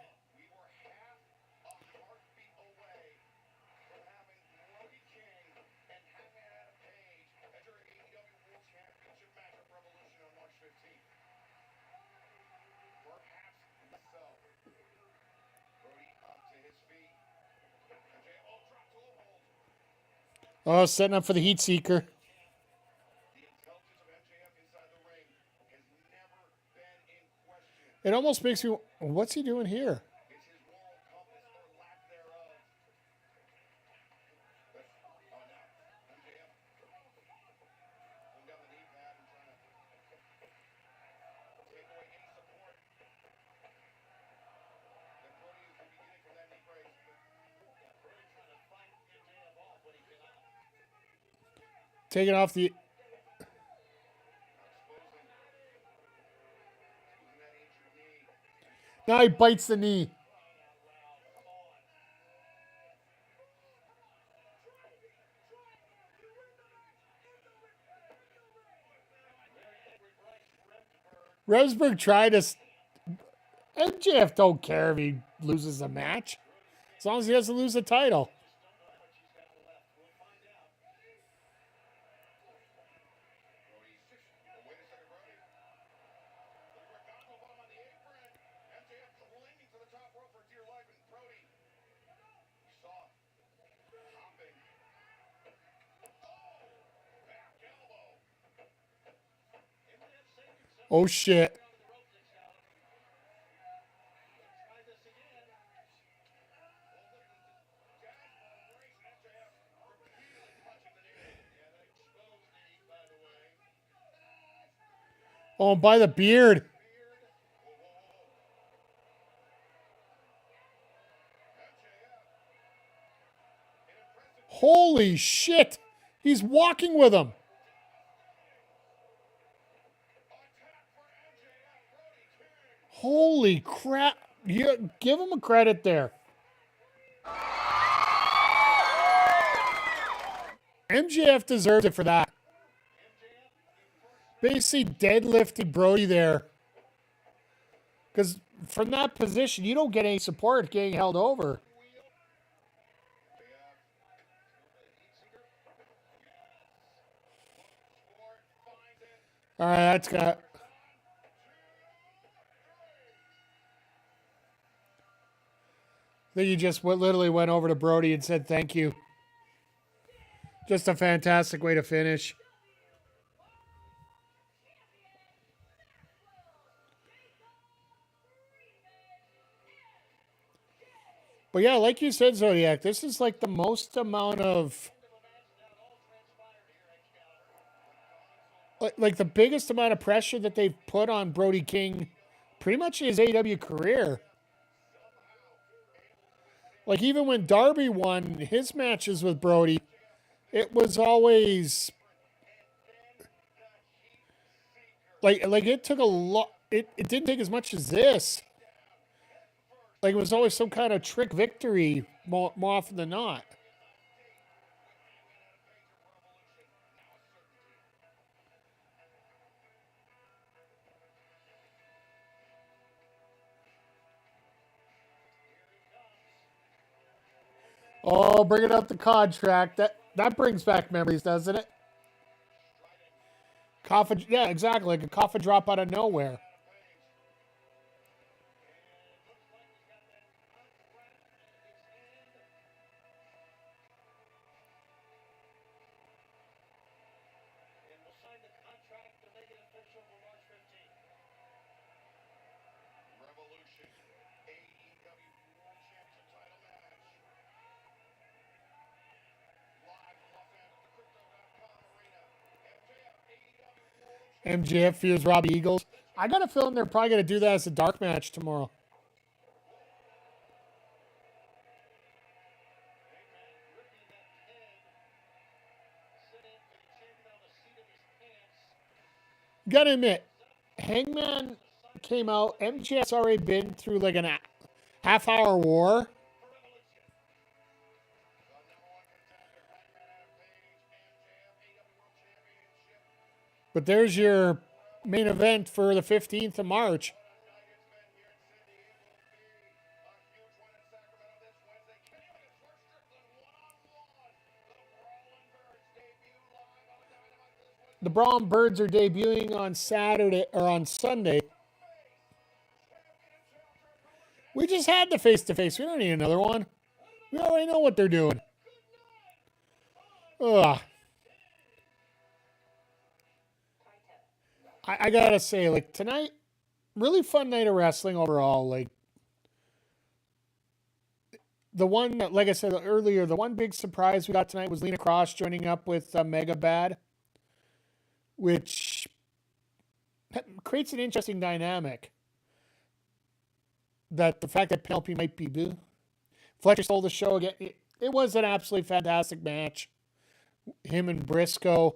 Oh, setting up for the heat seeker. It almost makes me. What's he doing here? Taking off the. Now he bites the knee. Rosberg tried to. MJF don't care if he loses a match, as long as he doesn't lose the title. Oh shit. Oh, by the beard. Holy shit. He's walking with him. Holy crap. You give him a credit there. MJF deserved it for that. Basically deadlifted Brody there. Because from that position, you don't get any support getting held over. All right, that's got. I think he just literally went over to Brody and said thank you. Just a fantastic way to finish. But yeah, like you said, Zodiac, this is like the most amount of. Like the biggest amount of pressure that they've put on Brody King pretty much in his AEW career. Like even when Darby won his matches with Brody, it was always like it took a lot. It didn't take as much as this. Like it was always some kind of trick victory more often than not. Oh, bringing up the contract. That brings back memories, doesn't it? Coffin, yeah, exactly. Like a coffin drop out of nowhere. MJF fears Robbie Eagles. I got a feeling they're probably going to do that as a dark match tomorrow. Got to admit, Hangman came out. MJF's already been through like a half-hour war. But there's your main event for the 15th of March. The Braun Birds are debuting on Saturday or on Sunday. We just had the face-to-face. We don't need another one. We already know what they're doing. Ugh. I gotta say, like, tonight, really fun night of wrestling overall. Like, the one, like I said earlier, the one big surprise we got tonight was Lena Cross joining up with Mega Bad, which creates an interesting dynamic. That the fact that Penelope might be blue. Fletcher stole the show again. It was an absolutely fantastic match. Him and Briscoe.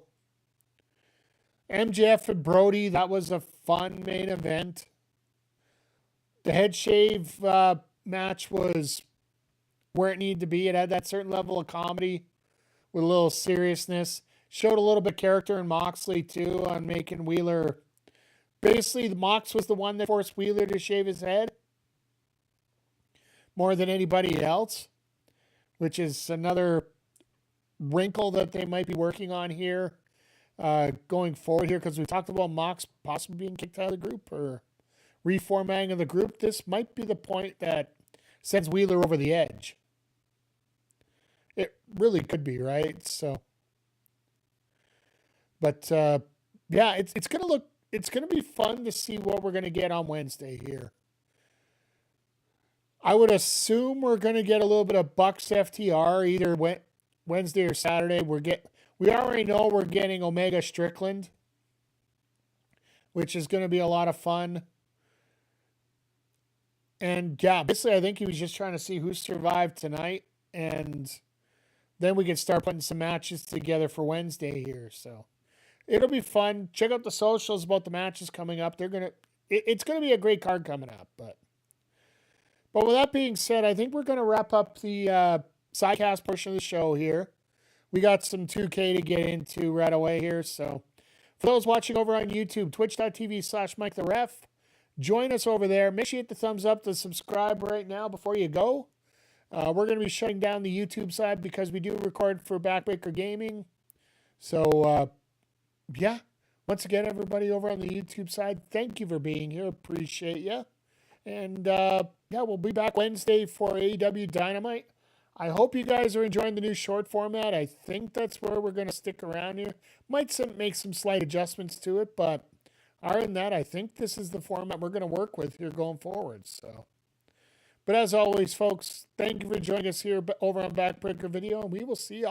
MJF and Brody, that was a fun main event. The head shave match was where it needed to be. It had that certain level of comedy with a little seriousness. Showed a little bit of character in Moxley, too, on making Wheeler. Basically, Mox was the one that forced Wheeler to shave his head more than anybody else, which is another wrinkle that they might be working on here going forward here, because we talked about Mox possibly being kicked out of the group or reformatting of the group. This might be the point that sends Wheeler over the edge. It really could be, right? So, but yeah, it's gonna be fun to see what we're gonna get on Wednesday here. I would assume we're gonna get a little bit of Bucks FTR either Wednesday or Saturday. We already know we're getting Omega Strickland, which is going to be a lot of fun. And yeah, basically, I think he was just trying to see who survived tonight, and then we can start putting some matches together for Wednesday here. So it'll be fun. Check out the socials about the matches coming up. It's gonna be a great card coming up. But with that being said, I think we're gonna wrap up the Sidecast portion of the show here. We got some 2K to get into right away here. So for those watching over on YouTube, twitch.tv/MikeTheRef, join us over there. Make sure you hit the thumbs up to subscribe right now before you go. We're going to be shutting down the YouTube side because we do record for Backbreaker Gaming. So, yeah. Once again, everybody over on the YouTube side, thank you for being here. Appreciate you. And, yeah, we'll be back Wednesday for AEW Dynamite. I hope you guys are enjoying the new short format. I think that's where we're going to stick around here. Might make some slight adjustments to it, but other than that, I think this is the format we're going to work with here going forward. So, but as always, folks, thank you for joining us here over on Backbreaker Video, and we will see y'all